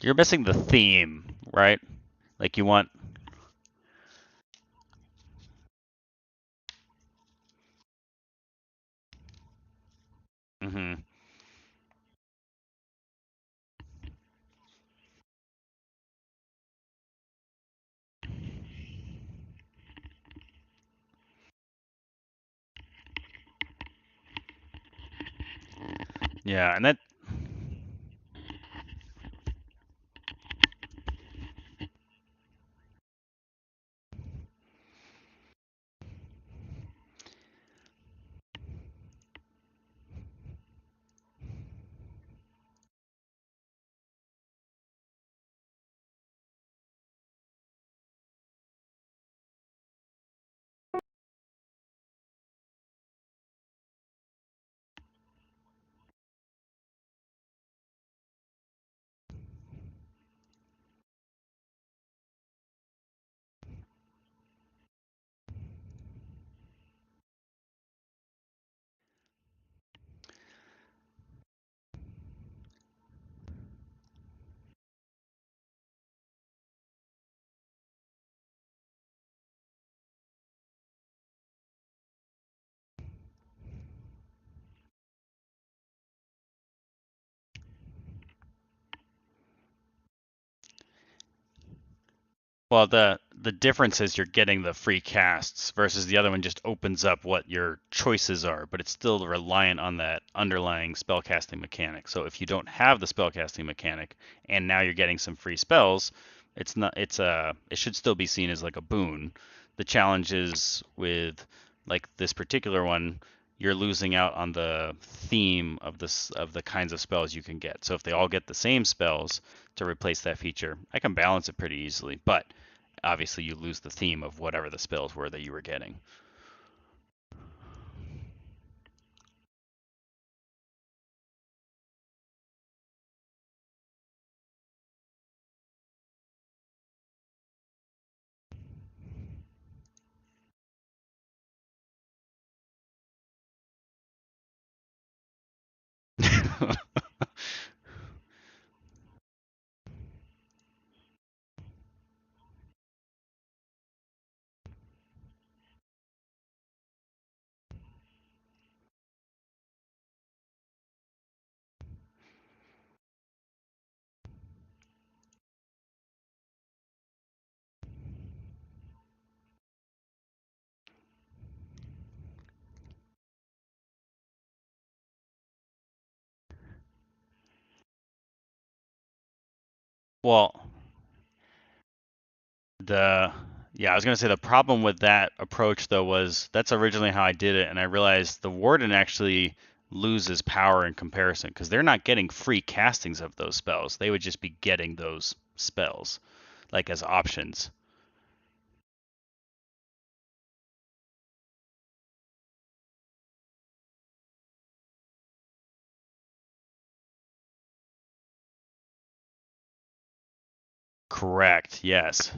You're missing the theme, right? Like you want. Hmm. Yeah, and that. Well, the difference is you're getting the free casts versus the other one just opens up what your choices are, but it's still reliant on that underlying spellcasting mechanic. So if you don't have the spellcasting mechanic and now you're getting some free spells, it should still be seen as like a boon. The challenge is with like this particular one, you're losing out on the theme of the kinds of spells you can get. So if they all get the same spells to replace that feature, I can balance it pretty easily, but obviously you lose the theme of whatever the spells were that you were getting. Well, the yeah, I was gonna say the problem with that approach though was that's originally how I did it, and I realized the warden actually loses power in comparison because they're not getting free castings of those spells. They would just be getting those spells like as options. Correct. Yes.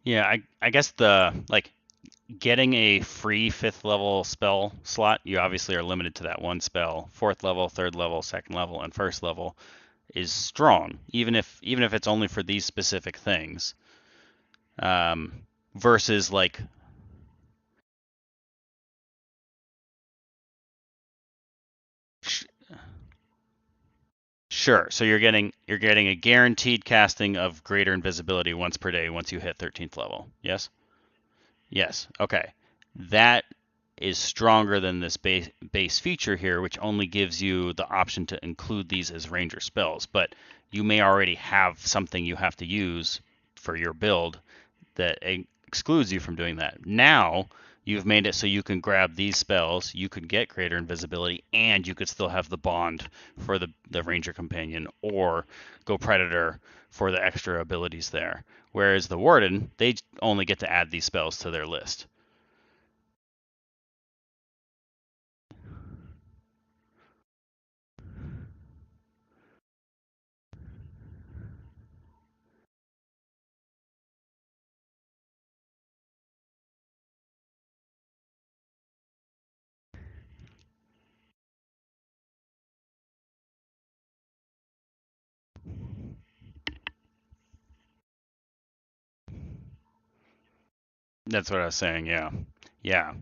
Yeah, I guess the like getting a free fifth level spell slot, you obviously are limited to that one spell. Fourth level, third level, second level, and first level is strong, even if it's only for these specific things. Versus like sh- sure, so you're getting a guaranteed casting of greater invisibility once per day once you hit 13th level. Yes? Yes. Okay. That is stronger than this base feature here, which only gives you the option to include these as ranger spells. But you may already have something you have to use for your build that excludes you from doing that. Now you've made it so you can grab these spells, you could get greater invisibility, and you could still have the bond for the ranger companion, or go predator for the extra abilities there. Whereas the warden, they only get to add these spells to their list. That's what I was saying. Yeah, yeah,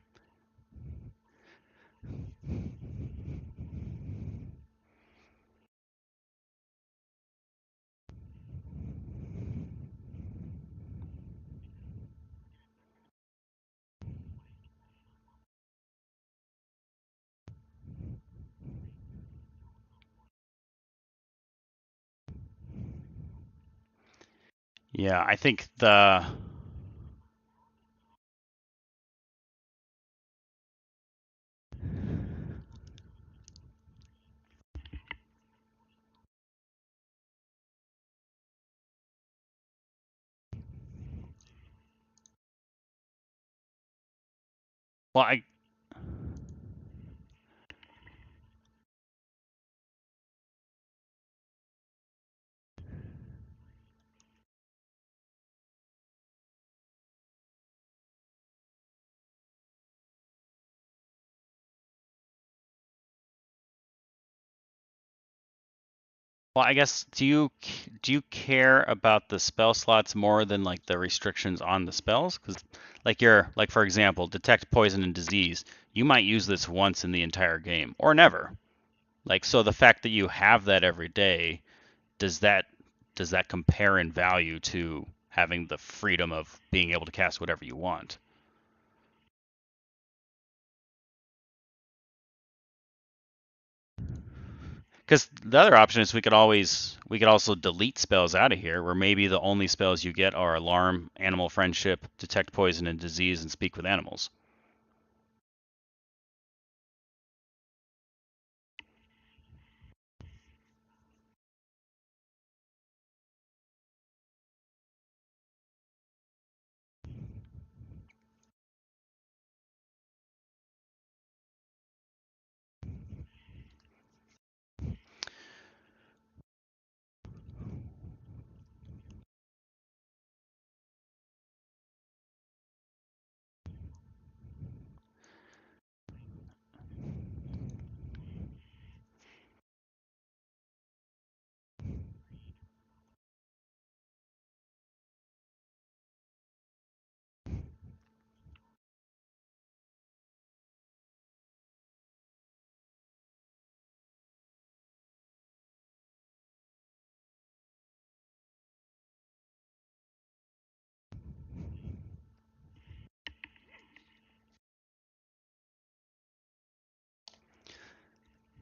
yeah. I think the well, I guess do you care about the spell slots more than like the restrictions on the spells? Because like for example, detect poison and disease, you might use this once in the entire game or never. Like so, the fact that you have that every day, does that does that compare in value to having the freedom of being able to cast whatever you want? Because the other option is we could also delete spells out of here, where maybe the only spells you get are alarm, animal friendship, detect poison and disease, and speak with animals.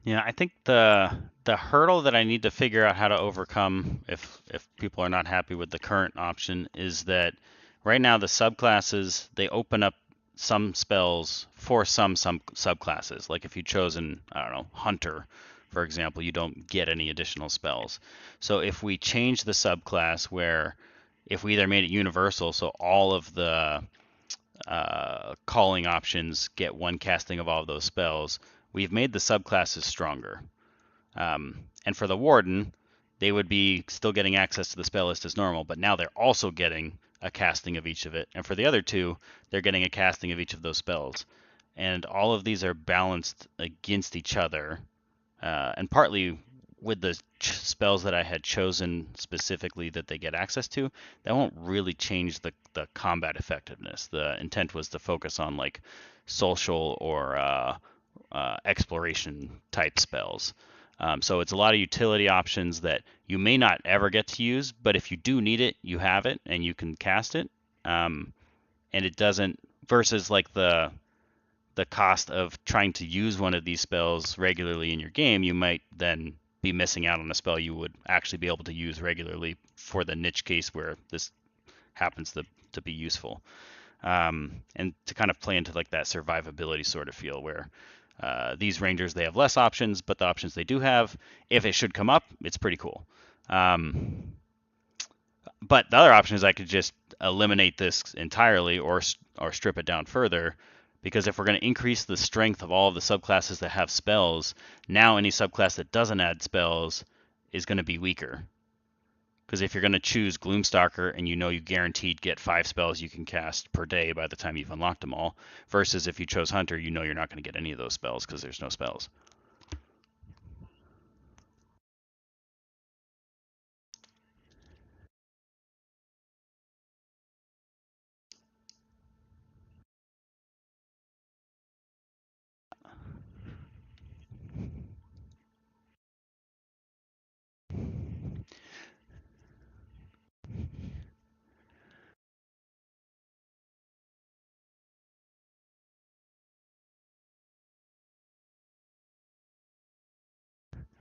Yeah, I think the hurdle that I need to figure out how to overcome if people are not happy with the current option is that right now the subclasses they open up some spells for some subclasses. Like if you chosen, I don't know, hunter, for example, you don't get any additional spells. So if we change the subclass where if we either made it universal, so all of the calling options get one casting of all of those spells, we've made the subclasses stronger. And for the Warden, they would be still getting access to the spell list as normal, but now they're also getting a casting of each of it. And for the other two, they're getting a casting of each of those spells. And all of these are balanced against each other, and partly with the spells that I had chosen specifically that they get access to, that won't really change the combat effectiveness. The intent was to focus on like social or exploration type spells. So it's a lot of utility options that you may not ever get to use, but if you do need it, you have it and you can cast it. And it doesn't versus like the cost of trying to use one of these spells regularly in your game, you might then be missing out on a spell you would actually be able to use regularly for the niche case where this happens to be useful. and to kind of play into like that survivability sort of feel where these rangers, they have less options, but the options they do have, if it should come up, it's pretty cool. But the other option is I could just eliminate this entirely or strip it down further, because if we're going to increase the strength of all of the subclasses that have spells, now any subclass that doesn't add spells is going to be weaker. Because if you're going to choose Gloomstalker and you know you guaranteed get 5 spells you can cast per day by the time you've unlocked them all, versus if you chose Hunter, you know you're not going to get any of those spells because there's no spells.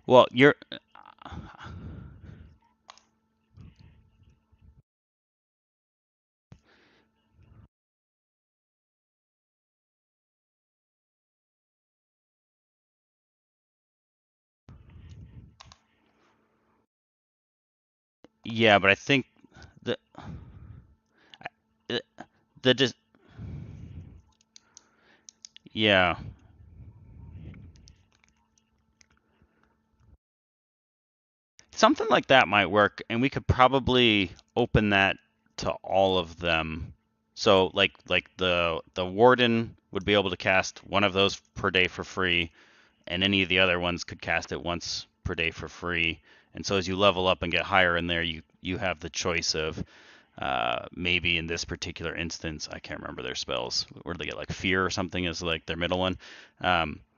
Well, you're yeah, but I think the the, the just yeah. Something like that might work, and we could probably open that to all of them. So like the warden would be able to cast one of those per day for free, and any of the other ones could cast it once per day for free. And so as you level up and get higher in there, you have the choice of maybe in this particular instance, I can't remember their spells. Where do they get like fear or something is like their middle one.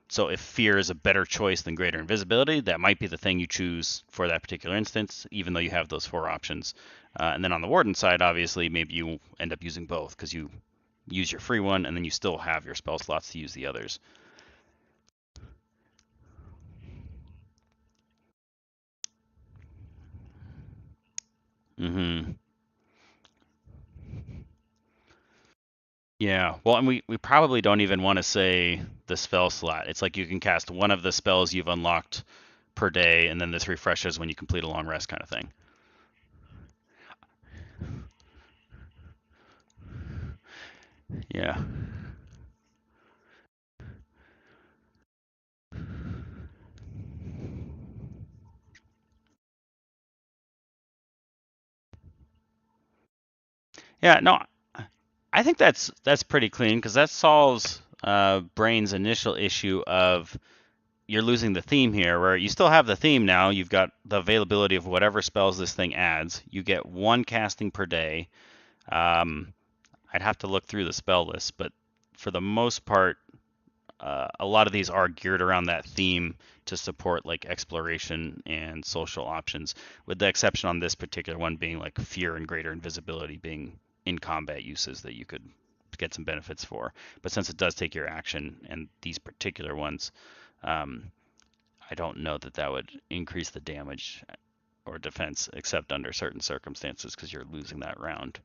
So if fear is a better choice than greater invisibility, that might be the thing you choose for that particular instance, even though you have those 4 options. And then on the warden side, obviously, maybe you end up using both because you use your free one and then you still have your spell slots to use the others. Mm-hmm. Yeah, well, and we probably don't even want to say the spell slot. It's like you can cast one of the spells you've unlocked per day, and then this refreshes when you complete a long rest kind of thing. Yeah. Yeah, no, I think that's pretty clean because that solves Brain's initial issue of you're losing the theme here, where you still have the theme now. You've got the availability of whatever spells this thing adds. You get 1 casting per day. Um, I'd have to look through the spell list, but for the most part, a lot of these are geared around that theme to support like exploration and social options, with the exception on this particular one being like fear and greater invisibility being in combat uses that you could get some benefits for. But since it does take your action and these particular ones, um, I don't know that that would increase the damage or defense except under certain circumstances because you're losing that round.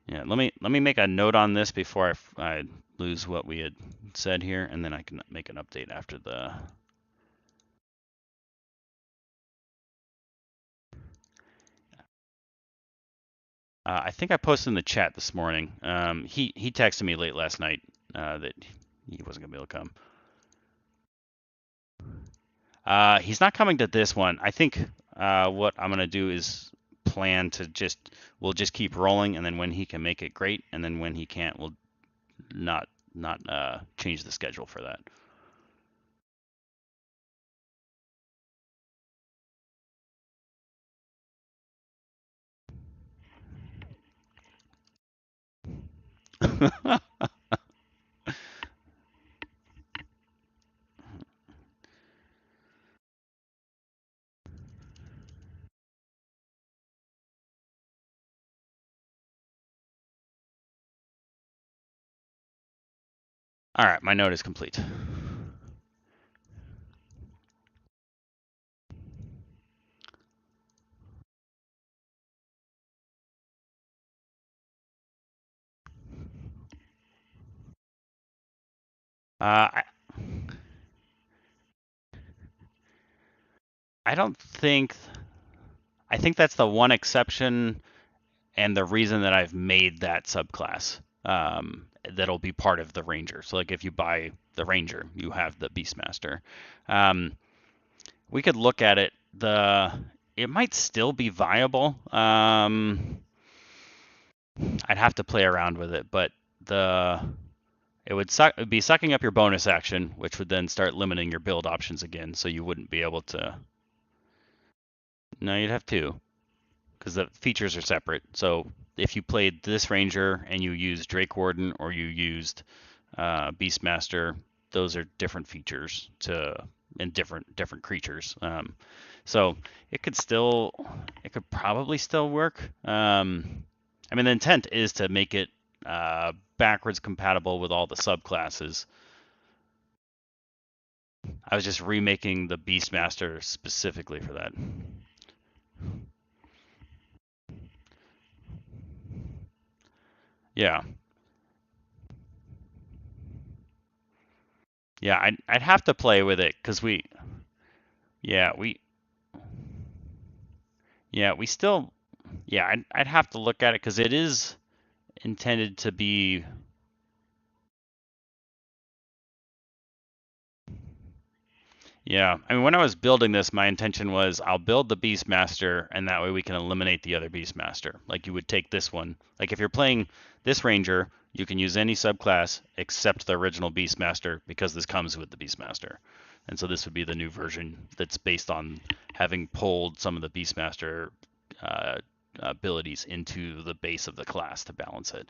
Yeah, let me make a note on this before I lose what we had said here, and then I can make an update after the. I think I posted in the chat this morning. He texted me late last night that he wasn't gonna be able to come. He's not coming to this one. I think what I'm gonna do is plan to we'll just keep rolling, and then when he can make it, great, and then when he can't, we'll not change the schedule for that. All right, my note is complete. I, I don't think. I think that's the one exception and the reason that I've made that subclass. That'll be part of the Ranger. So like if you buy the Ranger, you have the Beastmaster. Um, we could look at it. It might still be viable. I'd have to play around with it, but the it'd be sucking up your bonus action, which would then start limiting your build options again. So you wouldn't be able to. No, you'd have two, because the features are separate. So if you played this Ranger and you used Drake Warden or you used Beastmaster, those are different features and different creatures. So it could probably still work. I mean, the intent is to make it backwards compatible with all the subclasses. I was just remaking the Beastmaster specifically for that. Yeah, yeah, I'd have to play with it because yeah, we still, yeah, I'd have to look at it because it is intended to be. Yeah, I mean, when I was building this, my intention was I'll build the Beastmaster, and that way we can eliminate the other Beastmaster. Like you would take this one. Like if you're playing this Ranger, you can use any subclass except the original Beastmaster because this comes with the Beastmaster. And so this would be the new version that's based on having pulled some of the Beastmaster uh, abilities into the base of the class to balance it.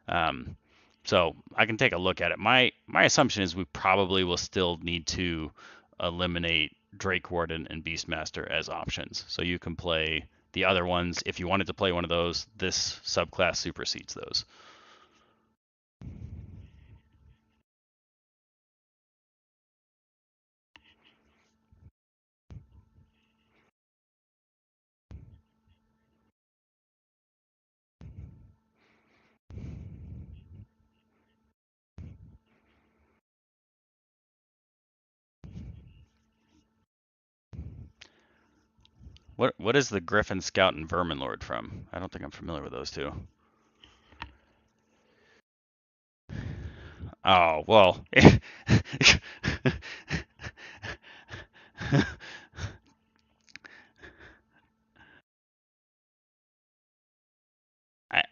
Um, so I can take a look at it. My assumption is we probably will still need to eliminate Drake Warden and Beastmaster as options. So you can play the other ones. If you wanted to play one of those, this subclass supersedes those. What is the Griffin Scout and Vermin Lord from? I don't think I'm familiar with those two. Oh, well. I,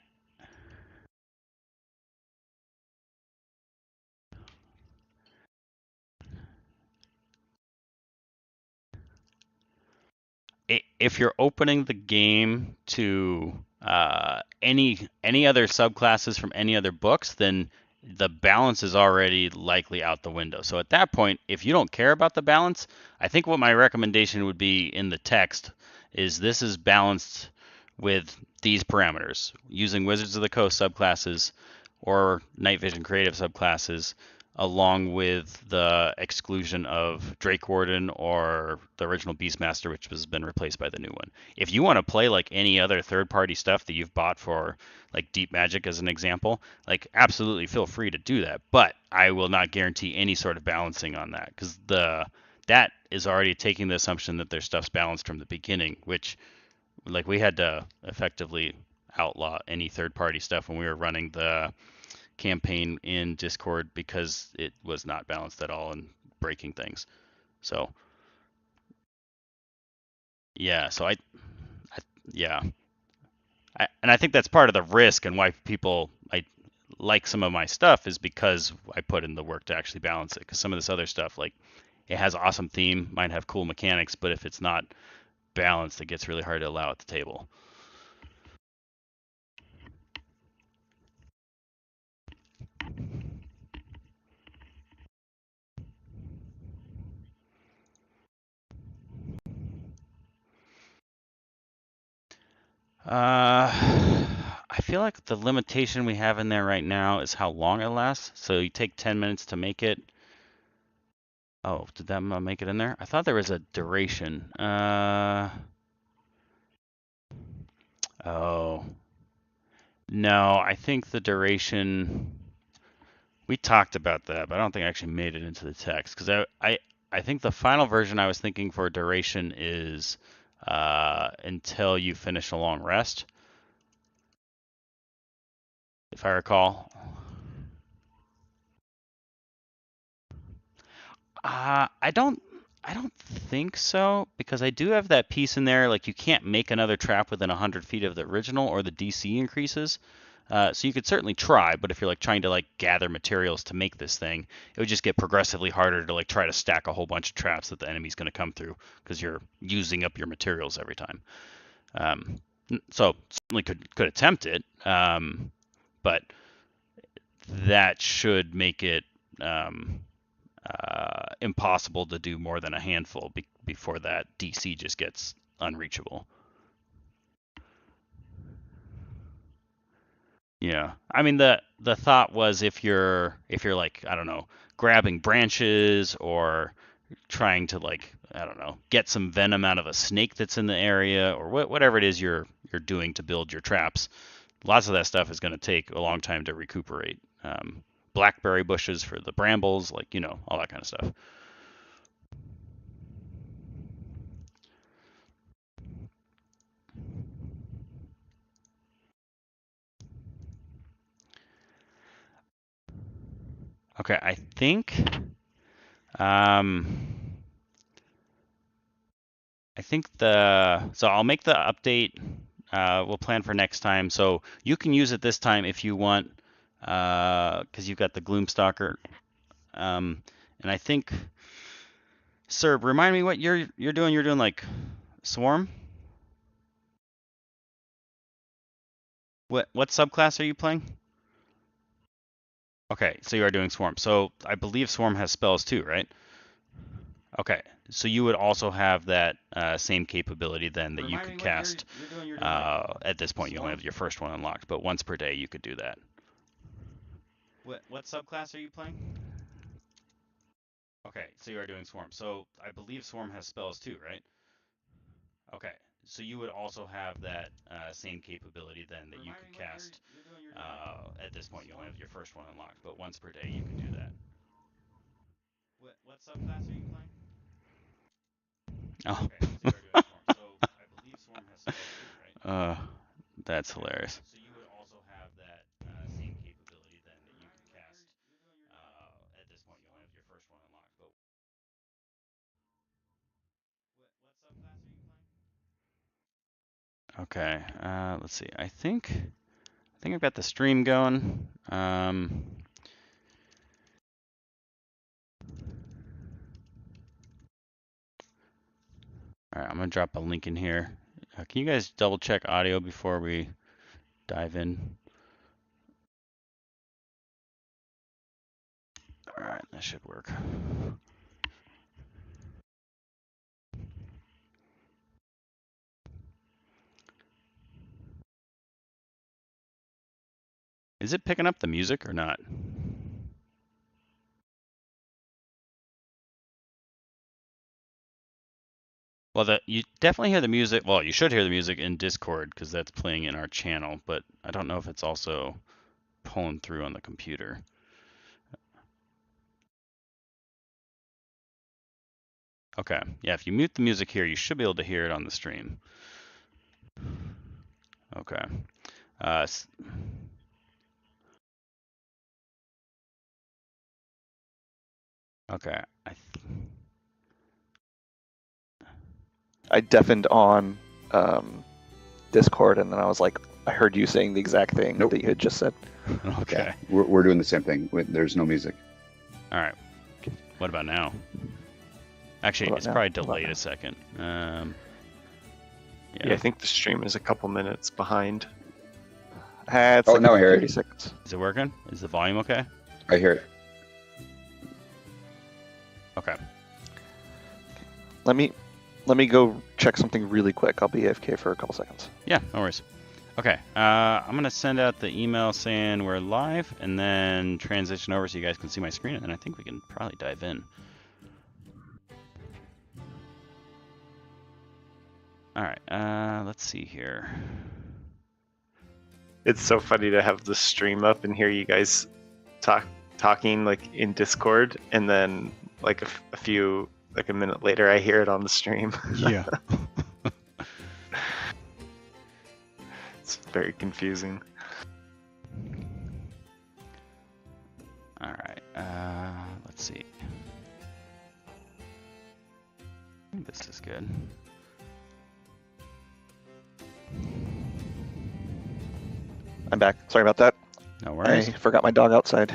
if you're opening the game to any other subclasses from any other books, then the balance is already likely out the window. So at that point, if you don't care about the balance, I think what my recommendation would be in the text is this is balanced with these parameters using Wizards of the Coast subclasses or Night Vision Creative subclasses along with the exclusion of Drake Warden or the original Beastmaster, which has been replaced by the new one. If you want to play like any other third-party stuff that you've bought for like Deep Magic as an example, like absolutely feel free to do that. But I will not guarantee any sort of balancing on that because that is already taking the assumption that their stuff's balanced from the beginning, which like we had to effectively outlaw any third-party stuff when we were running the campaign in Discord because it was not balanced at all and breaking things. So yeah, yeah, and I think that's part of the risk and why people I like some of my stuff is because I put in the work to actually balance it. Because some of this other stuff, like it has awesome theme, might have cool mechanics, but if it's not balanced, it gets really hard to allow at the table. I feel like the limitation we have in there right now is how long it lasts. So you take 10 minutes to make it. Oh, did that make it in there? I thought there was a duration. Oh. No, I think the duration. We talked about that, but I don't think I actually made it into the text because I think the final version I was thinking for duration is until you finish a long rest, if I recall. I don't think so because I do have that piece in there. Like you can't make another trap within 100 feet of the original, or the DC increases. So you could certainly try, but if you're like trying to like gather materials to make this thing, it would just get progressively harder to like try to stack a whole bunch of traps that the enemy's going to come through because you're using up your materials every time. Um, so certainly could attempt it, but that should make it impossible to do more than a handful before that DC just gets unreachable. Yeah, I mean the thought was if you're like I don't know grabbing branches or trying to like I don't know get some venom out of a snake that's in the area or whatever it is you're doing to build your traps, lots of that stuff is going to take a long time to recuperate. Blackberry bushes for the brambles, like all that kind of stuff. Okay, um, I think so I'll make the update. We'll plan for next time. So you can use it this time if you want, because you've got the Gloomstalker. And I think, sir, remind me what you're doing. You're doing like Swarm. What subclass are you playing? Okay, so you are doing Swarm. So I believe Swarm has spells too, right? Okay, so you would also have that same capability then that you could cast. At this point, you only have your first one unlocked, but once per day you could do that. What subclass are you playing? Okay, so you are doing Swarm. So I believe Swarm has spells too, right? Okay, so you would also have that same capability then that you could cast. At this point, you only have your first one unlocked, but once per day you could do that. What subclass are you playing? Oh. Okay, so you are doing Swarm. So I believe Swarm has spells too, right? That's hilarious. So you would also have that same capability then that you could cast. At this point, you only have your first one unlocked, but what subclass are you playing? Okay, let's see. I think I've got the stream going. All right, I'm gonna drop a link in here. Can you guys double check audio before we dive in? All right, that should work. Is it picking up the music or not? Well, you definitely hear the music. Well, you should hear the music in Discord because that's playing in our channel, but I don't know if it's also pulling through on the computer. Okay, yeah, if you mute the music here, you should be able to hear it on the stream. Okay. Okay. I deafened on Discord, and then I was like, I heard you saying the exact thing Nope. that you had just said. Okay. Yeah, we're doing the same thing. There's no music. All right. What about now? Actually, it's probably delayed a second. Yeah, I think the stream is a couple minutes behind. It's Oh, now I hear 30 it. seconds. Is it working? Is the volume okay? I hear it. Okay. Let me go check something really quick. I'll be AFK for a couple seconds. Yeah, no worries. Okay, I'm going to send out the email saying we're live and then transition over so you guys can see my screen, and then I think we can probably dive in. All right, let's see here. It's so funny to have the stream up and hear you guys talk talking like in Discord, and then like a minute later, I hear it on the stream. Yeah. It's very confusing. All right. Let's see. I think this is good. I'm back. Sorry about that. No I worries. forgot my dog outside.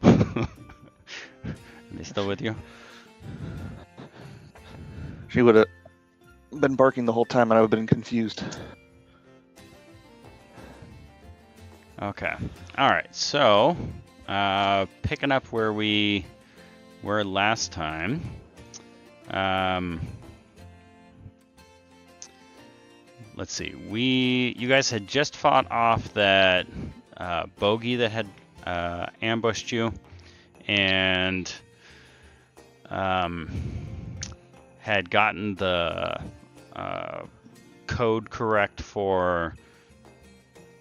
Are they still with you? She would have been barking the whole time and I would have been confused. Okay. All right. So, picking up where we were last time. Let's see. You guys had just fought off that bogey that had ambushed you, and had gotten the code correct for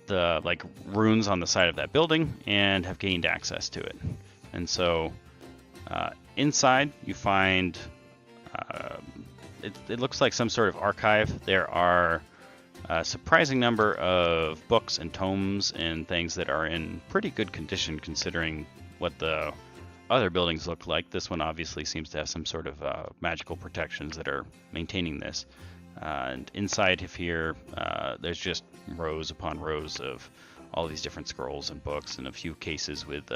the like runes on the side of that building, and have gained access to it. And so inside you find it looks like some sort of archive. There are a surprising number of books and tomes and things that are in pretty good condition considering what the other buildings look like. This one obviously seems to have some sort of magical protections that are maintaining this. And inside of here, there's just rows upon rows of all these different scrolls and books, and a few cases with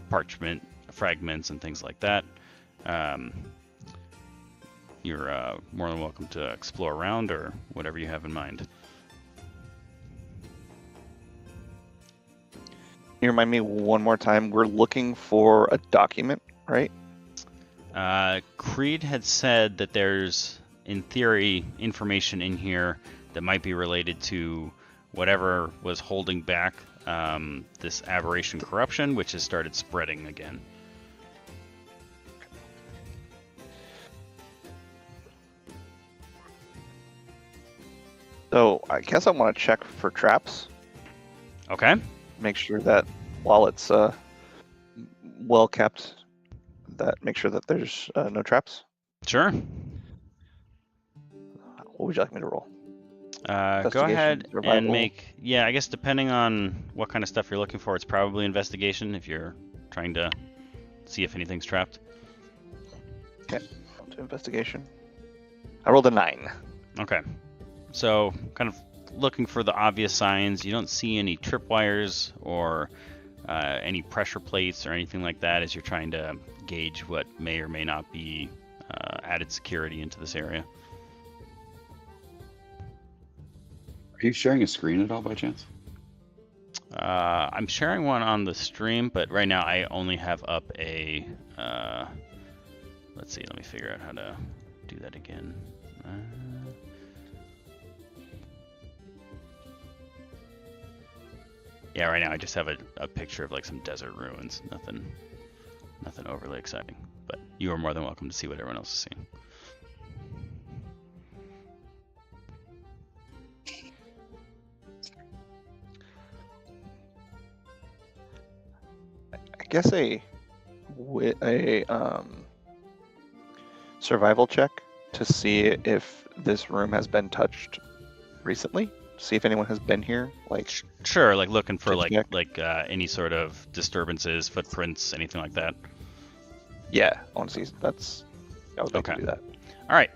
parchment fragments and things like that. You're more than welcome to explore around or whatever you have in mind. Can you remind me one more time? We're looking for a document, right? Creed had said that there's, in theory, information in here that might be related to whatever was holding back this aberration corruption, which has started spreading again. So I guess I want to check for traps. Okay. Make sure that while it's well kept, make sure that there's no traps. Sure. What would you like me to roll? Go Investigation, ahead and survival? make, yeah, I guess depending on what kind of stuff you're looking for, it's probably investigation if you're trying to see if anything's trapped. Okay, I'll do investigation. I rolled a 9. Okay. So, kind of looking for the obvious signs. You don't see any tripwires or any pressure plates or anything like that as you're trying to gauge what may or may not be added security into this area. Are you sharing a screen at all by chance? I'm sharing one on the stream, but right now I only have up a... let's see, let me figure out how to do that again. Yeah, right now I just have a picture of like some desert ruins. Nothing overly exciting. But you are more than welcome to see what everyone else is seeing. I guess a survival check to see if this room has been touched recently. See if anyone has been here. Like, sure, like looking for to check. any sort of disturbances, footprints, anything like that. Yeah, I want to see. I would like to Okay. do that. All right.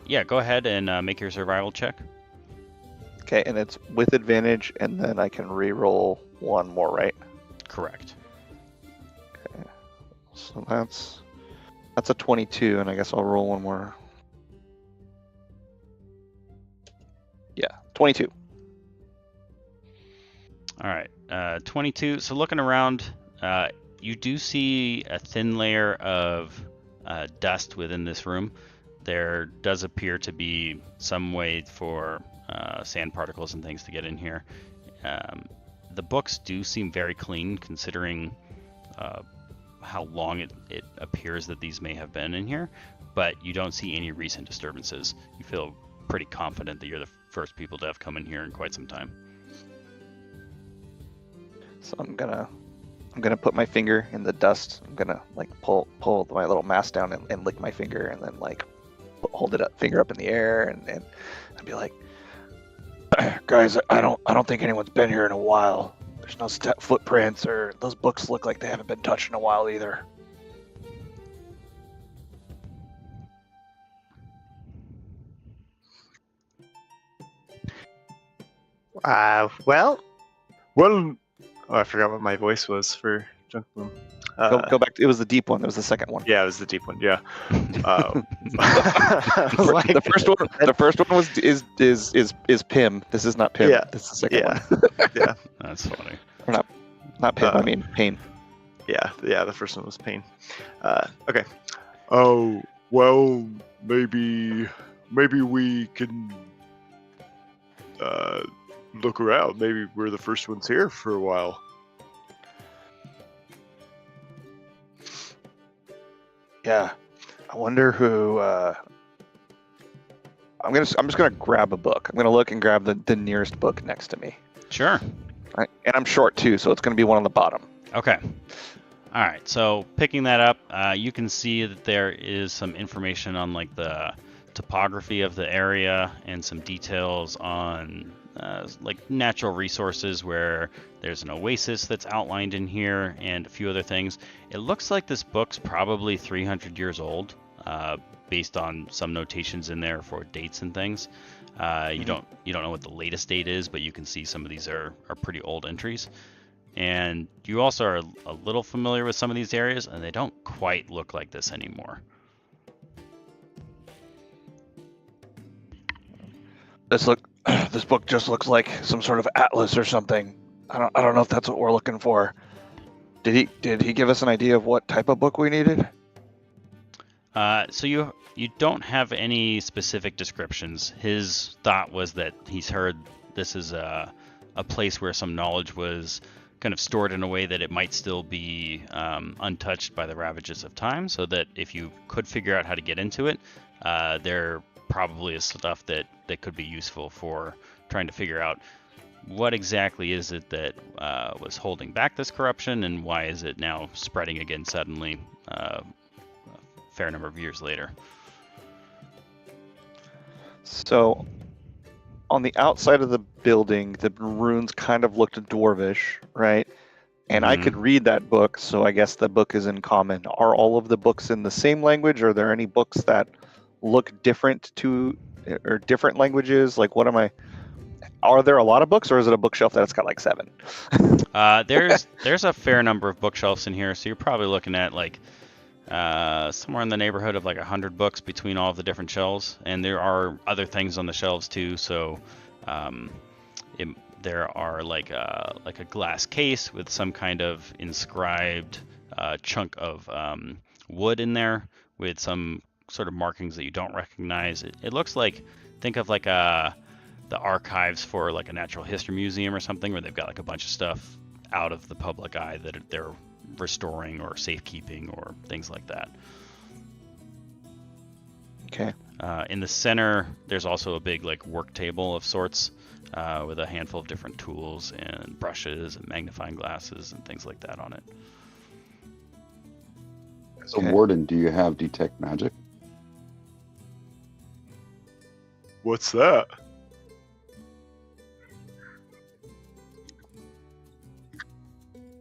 Yeah, go ahead and make your survival check. Okay, and it's with advantage, and then I can re-roll one more, right? Correct. Okay. So that's a 22, and I guess I'll roll one more. Yeah, 22. All right. 22. So looking around, you do see a thin layer of dust within this room. There does appear to be some way for sand particles and things to get in here. The books do seem very clean considering how long it appears that these may have been in here, but you don't see any recent disturbances. You feel pretty confident that you're the first people to have come in here in quite some time. So I'm gonna I'm gonna put my finger in the dust. I'm gonna like pull my little mask down and lick my finger, and then like hold it up, finger up in the air, and be like, guys, I don't think anyone's been here in a while. There's no footprints, or those books look like they haven't been touched in a while either. Well, oh, I forgot what my voice was for Junk Boom. Go back. It was the deep one. It was the second one. Yeah, it was the deep one. Yeah. The first one was is Pim. This is not Pim. Yeah. This is the second one. Yeah. That's funny. Or not Pim. I mean Pain. Yeah. The first one was Pain. Okay. Oh well, maybe we can look around. Maybe we're the first ones here for a while. Yeah, I wonder who. I'm just gonna grab a book. I'm gonna look and grab the nearest book next to me. Sure. Right? And I'm short too, so it's gonna be one on the bottom. Okay. All right. So picking that up, you can see that there is some information on like the topography of the area and some details on like natural resources where there's an oasis that's outlined in here and a few other things. It looks like this book's probably 300 years old, based on some notations in there for dates and things. You don't know what the latest date is, but you can see some of these are pretty old entries. And you also are a little familiar with some of these areas, and they don't quite look like this anymore. This book just looks like some sort of atlas or something. I don't know if that's what we're looking for. Did he give us an idea of what type of book we needed? So you don't have any specific descriptions. His thought was that he's heard this is a place where some knowledge was kind of stored in a way that it might still be untouched by the ravages of time, so that if you could figure out how to get into it, there probably is stuff that could be useful for trying to figure out what exactly is it that was holding back this corruption, and why is it now spreading again suddenly a fair number of years later. So on the outside of the building, the runes kind of looked dwarvish, right? And I could read that book, so I guess the book is in common. Are all of the books in the same language? Are there any books that look different or different languages? Like, are there a lot of books, or is it a bookshelf that's got like 7? There's a fair number of bookshelves in here, so you're probably looking at like somewhere in the neighborhood of like 100 books between all of the different shelves, and there are other things on the shelves too. So there are like a glass case with some kind of inscribed chunk of wood in there with some sort of markings that you don't recognize. It looks like, think of like the archives for like a natural history museum or something, where they've got like a bunch of stuff out of the public eye that they're restoring or safekeeping or things like that. Okay. In the center, there's also a big like work table of sorts with a handful of different tools and brushes and magnifying glasses and things like that on it. As a warden, do you have detect magic? What's that?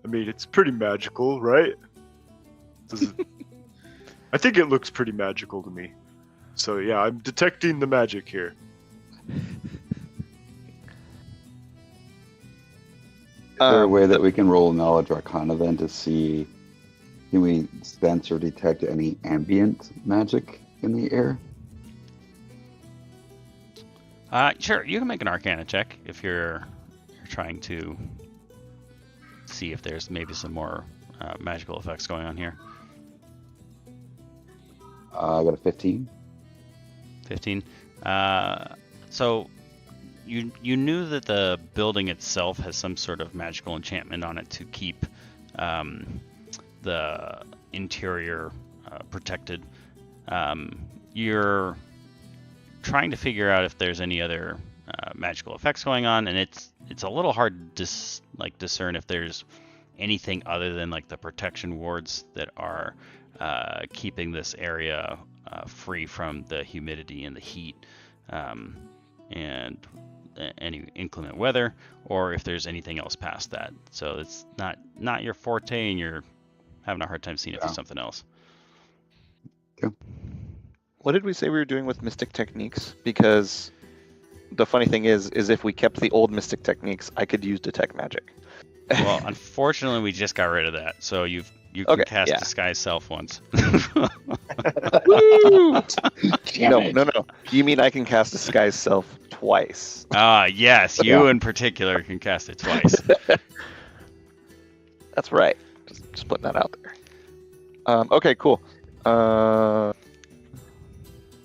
I mean, it's pretty magical, right? I think it looks pretty magical to me. So yeah, I'm detecting the magic here. Is there a way that we can roll knowledge arcana then to see, can we sense or detect any ambient magic in the air? Sure, you can make an arcana check if you're trying to see if there's maybe some more magical effects going on here. I got a 15. 15. So you knew that the building itself has some sort of magical enchantment on it to keep the interior protected. You're trying to figure out if there's any other magical effects going on, and it's a little hard to discern if there's anything other than like the protection wards that are keeping this area free from the humidity and the heat, and any inclement weather, or if there's anything else past that. So it's not your forte, and you're having a hard time seeing it through something else. What did we say we were doing with Mystic Techniques? Because the funny thing is if we kept the old Mystic Techniques, I could use Detect Magic. Well, unfortunately, we just got rid of that. So you can cast Disguise Self once. No. You mean I can cast Disguise Self twice? Yes, you in particular can cast it twice. That's right. Just putting that out there. Okay, cool.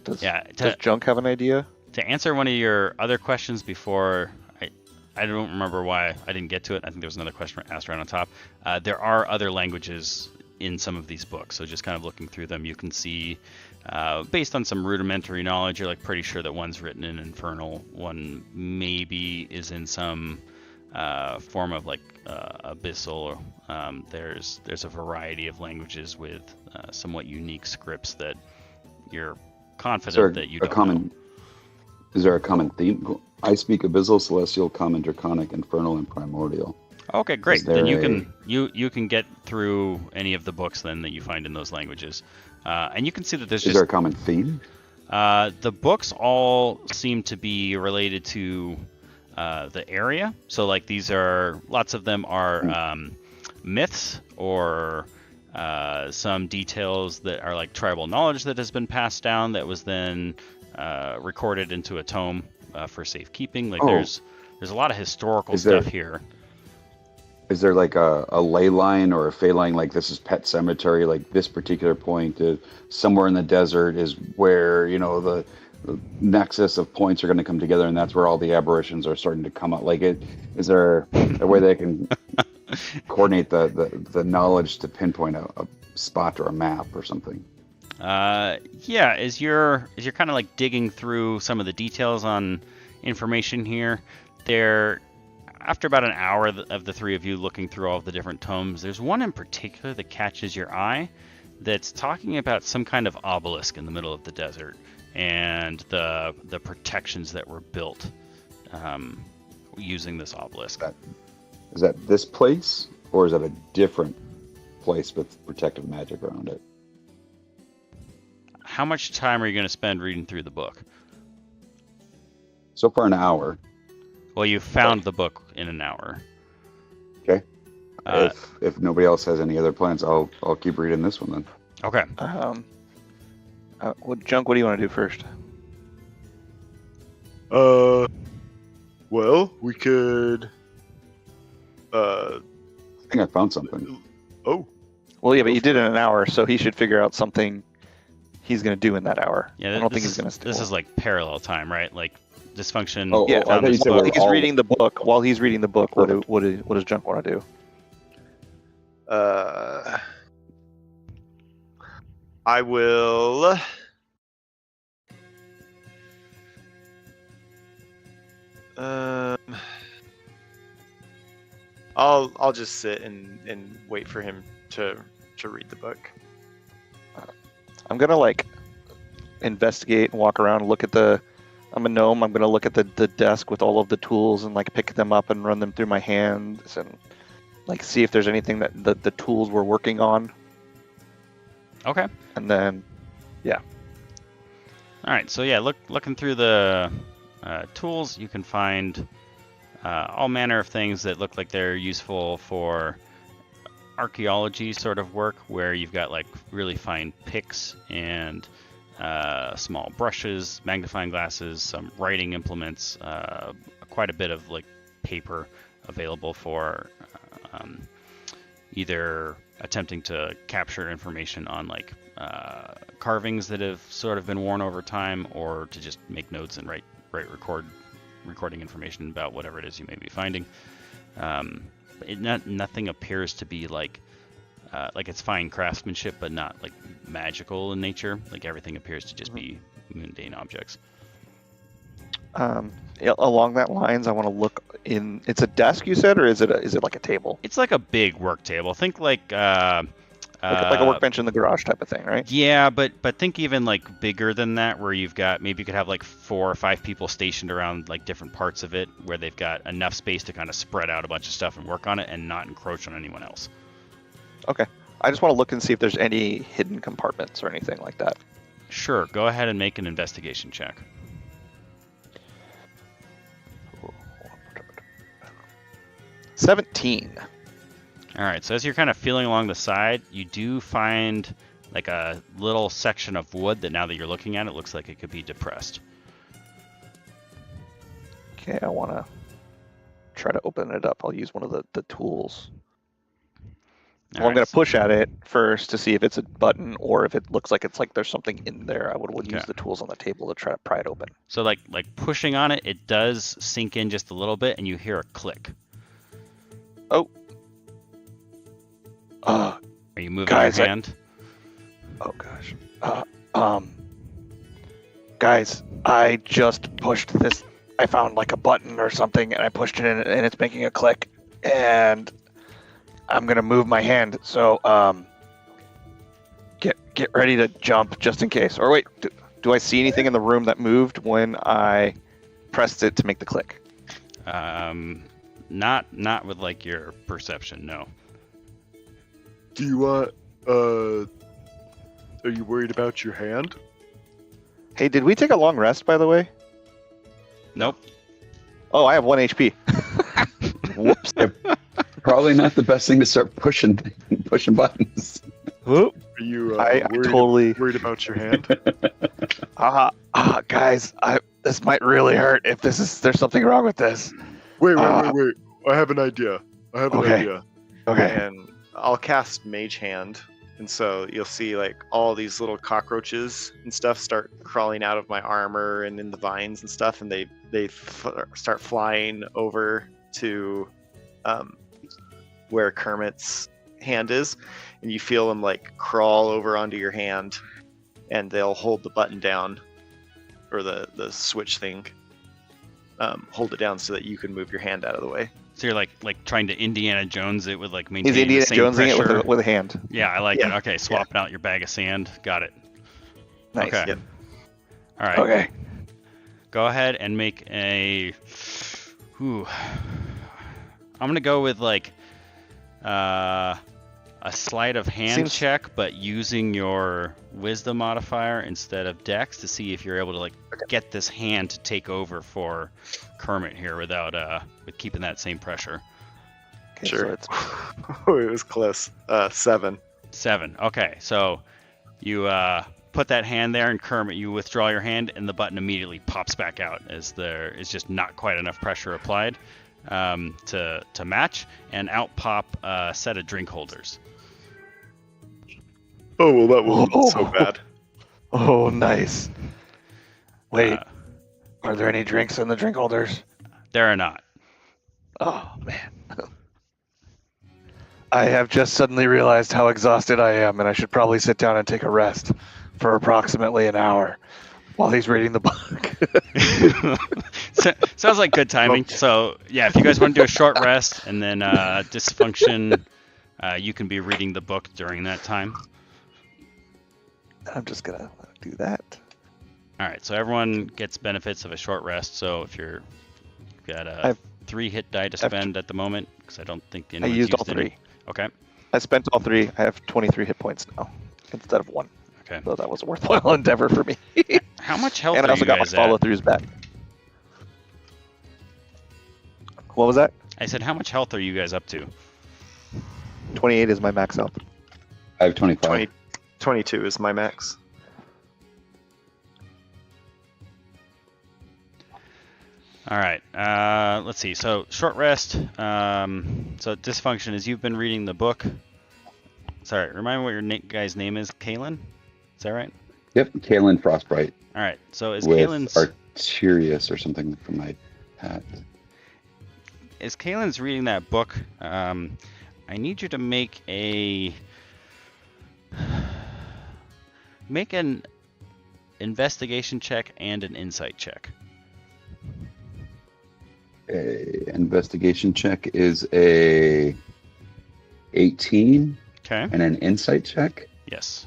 Does Junk have an idea? To answer one of your other questions before, I don't remember why I didn't get to it. I think there was another question asked right on top. There are other languages in some of these books, so just kind of looking through them, you can see, based on some rudimentary knowledge, you're like pretty sure that one's written in Infernal, one maybe is in some form of like Abyssal. There's a variety of languages with somewhat unique scripts that you're confident that you don't know. Is there a common theme? I speak Abyssal, Celestial, Common, Draconic, Infernal, and Primordial. Okay, great. Then you can get through any of the books then that you find in those languages, and you can see that there's Is there a common theme? The books all seem to be related to the area. So like lots of them are myths or some details that are like tribal knowledge that has been passed down that was then recorded into a tome for safekeeping. Like there's a lot of historical stuff here. Is there like a ley line or a fey line, like this is Pet Cemetery, like this particular point somewhere in the desert is where, the nexus of points are going to come together, and that's where all the aberrations are starting to come up? Like, is there a way they can coordinate the knowledge to pinpoint a spot or a map or something? Yeah, as you're kind of like digging through some of the details on information here, after about an hour of the three of you looking through all of the different tomes, there's one in particular that catches your eye that's talking about some kind of obelisk in the middle of the desert and the protections that were built using this obelisk. Is that this place, or is that a different place with protective magic around it? How much time are you going to spend reading through the book? So far, an hour. Well, you found the book in an hour. Okay. If nobody else has any other plans, I'll keep reading this one then. Okay. Junk, what do you want to do first? Well, we could. I think I found something. Oh. Well, yeah, but you did it in an hour, so he should figure out something he's going to do in that hour. Yeah, I don't think he's going to. This is like parallel time, right? Like dysfunction. Yeah, I thought you said while he's reading the book. While he's reading the book, what does Junk want to do? I will. I'll just sit and wait for him to read the book. I'm gonna like investigate and walk around and look at I'm a gnome. I'm gonna look at the desk with all of the tools and like pick them up and run them through my hands and like see if there's anything that the tools we're working on. Okay. And then, yeah. All right. So yeah, looking through the tools, you can find all manner of things that look like they're useful for archaeology sort of work, where you've got like really fine picks and small brushes, magnifying glasses, some writing implements, quite a bit of like paper available for either attempting to capture information on like carvings that have sort of been worn over time, or to just make notes and recording information about whatever it is you may be finding. Nothing appears to be like it's fine craftsmanship, but not like magical in nature. Like everything appears to just be mundane objects. Along that lines, I want to look in. It's a desk, you said, or is it like a table, It's like a big work table. Think like like a workbench in the garage type of thing, right? yeah, but think even like bigger than that, where you've got maybe you could have like 4 or 5 people stationed around like different parts of it, where they've got enough space to kind of spread out a bunch of stuff and work on it and not encroach on anyone else. Okay. I just want to look and see if there's any hidden compartments or anything like that. Sure, go ahead and make an investigation check. 17. All right, so as you're kind of feeling along the side, you do find like a little section of wood that now that you're looking at it looks like it could be depressed. Okay, I want to try to open it up. I'll use one of the tools. All Well, I'm right, going to push at it first to see if it's a button or if it looks like it's like there's something in there. I would use Okay. the tools on the table to try to pry it open. So like pushing on it, it does sink in just a little bit, and you hear a click. Oh. Are you moving Guys, your hand? Oh gosh. Guys, I just pushed this. I found like a button or something, and I pushed it in, and it's making a click. And I'm gonna move my hand. So get ready to jump just in case. Or wait, do I see anything in the room that moved when I pressed it to make the click? Not with like your perception, no. Do you want, are you worried about your hand? Hey, did we take a long rest, by the way? Nope. Oh, I have 1 HP. Whoops. Probably not the best thing to start pushing buttons. Whoop. Are you I worried, worried about your hand? Guys, this might really hurt if there's something wrong with this. Wait. I have an idea. Okay. And I'll cast Mage Hand, and so you'll see like all these little cockroaches and stuff start crawling out of my armor and in the vines and stuff, and they start flying over to where Kermit's hand is, and you feel them like crawl over onto your hand, and they'll hold the button down, or the switch thing. Hold it down so that you can move your hand out of the way. So you're like trying to Indiana Jones it with like maintaining He's Indiana the same Jonesing pressure. it with a hand. Yeah, I like it. Yeah. Okay, swapping out your bag of sand. Got it. Nice. Okay. Yep. All right. Okay. Go ahead and make a. I'm gonna go with like a sleight of hand check, but using your wisdom modifier instead of dex to see if you're able to like get this hand to take over for Kermit here without with keeping that same pressure. Okay, Sure. So it's Oh, it was close. 7. 7. Okay, so you put that hand there, and Kermit, you withdraw your hand, and the button immediately pops back out as there is just not quite enough pressure applied to match, and out pop a set of drink holders. Oh, well, that wasn't so bad. Oh, nice. Wait, are there any drinks in the drink holders? There are not. Oh, man. I have just suddenly realized how exhausted I am, and I should probably sit down and take a rest for approximately an hour while he's reading the book. Sounds like good timing. So, yeah, if you guys want to do a short rest and then dysfunction, you can be reading the book during that time. I'm just going to do that. All right, so everyone gets benefits of a short rest. So if you've got a I've- 3 hit die to spend at the moment, because I don't think I anyone's used all any. 3. Okay. I spent all 3. I have 23 hit points now instead of 1. Okay. So that was a worthwhile endeavor for me. How much health And I are also you got my guys follow at? throughs back. What was that? I said, how much health are you guys up to? 28 is my max health. I have 25. 22 is my max. All right. Let's see. So short rest. So dysfunction is you've been reading the book. Sorry, remind me what your guy's name is. Kalen? Is that right? Yep, Kalen Frostbright All right. So is with Kalen's Arterius or something from my hat. as Kalen's reading that book, I need you to make an investigation check and an insight check. A investigation check is a 18, Okay. and an insight check. Yes.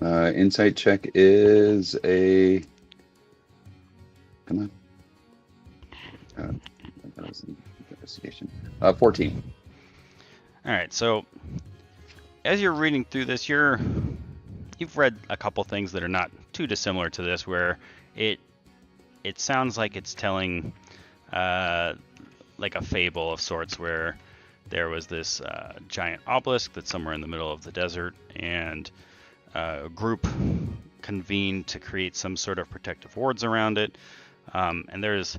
Insight check is a. Come on. That was an investigation. 14. All right. So as you're reading through this, you've read a couple things that are not too dissimilar to this, where it sounds like it's telling like a fable of sorts, where there was this giant obelisk that's somewhere in the middle of the desert, and a group convened to create some sort of protective wards around it. And there's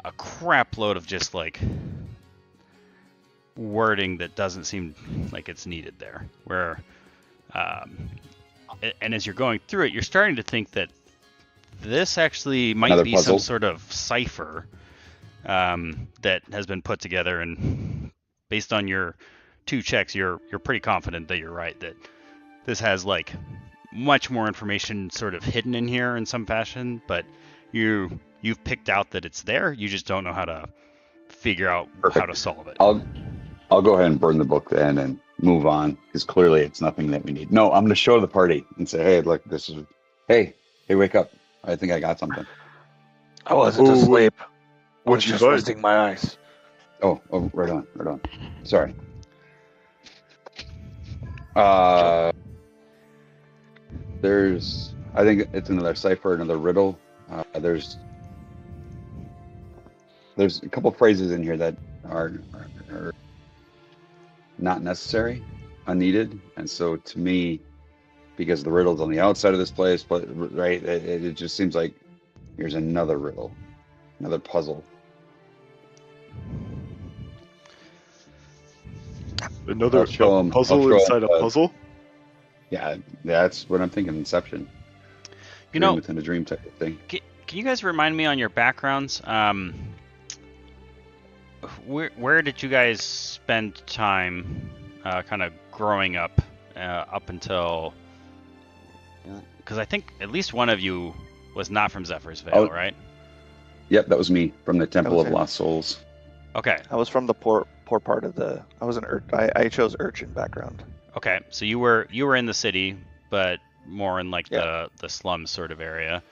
a crap load of just like wording that doesn't seem like it's needed there. Where, and as you're going through it, you're starting to think that this actually might Another be puzzle. some sort of cipher that has been put together, and based on your 2 checks, you're pretty confident that you're right, that this has like much more information sort of hidden in here in some fashion, but you've picked out that it's there. You just don't know how to figure out Perfect. how to solve it. I'll go ahead and burn the book then and move on, because clearly it's nothing that we need. No, I'm going to show the party and say, hey, look, this is. Hey, wake up! I think I got something. I wasn't Oh, asleep. I was what'd you just find? resting my eyes. Oh, right on. Sorry. I think it's another cipher, another riddle. There's a couple phrases in here that are not necessary, unneeded, and so to me, because the riddle's on the outside of this place, but right, it just seems like here's another riddle, another puzzle. Another I'll show 'em- puzzle I'll show 'em, inside a puzzle? Yeah, that's what I'm thinking. Inception. You Dream know, within a dream type of thing. can you guys remind me on your backgrounds? Where did you guys spend time kind of growing up until, because I think at least one of you was not from Zephyr's Vale, right? Yep, that was me from the Temple was of him. Lost Souls. Okay. I was from the poor part of the. I was an I chose urchin background. Okay, so you were in the city, but more in like Yeah. the slum sort of area.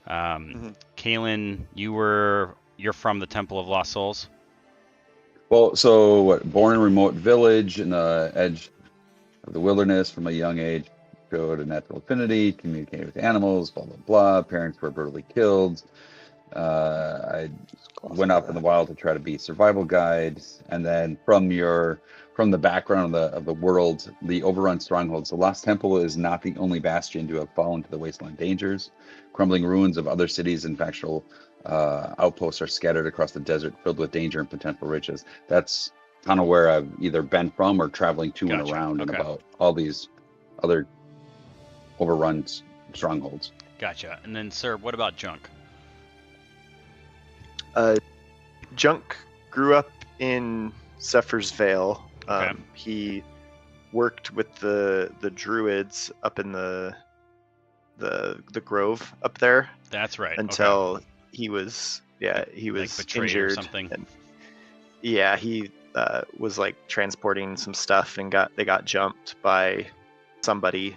Mhm. Kaylin, you're from the Temple of Lost Souls. Well, so what? Born in a remote village in the edge of the wilderness from a young age. Showed a natural affinity, communicated with animals, blah blah blah. Parents were brutally killed. I went up in the wild to try to be a survival guide, and then from the background of the world, the overrun strongholds. The Lost Temple is not the only bastion to have fallen to the wasteland dangers. Crumbling ruins of other cities and factional outposts are scattered across the desert, filled with danger and potential riches. That's kind of where I've either been from or traveling to and Gotcha. around and Okay. about all these other overrun strongholds. Gotcha. And then, sir, what about Junk? Junk grew up in Zephyr's Vale. Okay. He worked with the druids up in the grove up there That's right. until he was like betrayed injured or something. And, yeah, he was like transporting some stuff and they got jumped by somebody,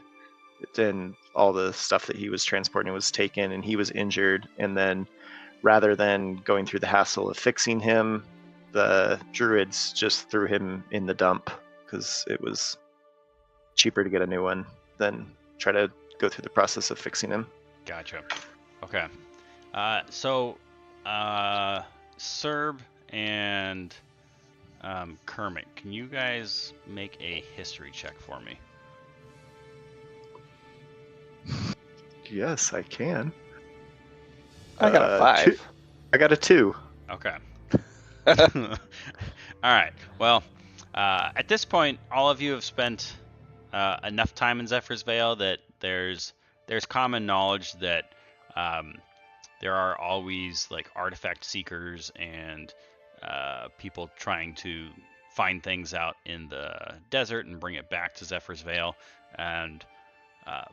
and all the stuff that he was transporting was taken, and he was injured. And then rather than going through the hassle of fixing him, the druids just threw him in the dump because it was cheaper to get a new one than try to go through the process of fixing him. Gotcha. Okay. So, Serb and Kermit, can you guys make a history check for me? Yes, I can. I got a 5. I got a 2. Okay. All right. Well, at this point, all of you have spent enough time in Zephyr's Vale that there's common knowledge that there are always like artifact seekers and people trying to find things out in the desert and bring it back to Zephyr's Vale. And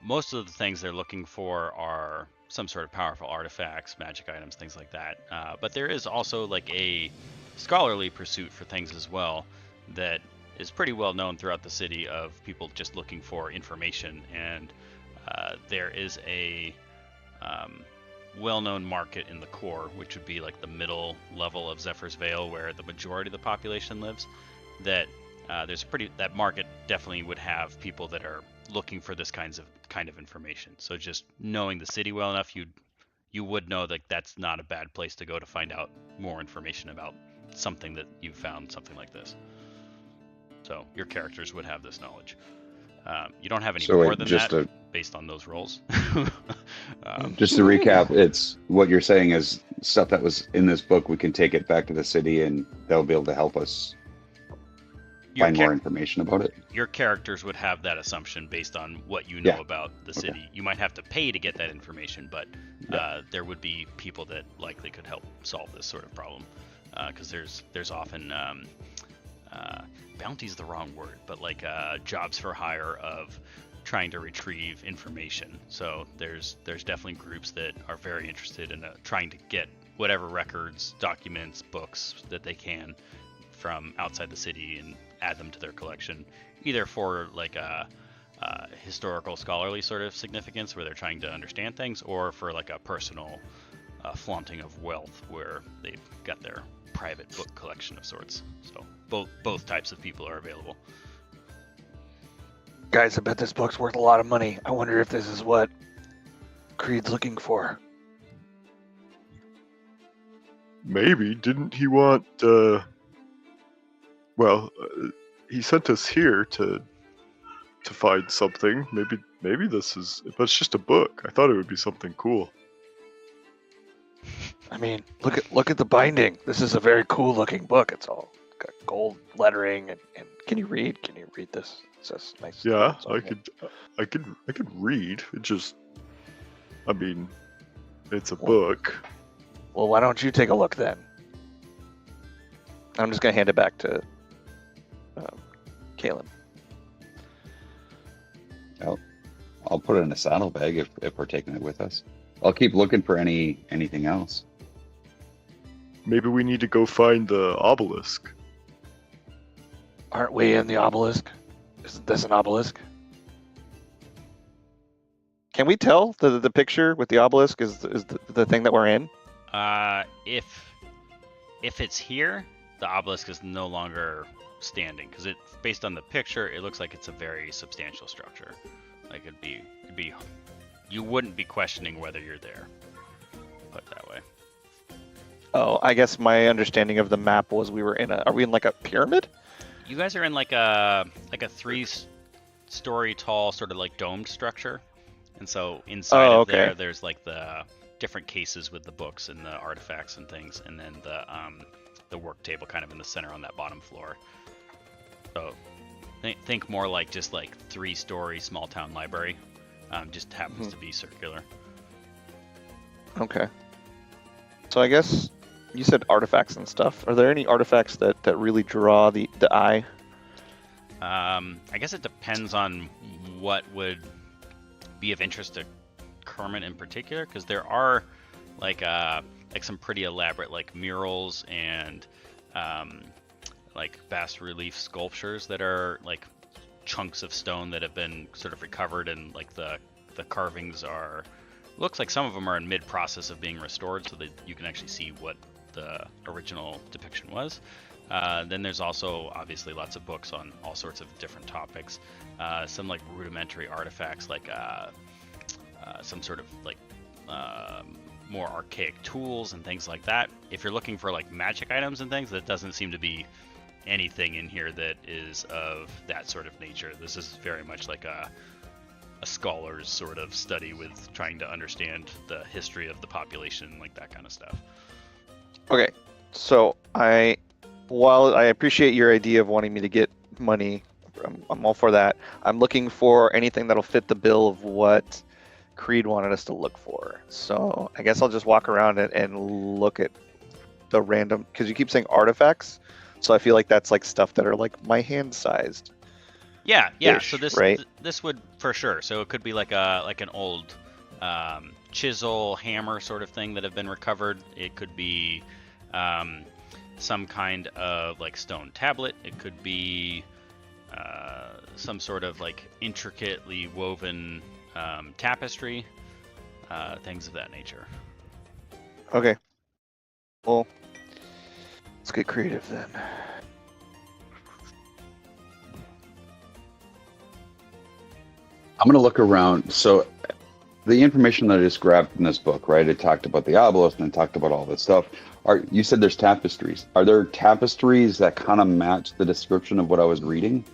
most of the things they're looking for are some sort of powerful artifacts, magic items, things like that. But there is also like a scholarly pursuit for things as well that is pretty well known throughout the city of people just looking for information. And there is a well-known market in the core, which would be like the middle level of Zephyr's Vale, where the majority of the population lives. That that market definitely would have people that are looking for this kind of information. So just knowing the city well enough, you would know that that's not a bad place to go to find out more information about something that you found, something like this. So your characters would have this knowledge. You don't have any more than that based on those roles. Just to recap, it's what you're saying is stuff that was in this book. We can take it back to the city, and they'll be able to help us find more information about it. Your characters would have that assumption based on what you know about the city. Okay. You might have to pay to get that information, but there would be people that likely could help solve this sort of problem. Because there's often bounty's the wrong word, but like jobs for hire of trying to retrieve information. So there's definitely groups that are very interested in trying to get whatever records, documents, books that they can from outside the city and add them to their collection, either for like a historical scholarly sort of significance where they're trying to understand things, or for like a personal flaunting of wealth where they've got their private book collection of sorts. So both types of people are available. Guys, I bet this book's worth a lot of money. I wonder if this is what Creed's looking for. Maybe. Didn't he want, he sent us here to find something. Maybe this is, but it's just a book. I thought it would be something cool. I mean, look at the binding. This is a very cool looking book. It's all got gold lettering and can you read this? It says nice. Yeah, I could read. It just, I mean, it's a book. Well, why don't you take a look then? I'm just gonna hand it back to Kalen. I'll put it in a saddlebag if we're taking it with us. I'll keep looking for anything else. Maybe we need to go find the obelisk. Aren't we in the obelisk? Isn't this an obelisk? Can we tell the picture with the obelisk is the thing that we're in? If it's here, the obelisk is no longer standing, because it's based on the picture. It looks like it's a very substantial structure. Like it'd be you wouldn't be questioning whether you're there. Put it that way. Oh, I guess my understanding of the map was are we in like a pyramid? You guys are in like a 3-story tall sort of like domed structure. And so inside there's like the different cases with the books and the artifacts and things, and then the work table kind of in the center on that bottom floor. So think more like just like 3-story small town library. Just happens to be circular. Okay. So I guess you said artifacts and stuff. Are there any artifacts that really draw the eye? I guess it depends on what would be of interest to Kermit in particular, because there are like some pretty elaborate like murals and like bas relief sculptures that are like chunks of stone that have been sort of recovered, and like the carvings looks like some of them are in mid-process of being restored so that you can actually see what the original depiction was. Then there's also obviously lots of books on all sorts of different topics. Some like rudimentary artifacts, like some sort of like more archaic tools and things like that. If you're looking for like magic items and things, that doesn't seem to be anything in here that is of that sort of nature. This is very much like a scholar's sort of study with trying to understand the history of the population, like that kind of stuff. Okay, so while I appreciate your idea of wanting me to get money, I'm all for that. I'm looking for anything that'll fit the bill of what Creed wanted us to look for. So I guess I'll just walk around and look at the random, because you keep saying artifacts, so I feel like that's like stuff that are like my hand sized. Yeah. So this right? This would for sure. So it could be like an old chisel, hammer sort of thing that have been recovered. It could be some kind of like stone tablet. It could be some sort of like intricately woven tapestry, things of that nature. Okay. Well, let's get creative then. I'm going to look around. So the information that I just grabbed from this book, right? It talked about the obelisk and it talked about all this stuff. You said there's tapestries. Are there tapestries that kind of match the description of what I was reading?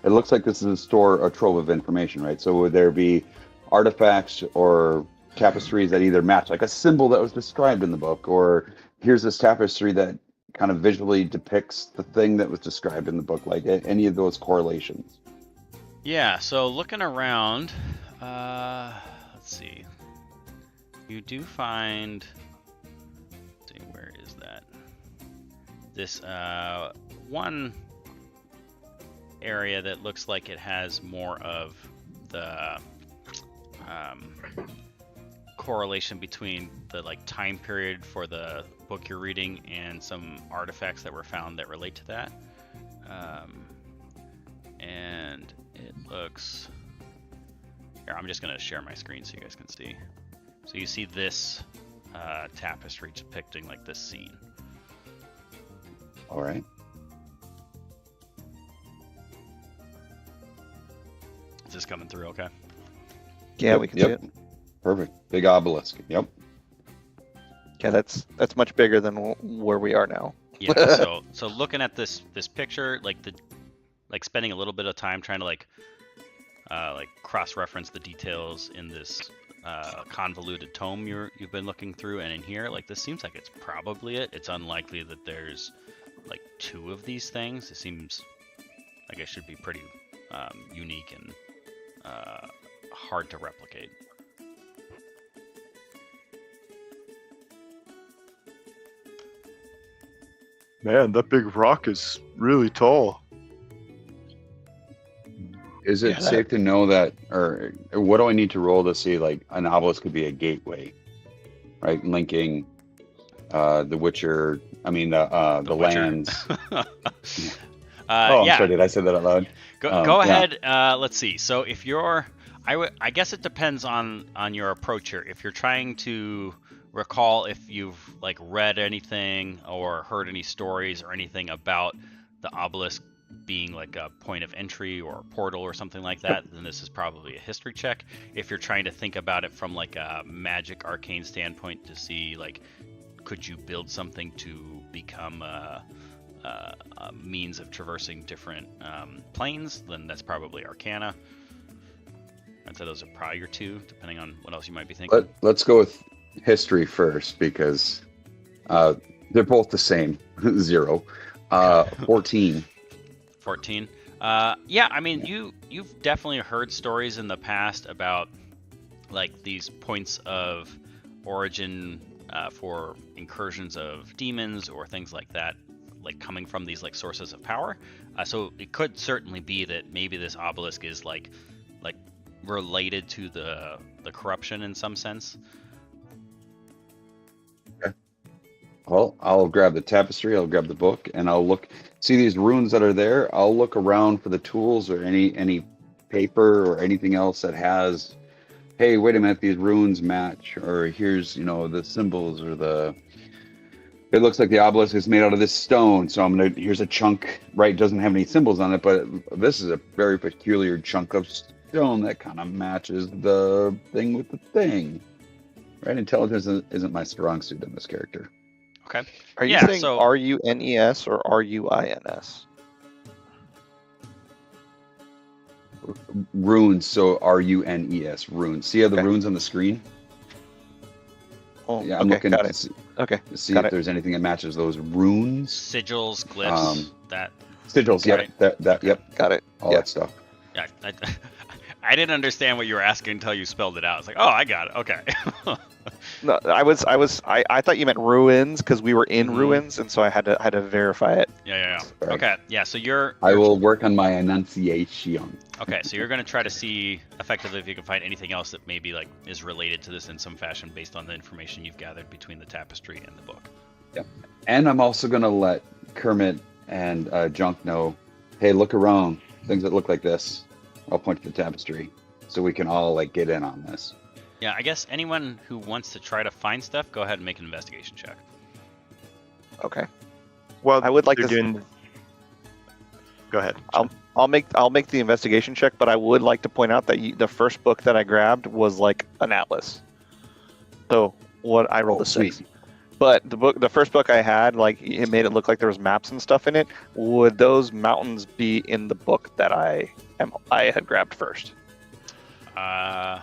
It looks like this is a trove of information, right? So would there be artifacts or tapestries that either match, like a symbol that was described in the book, or here's this tapestry that kind of visually depicts the thing that was described in the book, like any of those correlations? Yeah, so looking around, let's see. You do find, let's see, where is that? This one area that looks like it has more of the correlation between the like time period for the book you're reading and some artifacts that were found that relate to that. And it looks, here, I'm just gonna share my screen so you guys can see. So you see this tapestry depicting like this scene. All right. Is this coming through okay? Yeah, Yep, we can yep. see it. Perfect. Big obelisk. Yep. Yeah, that's much bigger than where we are now. Yeah, so looking at this picture, like spending a little bit of time trying to like cross-reference the details in this convoluted tome you've been looking through, and in here, like this seems like it's probably it. It's unlikely that there's like two of these things. It seems like it should be pretty unique and hard to replicate. Man, that big rock is really tall. Is it Yeah, safe to know that, or what do I need to roll to see like an obelisk could be a gateway, right? Linking the Witcher, I mean the Witcher. lands. Oh, I'm yeah. sorry, did I say that out loud? Go yeah. ahead. Let's see. So if you're, I guess it depends on your approach here. If you're trying to recall if you've like read anything or heard any stories or anything about the obelisk being like a point of entry or a portal or something like that, then this is probably a history check. If you're trying to think about it from like a magic arcane standpoint to see like, could you build something to become a means of traversing different planes, then that's probably Arcana. I'd say those are probably your two, depending on what else you might be thinking. Let's go with history first because they're both the same. 0. 14. 14. Yeah, I mean, you've definitely heard stories in the past about like these points of origin for incursions of demons or things like that, like coming from these like sources of power. So it could certainly be that maybe this obelisk is like related to the corruption in some sense. Well, I'll grab the tapestry, I'll grab the book, and I'll see these runes that are there. I'll look around for the tools or any paper or anything else that has, hey, wait a minute, these runes match, or here's, the symbols or it looks like the obelisk is made out of this stone, so here's a chunk, right, doesn't have any symbols on it, but this is a very peculiar chunk of stone that kind of matches the thing with the thing. Right? Intelligence isn't my strong suit in this character. Okay. Are you Yeah, saying so- RUNES or RUINS? Runes, so RUNES, runes. See how the Okay. runes on the screen? Oh, Yeah, I'm okay, looking got to it. see, Okay, to see got if it. there's anything that matches those runes. Sigils, glyphs, that. Sigils, Got yep, that, yep, Got it. all Yeah. that stuff. Yeah, I didn't understand what you were asking until you spelled it out. It's like, oh, I got it. Okay. No, I thought you meant ruins because we were in Mhm. ruins, and so I had to verify it. Yeah. Right. Okay. Yeah. So I will work on my enunciation. Okay, so you're going to try to see effectively if you can find anything else that maybe like is related to this in some fashion based on the information you've gathered between the tapestry and the book. And I'm also going to let Kermit and Junk know, hey, look around. Things that look like this. I'll point to the tapestry so we can all like get in on this. Yeah, I guess anyone who wants to try to find stuff, go ahead and make an investigation check. Okay. Well, I would like they're to- doing- Go ahead. I'll make the investigation check, but I would like to point out that the first book that I grabbed was like an atlas. So what I rolled a 6. Sweet. But the first book I had, like it made it look like there was maps and stuff in it. Would those mountains be in the book that I had grabbed first? Uh,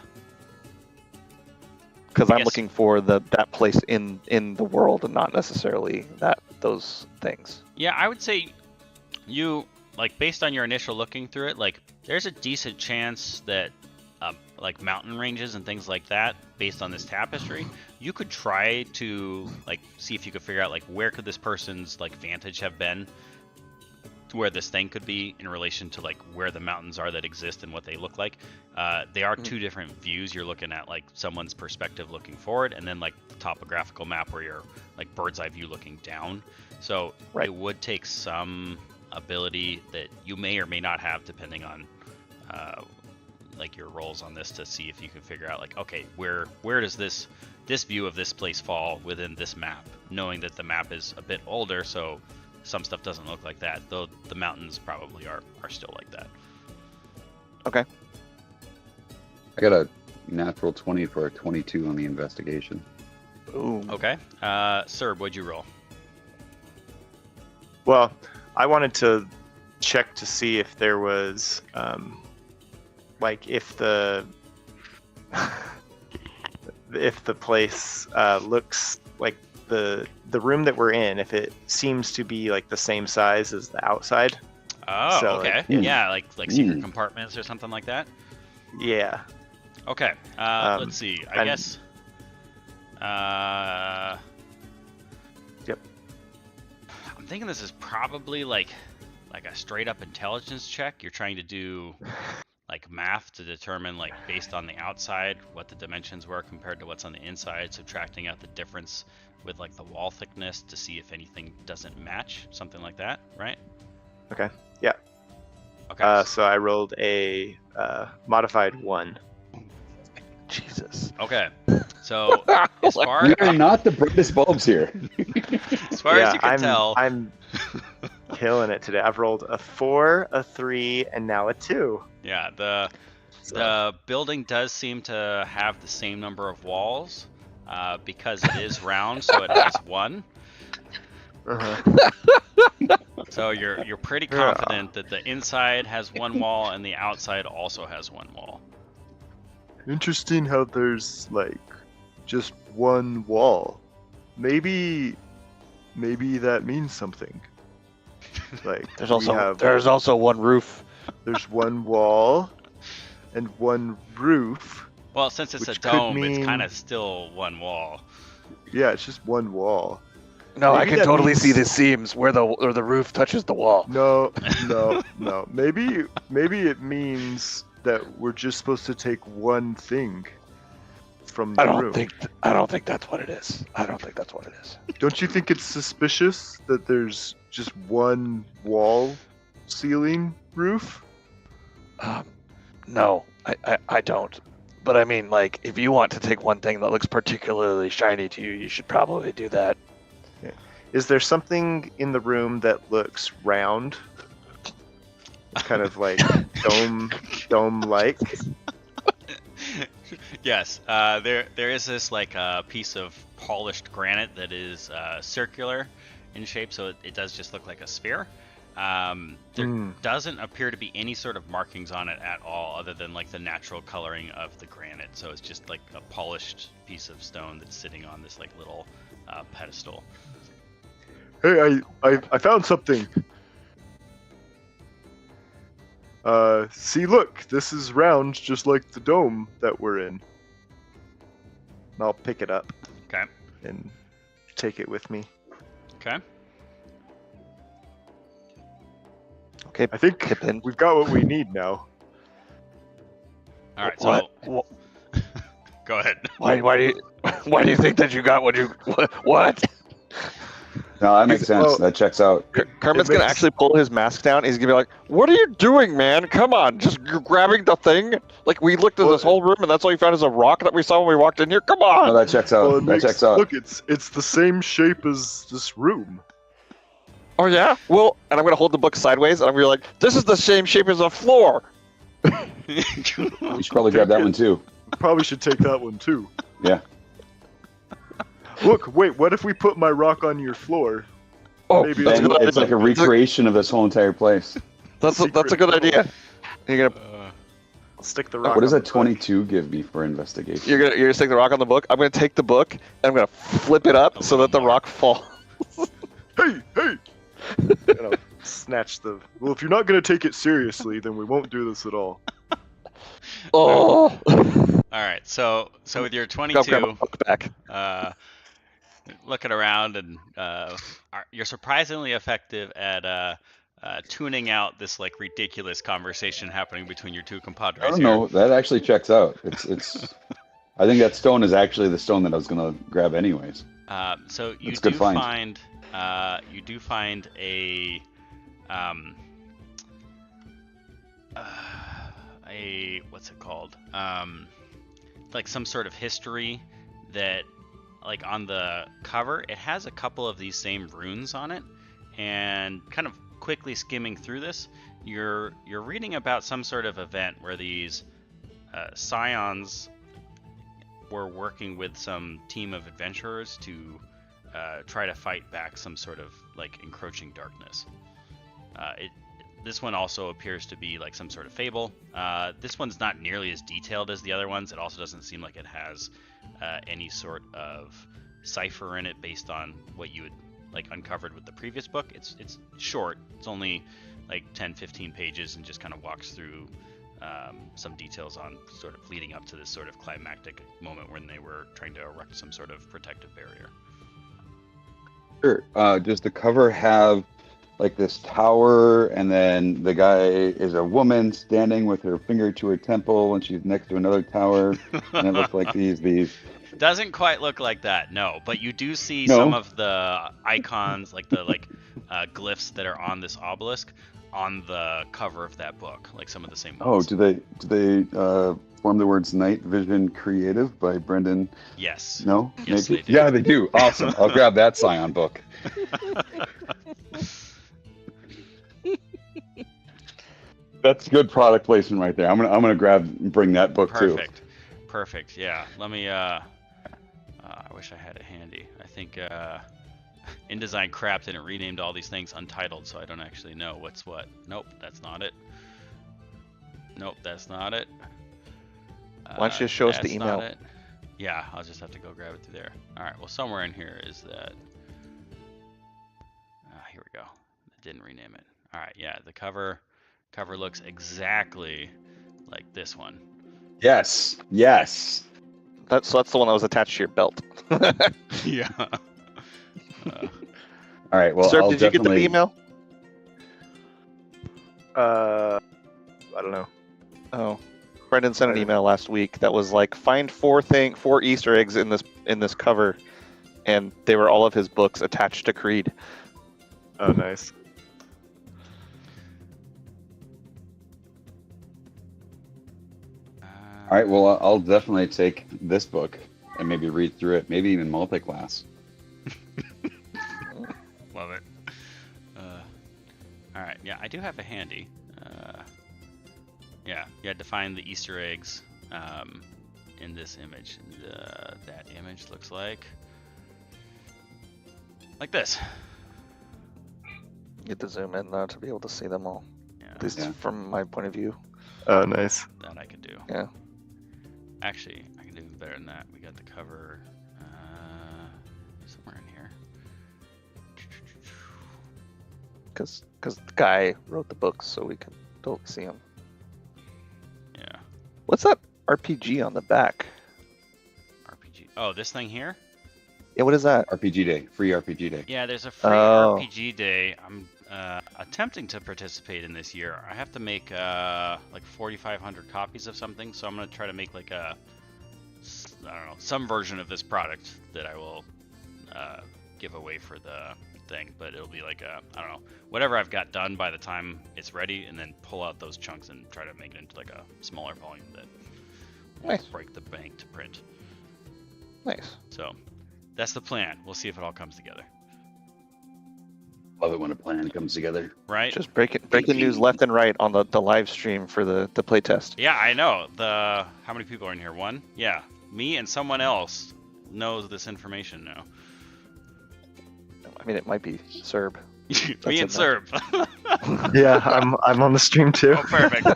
Because I I'm guess- looking for that place in the world and not necessarily those things. yeah, I would say you like based on your initial looking through it, like there's a decent chance that like mountain ranges and things like that, based on this tapestry, you could try to like see if you could figure out like where could this person's like vantage have been, to where this thing could be in relation to like where the mountains are that exist and what they look like. They are two different views. You're looking at like someone's perspective looking forward, and then like the topographical map where you're like bird's eye view looking down. So Right. it would take some ability that you may or may not have, depending on like your rolls on this, to see if you can figure out like, okay, where does this view of this place fall within this map, knowing that the map is a bit older, so some stuff doesn't look like that, though the mountains probably are still like that. Okay. I got a natural 20 for a 22 on the investigation. Ooh. Okay. Sir, what'd you roll? Well, I wanted to check to see if there was, like, if the place looks like the room that we're in, if it seems to be like the same size as the outside. Oh, So, okay. like, Yeah, like secret compartments or something like that. Yeah. Okay. Let's see. I and- guess. Yep. I'm thinking this is probably like a straight up intelligence check. You're trying to do like math to determine, like, based on the outside what the dimensions were compared to what's on the inside, subtracting out the difference with like the wall thickness to see if anything doesn't match, something like that, right? Okay. Yeah. Okay. So I rolled a modified 1. Jesus. Okay. So as far We are not the brightest bulbs here. as far as you can tell, I'm killing it today. I've rolled a 4, a 3, and now a 2. yeah, the building does seem to have the same number of walls, because it is round, so it has 1. Uh-huh. So you're pretty confident that the inside has 1 wall and the outside also has 1 wall. Interesting how there's like just one wall. Maybe that means something. Like There's we also have- there's also one roof. there's one wall and one roof. Well, since it's Which a could dome, it's mean- kind of still 1 wall. Yeah, it's just one wall. No, I Maybe can that totally means- see the seams where the roof touches the wall. No. Maybe it means that we're just supposed to take one thing from the I room. don't think that's what it is. I don't think that's what it is. Don't you think it's suspicious that there's just one wall, ceiling, roof? No, I don't. But I mean, like, if you want to take one thing that looks particularly shiny to you, you should probably do that. Is there something in the room that looks round? Kind of like dome-like? Yes, there is this like piece of polished granite that is circular in shape, so it does just look like a sphere. There doesn't appear to be any sort of markings on it at all, other than like the natural coloring of the granite. So it's just like a polished piece of stone that's sitting on this like little pedestal. Hey, I found something. See, look, this is round, just like the dome that we're in. And I'll pick it up Okay. and take it with me. Okay. Okay, I think Pippin. we've got what we need now. All right. What? So go ahead. Why do you think that you got what you what? No, that makes sense. Well, That checks out. Kermit's It gonna makes- actually pull his mask down. He's gonna be like, "What are you doing, man? Come on, just you're grabbing the thing. Like we looked at Well, this whole room, and that's all you found is a rock that we saw when we walked in here. Come on." No, that checks out. Well, it that makes, checks out. look, it's the same shape as this room. Oh yeah. Well, and I'm gonna hold the book sideways, and I'm gonna be like, "This is the same shape as the floor." You should probably grab that one too. Probably should take that one too. Yeah. Look, wait, what if we put my rock on your floor? Oh, Maybe that's a Then good it's idea. like a recreation of this whole entire place. That's a good idea. You're gonna I'll stick the rock. What does on a the book. 22 give me for investigation? you're gonna stick the rock on the book. I'm gonna take the book and I'm gonna flip it up A so little that the more. rock falls. Hey, hey! And I'll snatch the. Well, if you're not gonna take it seriously, then we won't do this at all. Oh. All right. So with your Go grab my 22, book back. looking around, and you're surprisingly effective at tuning out this like ridiculous conversation happening between your two compadres I don't here. know. That actually checks out. It's. I think that stone is actually the stone that I was gonna grab anyways. So you That's a good do find. find a what's it called? Like some sort of history that, like on the cover, it has a couple of these same runes on it, and kind of quickly skimming through this, you're reading about some sort of event where these scions were working with some team of adventurers to try to fight back some sort of like encroaching darkness. This one also appears to be like some sort of fable. This one's not nearly as detailed as the other ones. It also doesn't seem like it has any sort of cipher in it based on what you had like uncovered with the previous book. It's short. It's only like 10-15 pages and just kind of walks through some details on sort of leading up to this sort of climactic moment when they were trying to erect some sort of protective barrier. Sure. Does the cover have like this tower, and then the guy is a woman standing with her finger to her temple, and she's next to another tower, and it looks like these. Doesn't quite look like that, no. But you do see No? some of the icons, like the glyphs that are on this obelisk, on the cover of that book, like some of the same Oh, ones. do they form the words Night Vision Creative by Brendan? Yes. No? Yes, Maybe? they do. Yeah, they do. Awesome. I'll grab that Scion book. That's good product placement right there. I'm gonna grab and bring that book too. Perfect. Yeah. Let me. I wish I had it handy. I think InDesign crapped and it renamed all these things untitled, so I don't actually know what's what. Nope, that's not it. Nope, that's not it. Why don't you just show us the That's not email? it. Yeah, I'll just have to go grab it through there. All right. Well, somewhere in here is that. Here we go. I didn't rename it. All right. Yeah, the cover looks exactly like this one. Yes. Yes. That's the one that was attached to your belt. Yeah. All right. Well, Sir, I'll did you get the definitely. email? I don't know. Oh, Brendan sent an email last week that was like, find four Easter eggs in this cover, and they were all of his books attached to Creed. Oh, nice. All right. Well, I'll definitely take this book and maybe read through it. Maybe even multi-class. Love it. All right. Yeah, I do have a handy. Yeah, you had to find the Easter eggs in this image. That image looks like this. You have to zoom in though to be able to see them all. Yeah, At least Yeah. from my point of view. Oh, nice. that I could do. Yeah. Actually, I can do even better than that. We got the cover somewhere in here. Because the guy wrote the books, so we can totally see them. What's that RPG on the back? RPG. Oh, this thing here? Yeah, what is that? RPG Day, free RPG Day. Yeah, there's a free Oh. RPG day. I'm attempting to participate in this year. I have to make like 4,500 copies of something, so I'm gonna try to make like I don't know, some version of this product that I will give away for the thing. But it'll be like I don't know, whatever I've got done by the time it's ready, and then pull out those chunks and try to make it into like a smaller volume that won't Nice. break the bank to print. Nice. So that's the plan. We'll see if it all comes together. Love it when a plan comes together. Right? Just breaking news left and right on the live stream for the playtest. Yeah, I know. How many people are in here? One? Yeah. Me and someone else knows this information now. I mean, it might be Serb. Me and enough. Serb. Yeah, I'm on the stream too. Oh, perfect.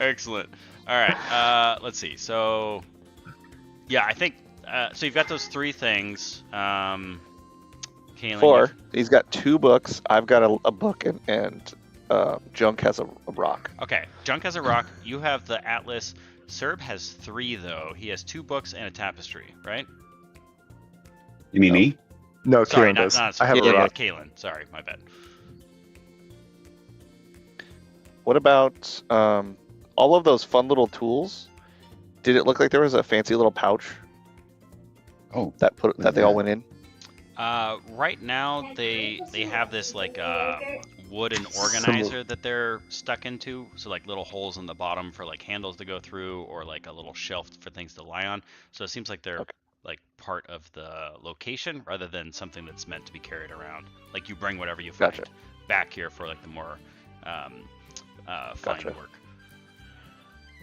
Excellent. All right. Let's see. So, yeah, I think so. You've got those three things. Kaylin, 4. He's got 2 books. I've got a book, and Junk has a rock. Okay. Junk has a rock. You have the atlas. Serb has 3 though. He has 2 books and a tapestry, right? You mean me? No, Sorry, Kieran not does. I have Yeah, a rock. Kaylin. Sorry, my bad. What about all of those fun little tools? Did it look like there was a fancy little pouch Oh, that they all went in? Right now they have this like wooden organizer that they're stuck into, so like little holes in the bottom for like handles to go through, or like a little shelf for things to lie on. So it seems like they're Okay. like part of the location rather than something that's meant to be carried around. Like you bring whatever you find Gotcha. back here for like the more fine Gotcha. work.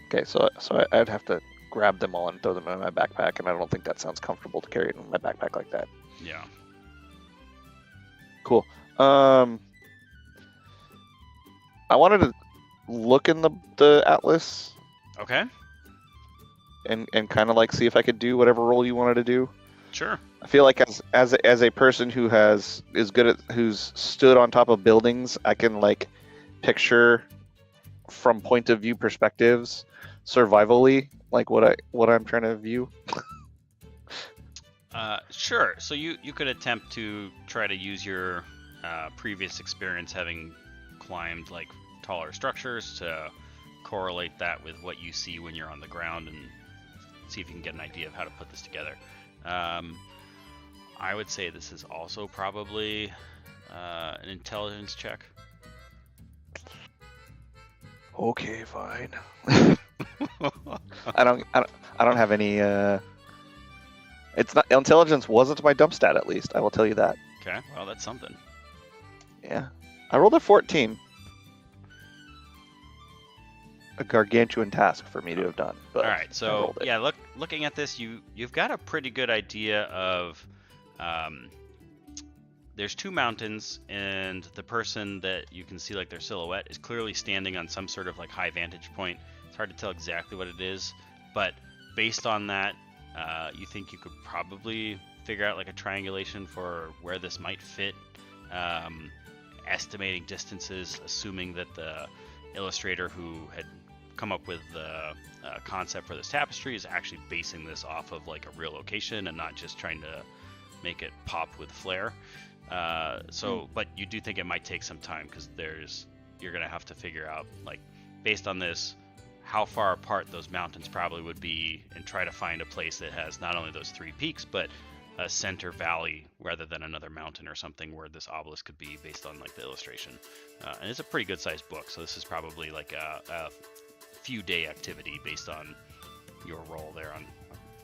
Okay, so I'd have to grab them all and throw them in my backpack, and I don't think that sounds comfortable to carry it in my backpack like that. Yeah. Cool. I wanted to look in the atlas Okay. and kind of like see if I could do whatever role you wanted to do. Sure. I feel like as a person who's stood on top of buildings, I can like picture from point of view perspectives survivally like what I'm trying to view. Sure. So you could attempt to try to use your previous experience having climbed like taller structures to correlate that with what you see when you're on the ground and see if you can get an idea of how to put this together. I would say this is also probably an intelligence check. Okay, fine. I don't have any. It's not intelligence wasn't my dump stat, at least I will tell you that. Okay. Well, that's something. Yeah, I rolled a 14. A gargantuan task for me to have done. But All right. I So rolled it. yeah, looking at this, you've got a pretty good idea of. There's 2 mountains, and the person that you can see like their silhouette is clearly standing on some sort of like high vantage point. It's hard to tell exactly what it is, but based on that, you think you could probably figure out like a triangulation for where this might fit, estimating distances, assuming that the illustrator who had come up with the concept for this tapestry is actually basing this off of like a real location and not just trying to make it pop with flair. But you do think it might take some time because you're gonna have to figure out, like, based on this, how far apart those mountains probably would be, and try to find a place that has not only those 3 peaks but a center valley rather than another mountain or something where this obelisk could be, based on like the illustration. And it's a pretty good sized book, so this is probably like a few day activity based on your role there, on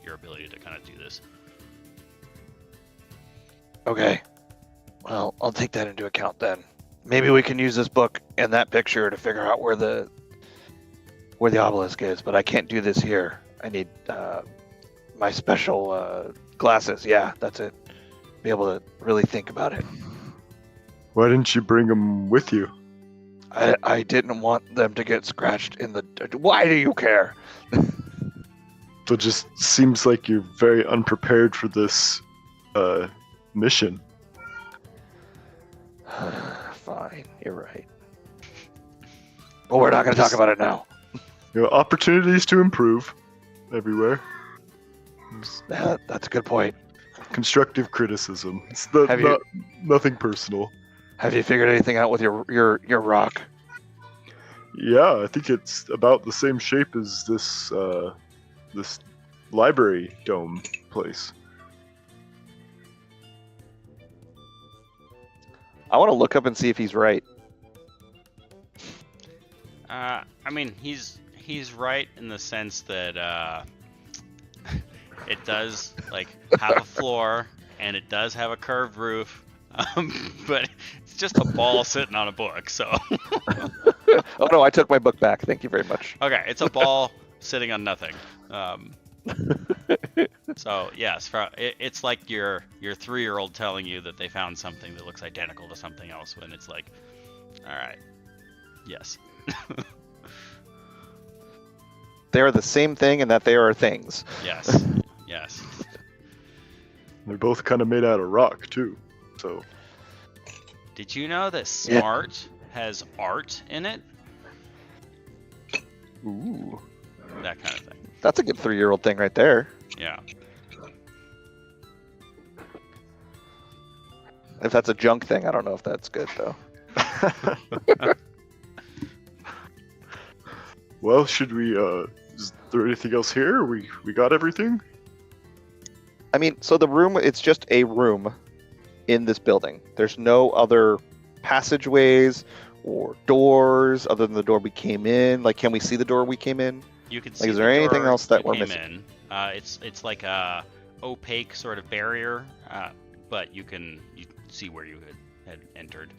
your ability to kind of do this. Okay. Well, I'll take that into account then. Maybe we can use this book and that picture to figure out where the obelisk is, but I can't do this here. I need my special glasses. Yeah, that's it. Be able to really think about it. Why didn't you bring them with you? I didn't want them to get scratched in the... Why do you care? It just seems like you're very unprepared for this mission. Fine, you're right. But we're not going to talk about it now. Opportunities to improve everywhere. That's a good point. Constructive criticism. It's nothing personal. Have you figured anything out with your rock? Yeah, I think it's about the same shape as this this library dome place. I want to look up and see if he's right. I mean, he's right in the sense that it does like have a floor and it does have a curved roof, but it's just a ball sitting on a book. So Oh no, I took my book back. Thank you very much. okay, it's a ball sitting on nothing. So yes, it's like your 3-year-old telling you that they found something that looks identical to something else when it's like, all right, yes. They are the same thing, and that they are things. Yes. Yes. They're both kind of made out of rock too. So. Did you know that smart has art in it? Ooh, That kind of thing. that's a good 3-year-old thing right there. Yeah. If that's a junk thing, I don't know if that's good though. Well, should we? Is there anything else here? We got everything. I mean, so the room, it's just a room in this building. There's no other passageways or doors other than the door we came in. Like, can we see the door we came in? You can Like, see is there the anything door else that you we're came missing? in. It's like a opaque sort of barrier, but you see where you had entered.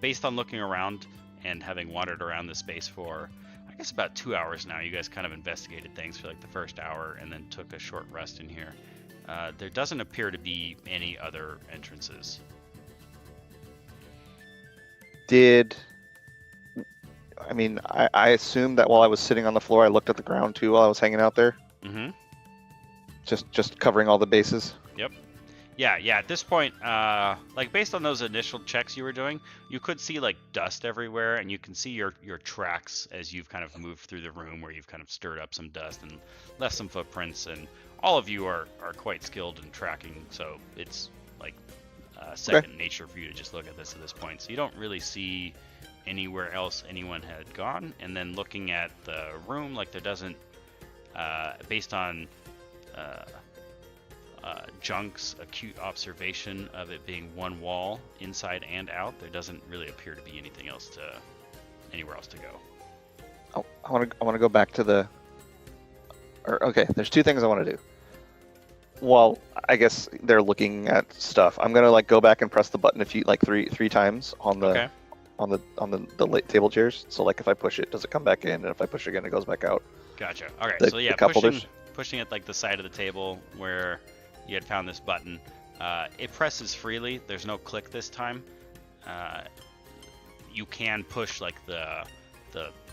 Based on looking around and having wandered around the space for, I guess, about 2 hours now, you guys kind of investigated things for like the first hour and then took a short rest in here. There doesn't appear to be any other entrances. I assumed that while I was sitting on the floor, I looked at the ground too while I was hanging out there. Mm-hmm. Just covering all the bases. Yep. Yeah. At this point, like based on those initial checks you were doing, you could see like dust everywhere, and you can see your tracks as you've kind of moved through the room, where you've kind of stirred up some dust and left some footprints. And all of you are quite skilled in tracking, so it's like second nature for you to just look at this point. So you don't really see anywhere else anyone had gone. And then looking at the room, like there doesn't, based on Junk's acute observation of it being one wall inside and out, there doesn't really appear to be anything else anywhere else to go. Oh, I want to go back to the. Okay, there's 2 things I want to do. Well, I guess they're looking at stuff. I'm gonna like go back and press the button three times on the on the late table chairs. So like if I push it, does it come back in? And if I push again, it goes back out. Gotcha. Okay, so yeah, pushing at like the side of the table where you had found this button. It presses freely. There's no click this time. You can push like the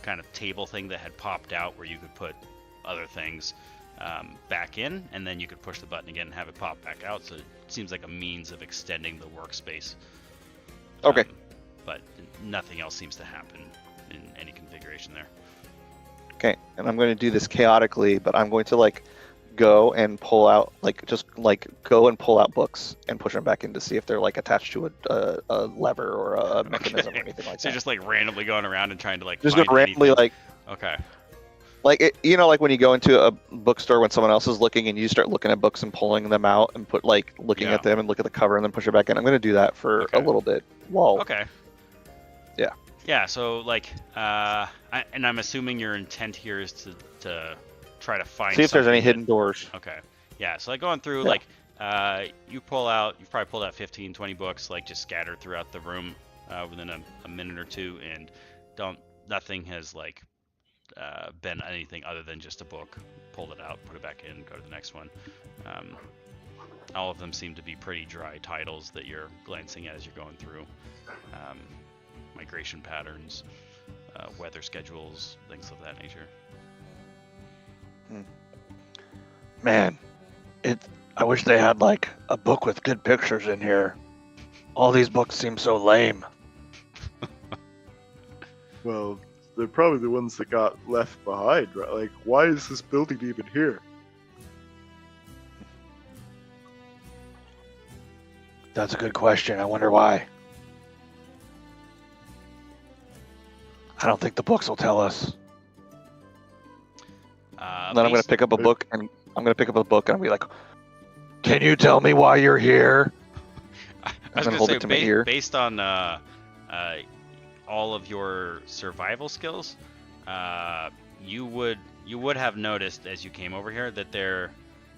kind of table thing that had popped out where you could put other things back in, and then you could push the button again and have it pop back out. So it seems like a means of extending the workspace. Okay. But nothing else seems to happen in any configuration there. Okay, and I'm going to do this chaotically, but I'm going to like go and pull out go and pull out books and push them back in to see if they're like attached to a lever or a mechanism or anything like So that. you're just like randomly going around and trying to like Just find go randomly anything. like. Okay. Like like when you go into a bookstore when someone else is looking and you start looking at books and pulling them out and looking at them and look at the cover and then push it back in. I'm going to do that for a little bit. Whoa. Okay. Yeah. Yeah. So like, and I'm assuming your intent here is to try to find. See if there's any something hidden doors. Okay. Yeah. So like going through Yeah. like, you've probably pulled out 15, 20 books like just scattered throughout the room within a minute or two, and nothing has like. Been anything other than just a book. Pulled it out, put it back in, go to the next one. All of them seem to be pretty dry titles that you're glancing at as you're going through. Migration patterns, weather schedules, things of that nature. Man, I wish they had like a book with good pictures in here. All these books seem so lame. Well, they're probably the ones that got left behind, right? Like, why is this building even here? That's a good question. I wonder why. I don't think the books will tell us. Then I'm going to pick up a book and I'm going to be like, "Can you tell me why you're here?" I And was then gonna hold say, it to my ear. based on all of your survival skills, you would have noticed as you came over here that there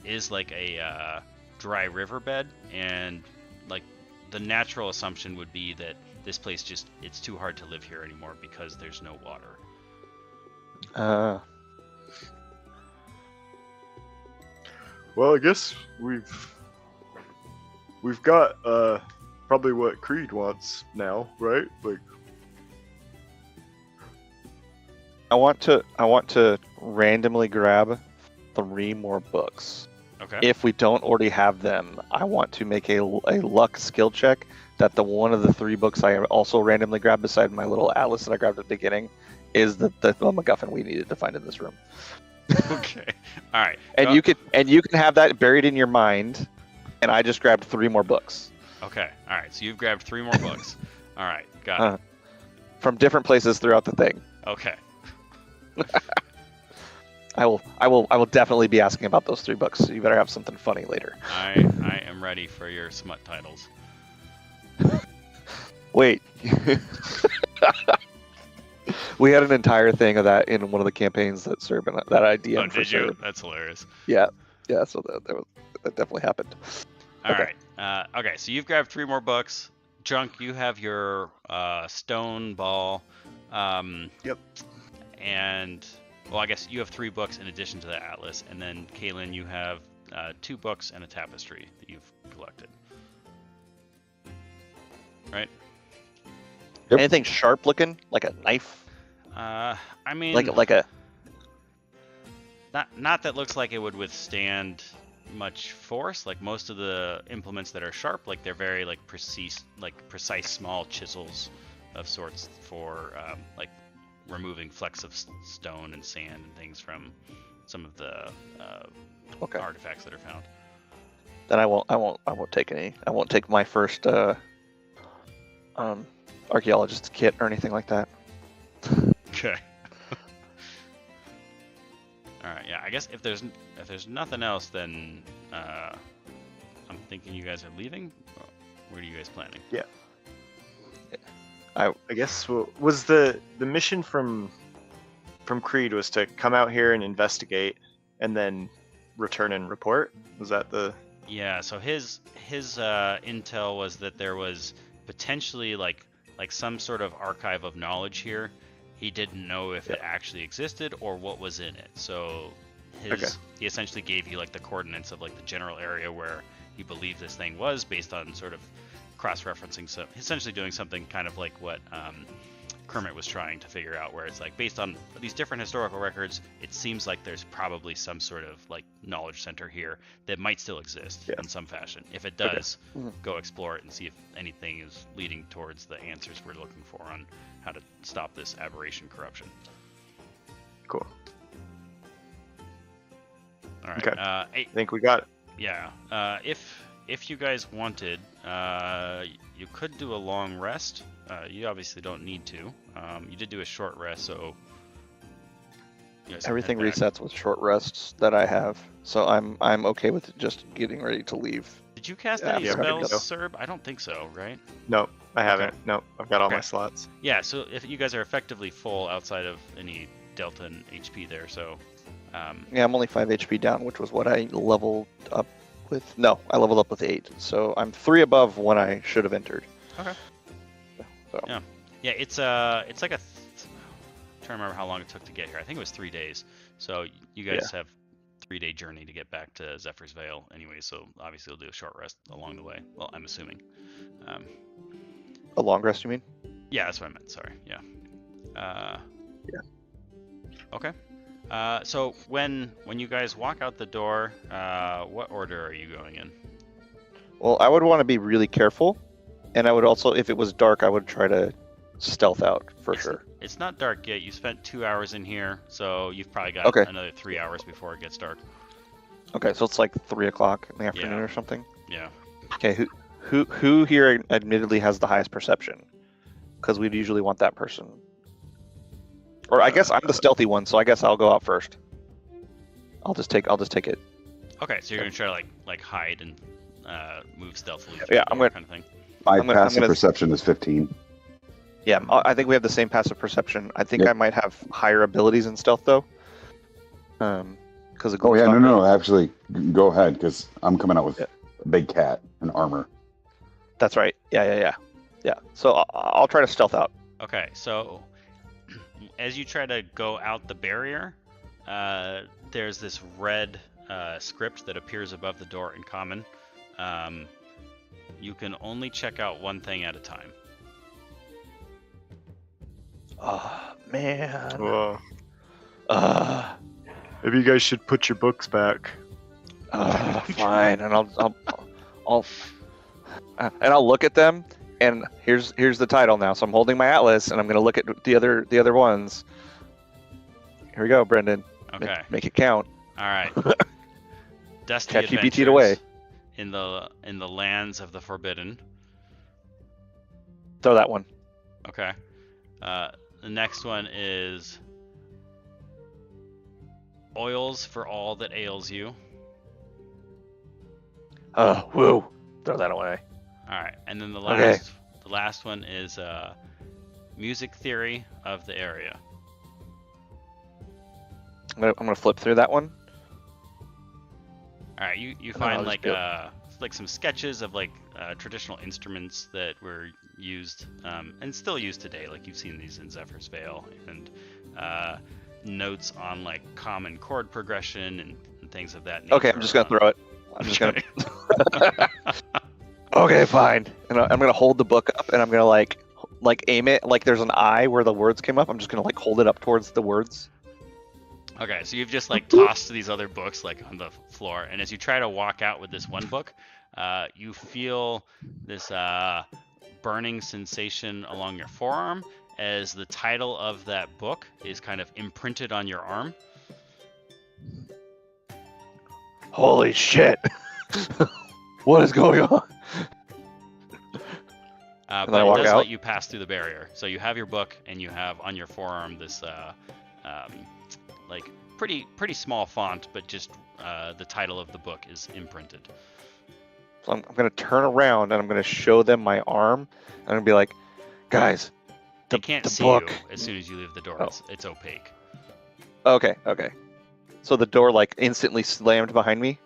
is like a dry riverbed, and like the natural assumption would be that this place it's too hard to live here anymore because there's no water. Well, I guess we've got probably what Creed wants now, right? Like, I want to randomly grab 3 more books. Okay. If we don't already have them, I want to make a luck skill check that the one of the 3 books I also randomly grabbed beside my little atlas that I grabbed at the beginning is the MacGuffin we needed to find in this room. Okay. All right. And you can have that buried in your mind, and I just grabbed 3 more books. Okay. All right. So you've grabbed 3 more books. All right. Got it. From different places throughout the thing. Okay. I will definitely be asking about those 3 books. So you better have something funny later. I am ready for your smut titles. Wait. We had an entire thing of that in one of the campaigns that that I DM'd. Oh, did you? Serb. That's hilarious. Yeah. So that definitely happened. All Okay. right. Okay. So you've grabbed 3 more books. Junk, you have your stone ball. Yep. And well, I guess you have 3 books in addition to the atlas, and then Kaylin, you have 2 books and a tapestry that you've collected. Right? Yep. Anything sharp looking, like a knife, I mean, like a. not that looks like it would withstand much force. Like most of the implements that are sharp, like they're very like precise small chisels of sorts for like removing flecks of stone and sand and things from some of the artifacts that are found. Then I won't take any. I won't take my first archaeologist's kit or anything like that. Okay. All right. Yeah. I guess if there's nothing else, then I'm thinking you guys are leaving. What are you guys planning? Yeah. I guess was the mission from Creed was to come out here and investigate, and then return and report. Was that the? Yeah. So his intel was that there was potentially like some sort of archive of knowledge here. He didn't know if it actually existed or what was in it. So he essentially gave you like the coordinates of like the general area where he believed this thing was, based on sort of cross-referencing, so essentially doing something kind of like what Kermit was trying to figure out, where it's like based on these different historical records, it seems like there's probably some sort of like knowledge center here that might still exist in some fashion. If it does, go explore it and see if anything is leading towards the answers we're looking for on how to stop this aberration corruption. Cool. All right. Okay. I think we got it. Yeah. If you guys wanted, you could do a long rest. You obviously don't need to. You did do a short rest, so you guys can Everything head back. resets with short rests that I have, so I'm okay with just getting ready to leave. Did you cast Yeah, any I'm ready to spells, go. Serb? I don't think so, right? No, I haven't. Okay. No, I've got all Okay. my slots. Yeah, so if you guys are effectively full outside of any delta in HP there, so Yeah, I'm only 5 HP down, which was what I leveled up with. No, I leveled up with 8, so I'm 3 above when I should have entered. Okay. So. Yeah, it's like I'm trying to remember how long it took to get here. I think it was 3 days. So you guys have 3-day journey to get back to Zephyr's Vale anyway. So obviously you'll do a short rest along the way. Well, I'm assuming. A long rest, you mean? Yeah, that's what I meant. Sorry. Yeah. Okay. So when you guys walk out the door, what order are you going in? Well, I would want to be really careful, and I would also, if it was dark, I would try to stealth out for It's- sure. It's not dark yet. You spent 2 hours in here, so you've probably got Okay. another 3 hours before it gets dark. Okay, so it's like 3 o'clock in the afternoon Yeah. or something. Yeah. Okay, who here admittedly has the highest perception? Because we'd usually want that person. Or I guess I'm the stealthy one, so I guess I'll go out first. I'll just take it. Okay, so you're gonna try to like hide and move stealthily. Yeah, through the I'm door gonna- kind of thing. My I'm passive gonna- perception is 15. Yeah, I think we have the same passive perception. I think Yep. I might have higher abilities in stealth though. Because of Oh yeah, Gloomstalker. no, actually, go ahead because I'm coming out with Yeah. a big cat and armor. That's right. Yeah. So I'll try to stealth out. Okay, so as you try to go out the barrier, there's this red script that appears above the door in common. You can only check out one thing at a time. Oh man. Well, Uh, maybe you guys should put your books back. fine, and I'll look at them, and here's the title now. So I'm holding my atlas, and I'm gonna look at the other ones. Here we go, Brendan. Okay. Make it count. All right. Dusty ChatGPT Adventures it away. in the lands of the forbidden. Throw that one. Okay. The next one is Oils for All That Ails You. Oh, woo. Throw that away. All right, and then the Okay. last one is Music Theory of the Area. I'm gonna flip through that one. All right, you I'll find just like some sketches of like traditional instruments that were used and still used today. Like you've seen these in Zephyr's Veil, and notes on like common chord progression and things of that nature. Okay, I'm just gonna throw it. I'm just gonna. Okay. Okay, fine. And I'm gonna hold the book up, and I'm gonna like aim it like there's an eye where the words came up. I'm just gonna like hold it up towards the words. Okay, so you've just like tossed these other books like on the floor, and as you try to walk out with this one book, you feel this burning sensation along your forearm as the title of that book is kind of imprinted on your arm. Holy shit! What is going on? But then I it walk does out? let you pass through the barrier. So you have your book, and you have on your forearm this like pretty small font, but just the title of the book is imprinted. So I'm gonna turn around and I'm gonna show them my arm, and I'm gonna be like, guys, They can't see book. you as soon as you leave the door. Oh. It's opaque. Okay. So the door like instantly slammed behind me,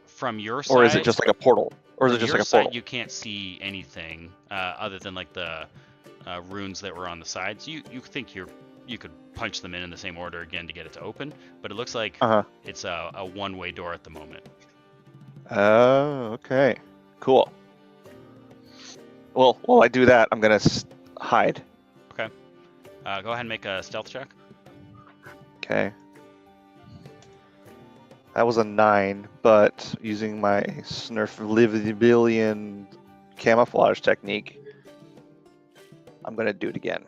From your side, or is it just like a portal? Or is it from just your like a side, portal? you can't see anything other than like the runes that were on the sides. You think you could punch them in the same order again to get it to open, but it looks like it's a one-way door at the moment. Oh, okay. Cool. Well, while I do that, I'm gonna hide. Okay. Go ahead and make a stealth check. Okay. That was a 9, but using my Snurflivibilian camouflage technique, I'm gonna do it again.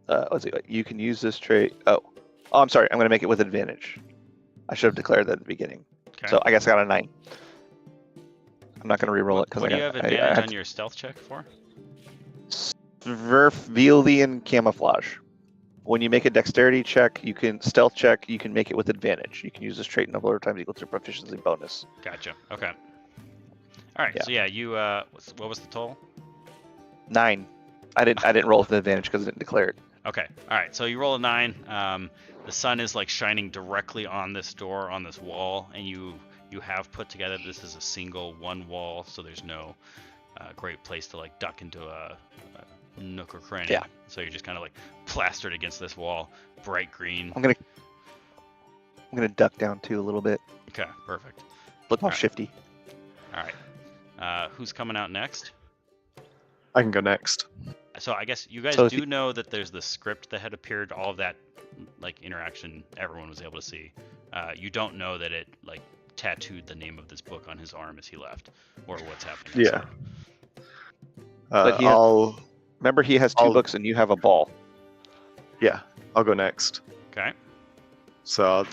Let's see. You can use this trait. Oh, I'm sorry. I'm gonna make it with advantage. I should have declared that at the beginning. Okay. So I guess I got a 9. I'm not gonna re-roll it because what I do you got. have I advantage had on your stealth check for? Snurflivibilian camouflage. When you make a dexterity check, you can stealth check. You can make it with advantage. You can use this trait a number of times equal to proficiency bonus. Gotcha. Okay. All right. Yeah. So yeah, you what was the total? 9. I didn't roll with advantage because I didn't declare it. Okay. All right. So you roll a 9. The sun is like shining directly on this door, on this wall, and you have put together this is a single one wall, so there's no great place to like duck into a nook or cranny. Yeah. So you're just kind of like plastered against this wall, bright green. I'm gonna duck down too a little bit. Okay. Perfect. Look all Alright. shifty. All right. Who's coming out next? I can go next. So I guess you guys So if do know that there's the script that had appeared, all of that like interaction everyone was able to see. You don't know that it like tattooed the name of this book on his arm as he left, or what's happening. Yeah. But he- I'll Remember, he has 2 I'll- books and you have a ball. Yeah, I'll go next. Okay. So I'll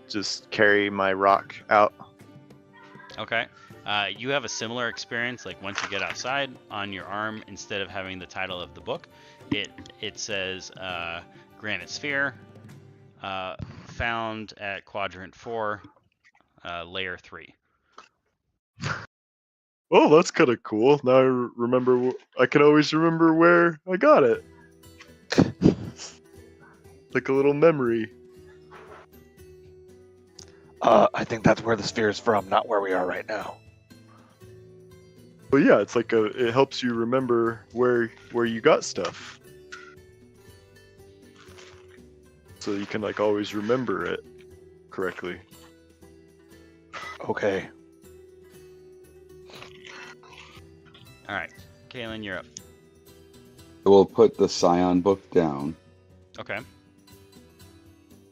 just carry my rock out. Okay. You have a similar experience. Like once you get outside, on your arm, instead of having the title of the book, it says Granite Sphere, found at Quadrant 4, Layer 3. Oh, that's kind of cool. Now I remember. I can always remember where I got it. Like a little memory. I think that's where the sphere is from, not where we are right now. But yeah, it's like it helps you remember where you got stuff. So you can like always remember it correctly. Okay. All right, Kaylin, you're up. I will put the Scion book down, Okay.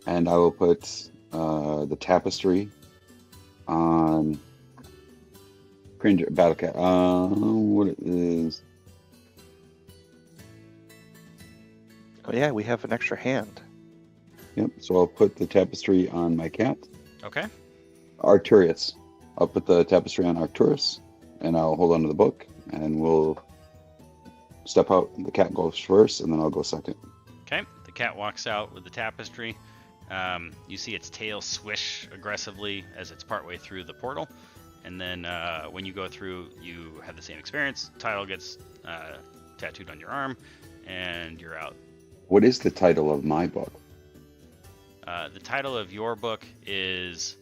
and I will put the tapestry on Cringer Battle Cat. What it is? Oh yeah, we have an extra hand. Yep. So I'll put the tapestry on my cat, Okay. Arcturus. I'll put the tapestry on Arcturus, and I'll hold on to the book, and we'll step out. The cat goes first, and then I'll go second. Okay. The cat walks out with the tapestry. You see its tail swish aggressively as it's partway through the portal. And then when you go through, you have the same experience. Title gets tattooed on your arm, and you're out. What is the title of my book? The title of your book is,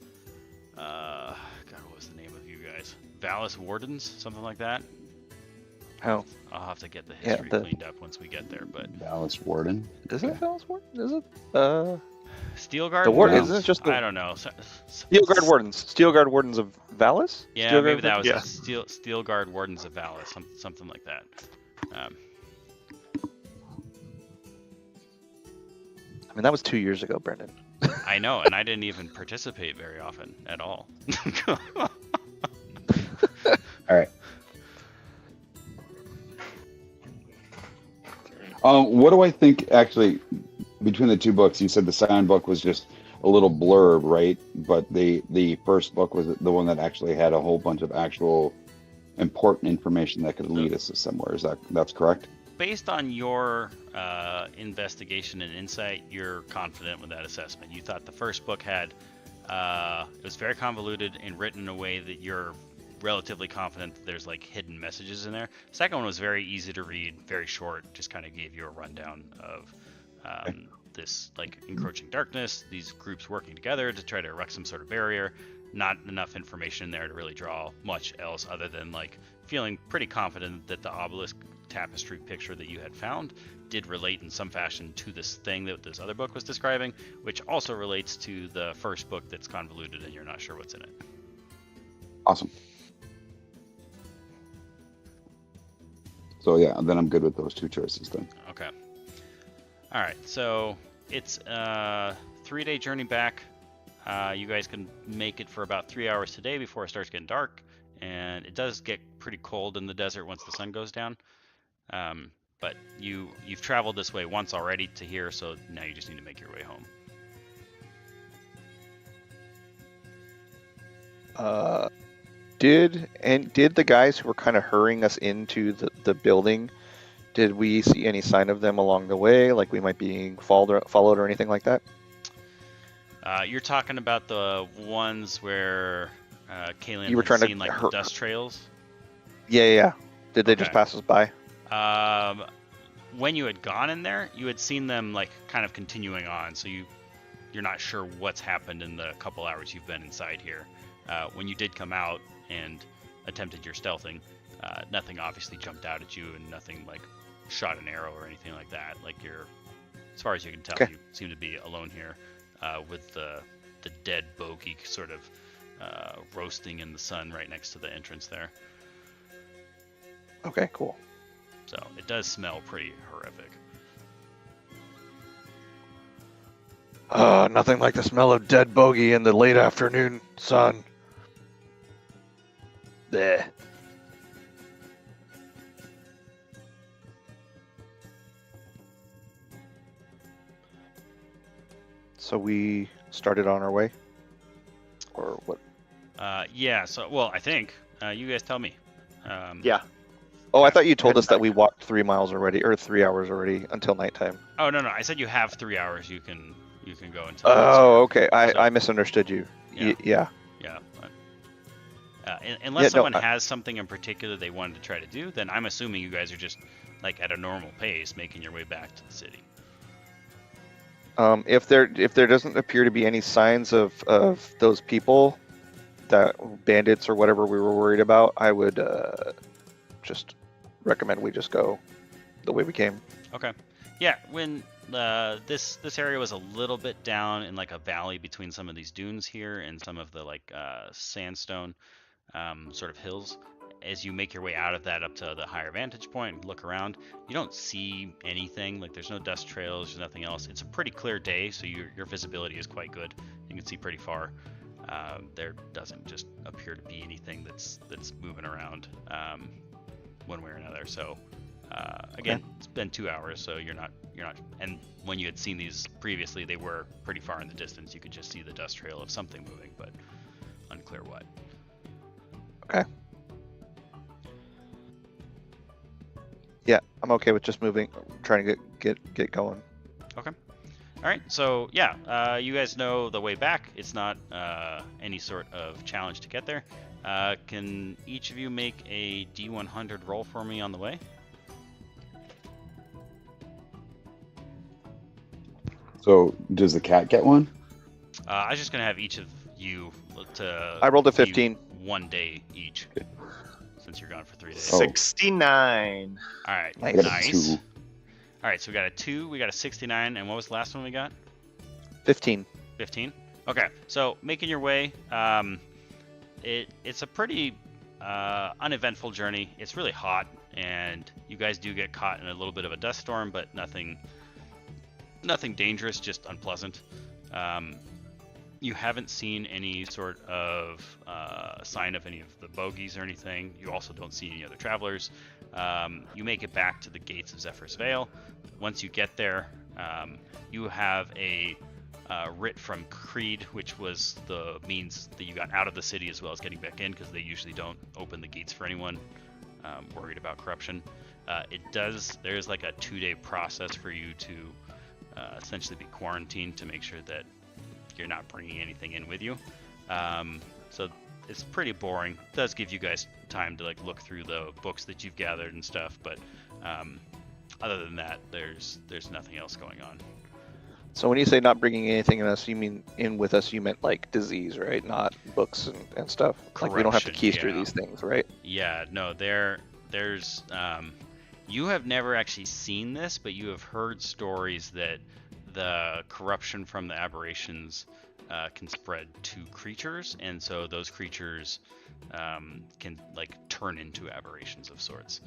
God, what was the name of you guys? Valis Wardens, something like that. Oh, I'll have to get the Yeah, history the- cleaned up once we get there. But Dallas Warden. is it Val's Warden? Is it? Steelguard The Ward- Wardens? isn't it just the- I don't know. Steelguard Wardens. Steelguard Wardens of Valis? Yeah, Steelguard maybe that was Wardens? Yeah. it. Steelguard Wardens of Valis, something like that. I mean, that was 2 years ago, Brendan. I know, and I didn't even participate very often at all. All right. What do I think actually between the 2 books? You said the Scion book was just a little blurb, right? But the first book was the one that actually had a whole bunch of actual important information that could lead us to somewhere. That's correct? Based on your investigation and insight, you're confident with that assessment. You thought the first book had it was very convoluted and written in a way that you're relatively confident that there's like hidden messages in there. Second one was very easy to read, very short, just kind of gave you a rundown of this like encroaching darkness, these groups working together to try to erect some sort of barrier. Not enough information in there to really draw much else other than like feeling pretty confident that the obelisk tapestry picture that you had found did relate in some fashion to this thing that this other book was describing, which also relates to the first book that's convoluted and you're not sure what's in it. Awesome. So yeah, then I'm good with those 2 choices then. Okay. All right. So it's a 3-day journey back. You guys can make it for about 3 hours today before it starts getting dark, and it does get pretty cold in the desert once the sun goes down. But you've traveled this way once already to here, so now you just need to make your way home. Did the guys who were kind of hurrying us into the building, did we see any sign of them along the way, like we might be being followed or anything like that? You're talking about the ones where Kaylin You were had trying to seen like the hurt- dust trails. Yeah. Did they just Okay. pass us by? When you had gone in there, you had seen them like kind of continuing on, so you're not sure what's happened in the couple hours you've been inside here. When you did come out and attempted your stealthing, nothing obviously jumped out at you, and nothing like shot an arrow or anything like that. Like as far as you can tell, Okay. you seem to be alone here, with the dead bogey sort of roasting in the sun right next to the entrance there. Okay, cool. So it does smell pretty horrific. Nothing like the smell of dead bogey in the late afternoon sun. Bleh. So we started on our way, or what? Yeah. So, well, I think you guys tell me. Yeah. Oh, I Okay. thought you told Heading us that back. we walked 3 miles already, or 3 hours already until nighttime. Oh no, I said you have 3 hours. You can go until it's Oh, dark. okay. So, I misunderstood you. Yeah. Yeah. Yeah. Yeah. Unless No. someone has something in particular they wanted to try to do, then I'm assuming you guys are just like at a normal pace, making your way back to the city. If there doesn't appear to be any signs of those people, that bandits or whatever we were worried about, I would just recommend we just go the way we came. Okay. Yeah. When this area was a little bit down in like a valley between some of these dunes here and some of the like sandstone sort of hills. As you make your way out of that up to the higher vantage point and look around, you don't see anything. Like there's no dust trails, there's nothing else. It's a pretty clear day, so your visibility is quite good. You can see pretty far. There doesn't just appear to be anything that's moving around one way or another. So again, It's been 2 hours, so you're not. And when you had seen these previously, they were pretty far in the distance. You could just see the dust trail of something moving, but unclear what. Okay. Yeah, I'm okay with just moving, trying to get going. Okay. All right. So yeah, you guys know the way back. It's not any sort of challenge to get there. Can each of you make a D100 roll for me on the way? So does the cat get one? I was just gonna have each of you to. I rolled a be 15. 1 day each, since you're gone for 3 days. Oh. 69. All right. Nice. I got a Nice. 2. All right. So we got a 2. We got a 69, and what was the last one we got? 15. 15. Okay, so making your way, it's a pretty uneventful journey. It's really hot, and you guys do get caught in a little bit of a dust storm, but nothing dangerous, just unpleasant. You haven't seen any sort of sign of any of the bogies or anything. You also don't see any other travelers. You make it back to the gates of Zephyr's Vale. Once you get there, you have a writ from Creed, which was the means that you got out of the city as well as getting back in, because they usually don't open the gates for anyone worried about corruption. There's like a 2-day process for you to essentially be quarantined to make sure that you're not bringing anything in with you. So it's pretty boring. It does give you guys time to like look through the books that you've gathered and stuff, but other than that, there's nothing else going on. So when you say not bringing anything in us, you mean in with us? You meant like disease, right? Not books and stuff. Like we don't have to Corruption, keys through yeah. these things, right? Yeah, no, there's you have never actually seen this, but you have heard stories that the corruption from the aberrations can spread to creatures, and so those creatures can like turn into aberrations of sorts.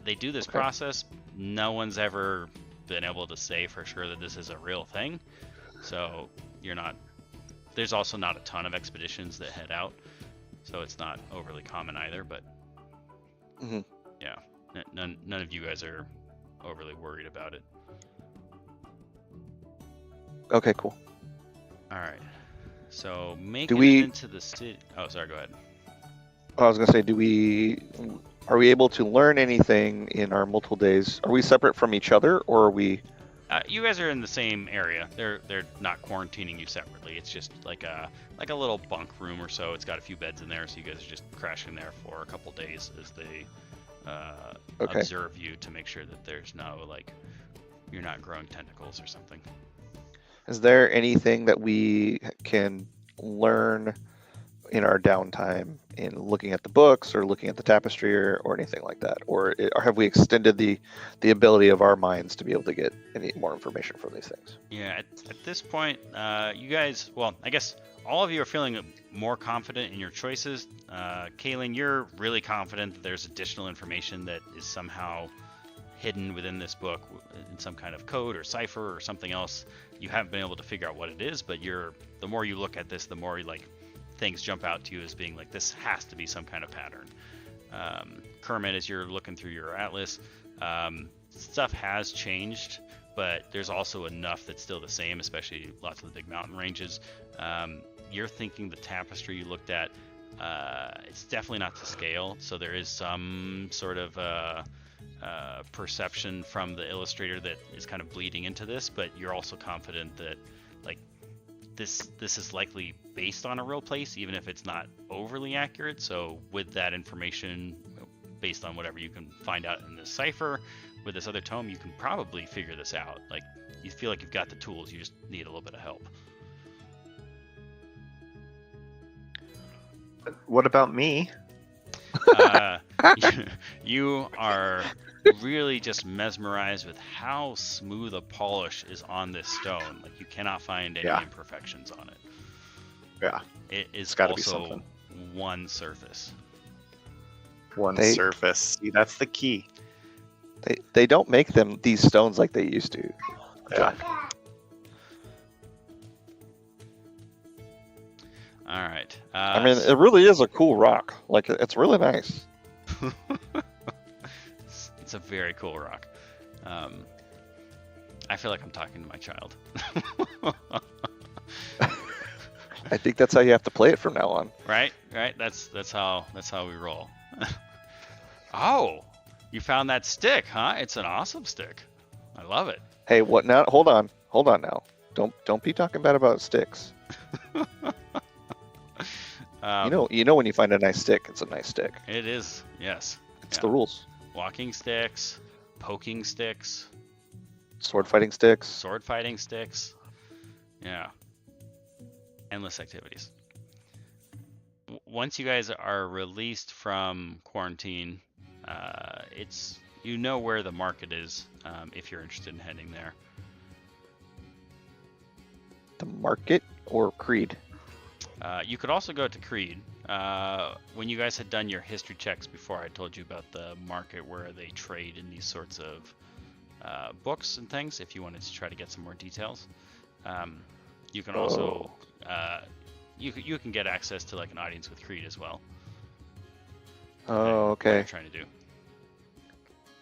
They do this Okay. process. No one's ever been able to say for sure that this is a real thing, so there's also not a ton of expeditions that head out, so it's not overly common either, but Mhm. yeah, none of you guys are overly worried about it. Okay, cool. All right, so making we- it into the city. Oh, sorry, go ahead. I was gonna say, are we able to learn anything in our multiple days? Are we separate from each other, or are we? You guys are in the same area. They're not quarantining you separately. It's just like a little bunk room or so. It's got a few beds in there, so you guys are just crashing there for a couple days as they Okay. observe you to make sure that there's no like you're not growing tentacles or something. Is there anything that we can learn in our downtime in looking at the books or looking at the tapestry or anything like that? Or have we extended the ability of our minds to be able to get any more information from these things? Yeah, at this point, you guys, well, I guess all of you are feeling more confident in your choices. Kaylin, you're really confident that there's additional information that is somehow hidden within this book in some kind of code or cipher or something else. You haven't been able to figure out what it is, but the more you look at this, the more like things jump out to you as being like, this has to be some kind of pattern. Kermit, as you're looking through your atlas, stuff has changed but there's also enough that's still the same, especially lots of the big mountain ranges. You're thinking the tapestry you looked at, it's definitely not to scale, so there is some sort of perception from the illustrator that is kind of bleeding into this, but you're also confident that like this is likely based on a real place, even if it's not overly accurate. So with that information, based on whatever you can find out in this cipher, with this other tome, you can probably figure this out. Like, you feel like you've got the tools, you just need a little bit of help. What about me? You are really just mesmerized with how smooth a polish is on this stone. Like, you cannot find any imperfections on it. Yeah. It is It's gotta be also something. one surface. One surface. See, that's the key. They don't make these stones like they used to. Yeah. All right. I mean, it really is a cool rock. Like, it's really nice. It's a very cool rock. I feel like I'm talking to my child. I think that's how you have to play it from now on. Right. That's how we roll. Oh, you found that stick, huh? It's an awesome stick. I love it. Hey, what now? Hold on now. Don't be talking bad about sticks. You know when you find a nice stick, it's a nice stick. It is, yes. It's the rules. Walking sticks, poking sticks, Sword fighting sticks. sword fighting sticks. Yeah. Endless activities. Once you guys are released from quarantine, you know where the market is, if you're interested in heading there. The market or Creed? You could also go to Creed. When you guys had done your history checks before, I told you about the market where they trade in these sorts of books and things. If you wanted to try to get some more details, you can also you can get access to like an audience with Creed as well. Oh, What you're okay. trying to do.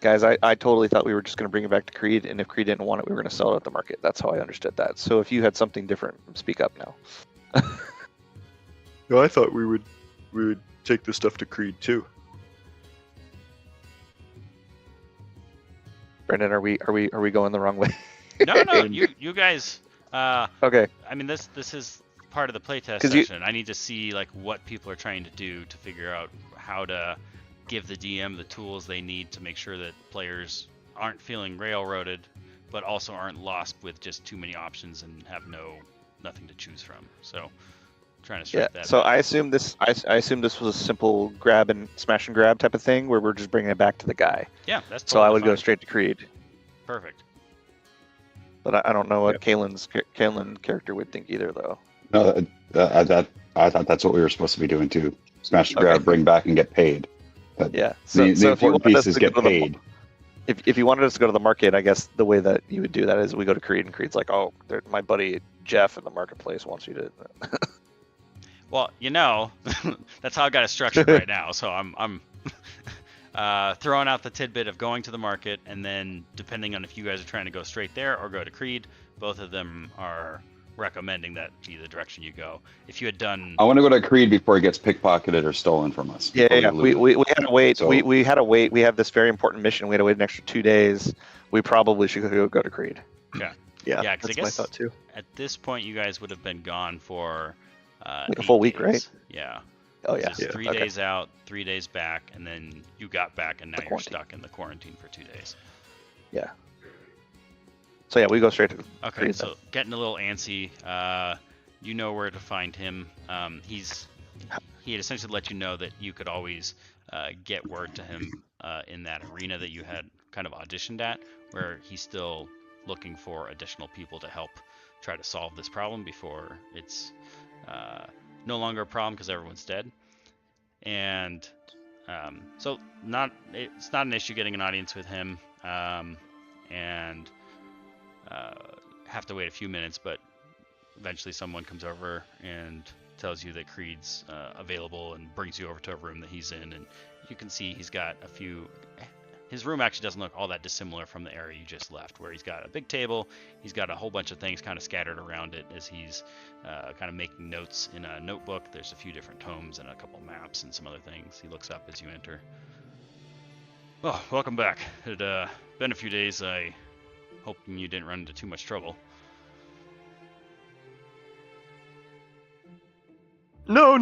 Guys, I totally thought we were just going to bring it back to Creed, and if Creed didn't want it, we were going to sell it at the market. That's how I understood that. So if you had something different, speak up now. No, I thought we would take the stuff to Creed too. Brendan, are we going the wrong way? No, you guys. Okay. I mean, this is part of the playtest 'Cause you- session. I need to see like what people are trying to do to figure out how to give the DM the tools they need to make sure that players aren't feeling railroaded, but also aren't lost with just too many options and have nothing to choose from. So, trying to strike that. So I balance. assume this was a simple grab and smash and grab type of thing where we're just bringing it back to the guy. Yeah, that's So I totally would go fine. straight to Creed. Perfect. But I don't know what Kalen's character would think either, though. No, I thought that's what we were supposed to be doing too. Smash and grab, Okay. bring back, and get paid. But Yeah. the if you important wanted piece us is to get go to the- paid. If you wanted us to go to the market, I guess the way that you would do that is we go to Creed, and Creed's like, "Oh, my buddy Jeff in the marketplace wants you to." Well, that's how I got it structured right now. So I'm throwing out the tidbit of going to the market, and then depending on if you guys are trying to go straight there or go to Creed, both of them are recommending that be the direction you go. If you had done, I want to go to Creed before he gets pickpocketed or stolen from us. Yeah. before lose it. We had to wait. So- We had to wait. We have this very important mission. We had to wait an extra 2 days. We probably should go to Creed. Yeah, Yeah, 'cause I that's my guess- thought too. at this point, you guys would have been gone for a 8 full week, days. right? Yeah. Oh So yeah. it's 3 Okay. days out, 3 days back, and then you got back, and now The you're quarantine. stuck in the quarantine for 2 days. So yeah, we go straight to Okay, Creed. so getting a little antsy. You know where to find him. He had essentially let you know that you could always get word to him in that arena that you had kind of auditioned at, where he's still looking for additional people to help try to solve this problem before it's no longer a problem because everyone's dead. And so it's not an issue getting an audience with him, and have to wait a few minutes, but eventually someone comes over and tells you that Creed's available and brings you over to a room that he's in, and you can see he's got his room actually doesn't look all that dissimilar from the area you just left, where he's got a big table, he's got a whole bunch of things kind of scattered around it as he's kind of making notes in a notebook. There's a few different tomes and a couple maps and some other things. He looks up as you enter. Oh, welcome back. It been a few days. I hope you didn't run into too much trouble. No,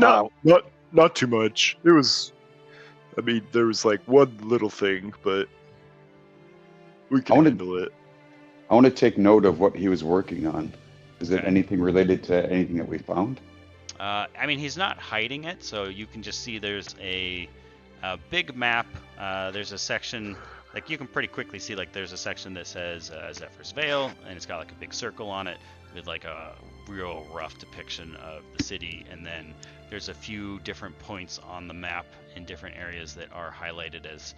not too much. It was, I mean, there was like one little thing, but we can handle it. I want to take note of what he was working on. Is it Okay. anything related to anything that we found? I mean, he's not hiding it, so you can just see there's a big map. There's a section, like you can pretty quickly see, like there's a section that says Zephyr's Vale, and it's got like a big circle on it with like a real rough depiction of the city. And then there's a few different points on the map in different areas that are highlighted as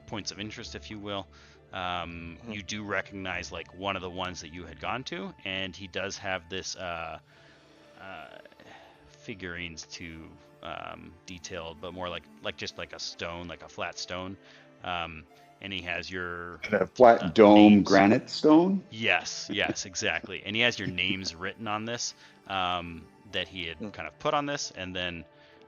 points of interest, if you will. You do recognize like one of the ones that you had gone to, and he does have this figurines to detailed, but more like just like a stone, like a flat stone. And he has your A flat dome names. granite stone? Yes, exactly. And he has your names written on this that he had kind of put on this, and then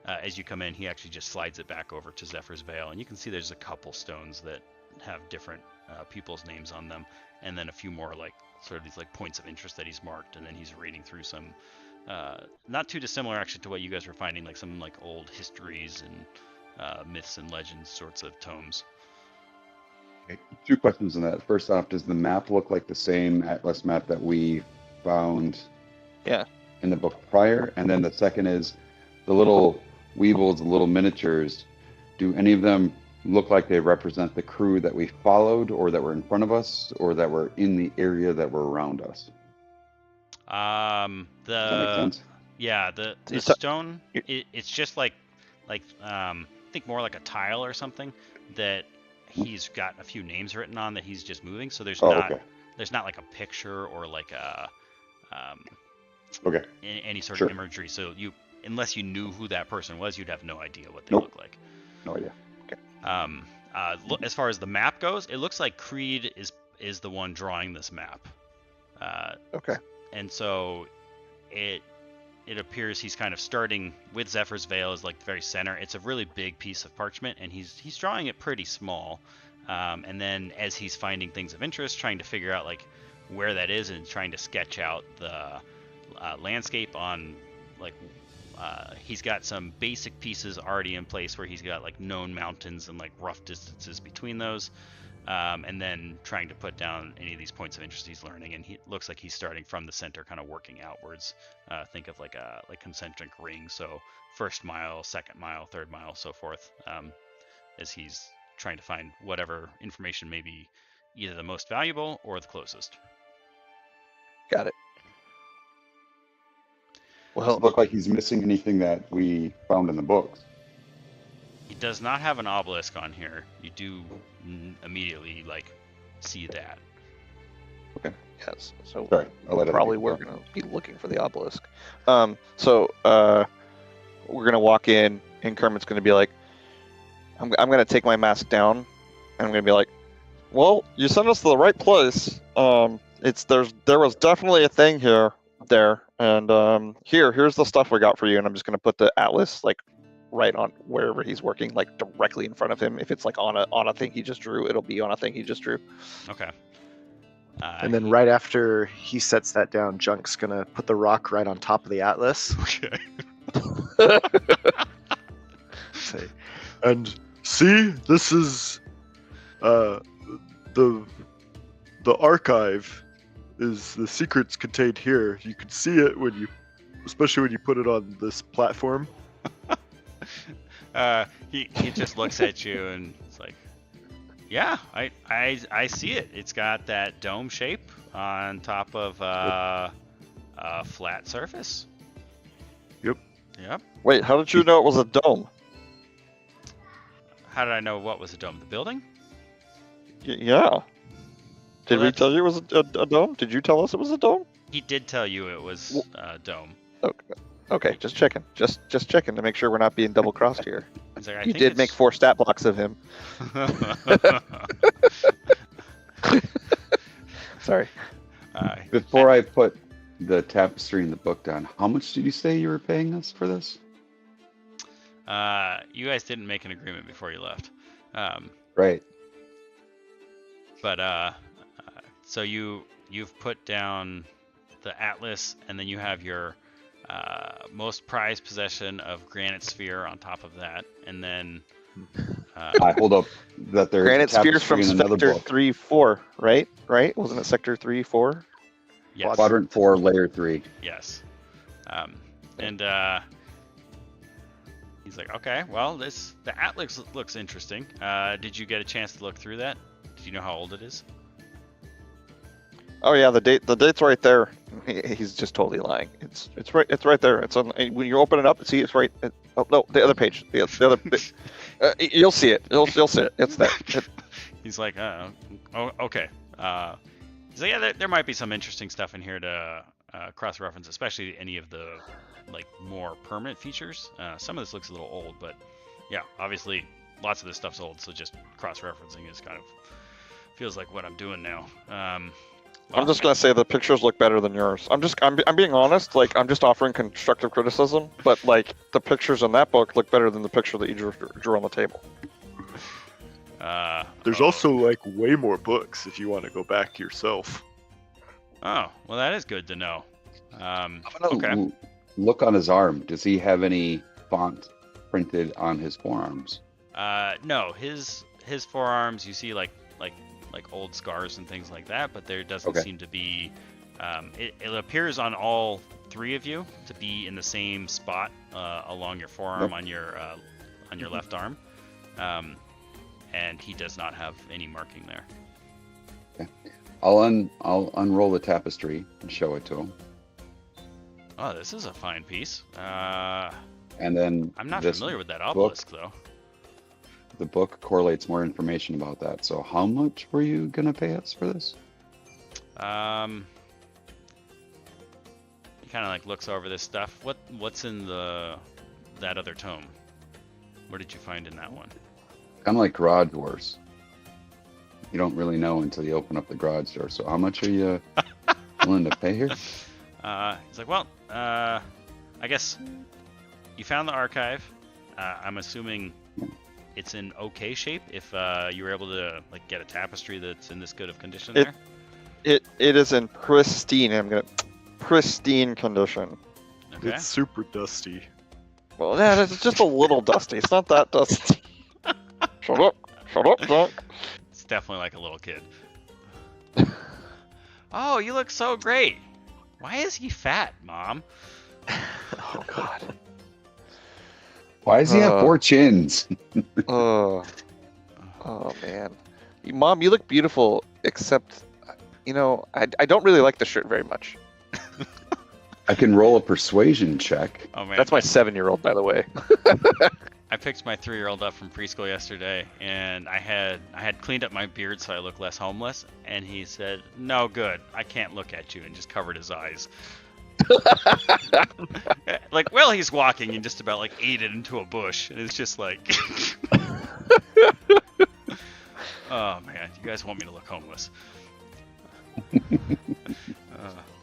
as you come in, he actually just slides it back over to Zephyr's Vale, and you can see there's a couple stones that have different people's names on them, and then a few more like sort of these like points of interest that he's marked, and then he's reading through some not too dissimilar actually to what you guys were finding, like some like old histories and myths and legends sorts of tomes. Okay, 2 questions on that. First off, does the map look like the same Atlas map that we found in the book prior? And then the second is the little weebles, the little miniatures, do any of them look like they represent the crew that we followed, or that were in front of us, or that were in the area that were around us? Does that make sense? Yeah, the Is that- stone, it's just like I think more like a tile or something that he's got a few names written on that he's just moving. So there's there's not like a picture or like a Okay. any sort Sure. of imagery. So unless you knew who that person was, you'd have no idea what they Nope. look like. No idea. As far as the map goes, it looks like Creed is the one drawing this map. Okay. And so it appears he's kind of starting with Zephyr's Vale as like the very center. It's a really big piece of parchment, and he's drawing it pretty small. And then as he's finding things of interest, trying to figure out like where that is, and trying to sketch out the landscape on like he's got some basic pieces already in place where he's got like known mountains and like rough distances between those. And then trying to put down any of these points of interest he's learning, and he looks like he's starting from the center, kind of working outwards. Think of like a concentric ring, so first mile, second mile, third mile, so forth, as he's trying to find whatever information may be either the most valuable or the closest. Got it. Does Well, it look like he's missing anything that we found in the books? He does not have an obelisk on here. You do immediately like see that. yes. So Sorry, I'll let it probably be. we're gonna be looking for the obelisk. So we're gonna walk in, and Kermit's gonna be like, I'm gonna take my mask down, and I'm gonna be like, well, you sent us to the right place. There was definitely a thing there, and here's the stuff we got for you, and I'm just gonna put the atlas like right on wherever he's working, like directly in front of him. If it's like on a thing he just drew, it'll be on a thing he just drew. Okay. And then right after he sets that down, Junk's gonna put the rock right on top of the atlas. Okay. Say, and see, this is the archive is the secrets contained here. You can see it especially when you put it on this platform. He just looks at you and it's like, yeah, I see it. It's got that dome shape on top of a flat surface. Yep. Wait, how did you know it was a dome? How did I know what was a dome? The building? Yeah. Did Well, we tell you it was a dome? Did you tell us it was a dome? He did tell you it was a dome. Okay, just checking. Just checking to make sure we're not being double crossed here. He's like, I You think did make 4 stat blocks of him. Sorry. Before I put the tapestry in the book down, how much did you say you were paying us for this? You guys didn't make an agreement before you left. Right. But so you've put down the atlas, and then you have your most prized possession of granite sphere on top of that, and then I hold up that there's Granite a spheres from tapestry in another Sector book. 3-4, right? Right? Wasn't it Sector 3-4? yes, Quadrant 4, layer 3. yes, and he's like, okay, well, the atlas looks interesting. Did you get a chance to look through that? Do you know how old it is? Oh yeah, the date's right there. He's just totally lying. It's right there. It's on when you open it up. See, it's right. Oh no, the other page. The other. You'll see it. You'll see it. It's there. He's like, oh, okay. He's like, yeah, there might be some interesting stuff in here to cross-reference, especially any of the like more permanent features. Some of this looks a little old, but yeah, obviously lots of this stuff's old, so just cross-referencing is kind of feels like what I'm doing now. I'm just gonna say the pictures look better than yours. I'm being honest. Like I'm just offering constructive criticism, but like the pictures in that book look better than the picture that you drew on the table. There's also like way more books if you want to go back yourself. Oh, well, that is good to know. I'm gonna Okay. look on his arm. Does he have any font printed on his forearms? No, his forearms, you see like old scars and things like that, but there doesn't Okay. seem to be. It appears on all 3 of you to be in the same spot along your forearm on your left arm, and he does not have any marking there. Okay. I'll unroll the tapestry and show it to him. Oh, this is a fine piece. And then I'm not this familiar with that obelisk though. The book correlates more information about that. So how much were you gonna pay us for this? He kind of like looks over this stuff. What's in that other tome? What did you find in that one? Kind of like garage doors. You don't really know until you open up the garage door. So how much are you willing to pay here? He's like, well, I guess you found the archive. I'm assuming it's in okay shape if you were able to like get a tapestry that's in this good of condition there. It is in pristine condition. Okay. It's super dusty. Well, yeah, it's just a little dusty. It's not that dusty. Shut up, Doc. It's definitely like a little kid. Oh, you look so great. Why is he fat, Mom? Oh God. Why does he have 4 chins? Oh man, Mom, you look beautiful. Except, I don't really like the shirt very much. I can roll a persuasion check. Oh man, That's my 7-year-old, by the way. I picked my 3-year-old up from preschool yesterday, and I had cleaned up my beard so I look less homeless, and he said, "No good, I can't look at you," and just covered his eyes. Like, well, he's walking and just about like ate it into a bush, and it's just like, oh man, you guys want me to look homeless?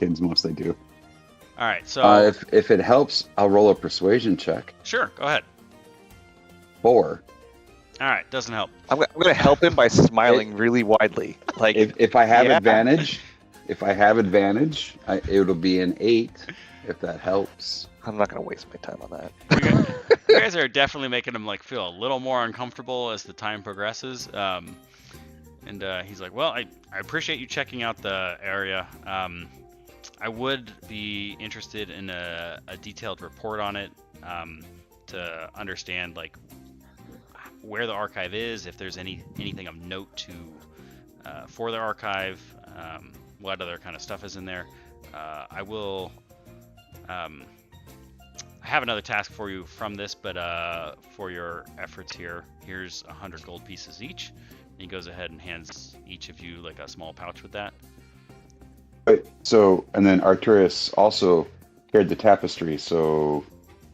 Kids mostly do. All right, so If it helps, I'll roll a persuasion check. sure, go ahead. 4. All right, doesn't help. I'm gonna help him by smiling really widely. Like If I have yeah. advantage, it'll be an 8. If that helps. I'm not gonna waste my time on that. You guys are definitely making him like feel a little more uncomfortable as the time progresses. And he's like, well, I appreciate you checking out the area. I would be interested in a detailed report on it to understand like where the archive is, if there's anything of note to for the archive, what other kind of stuff is in there. I will. I have another task for you from this, but for your efforts here, here's 100 gold pieces each. And he goes ahead and hands each of you like a small pouch with that. Right. So, and then Arcturus also carried the tapestry. So,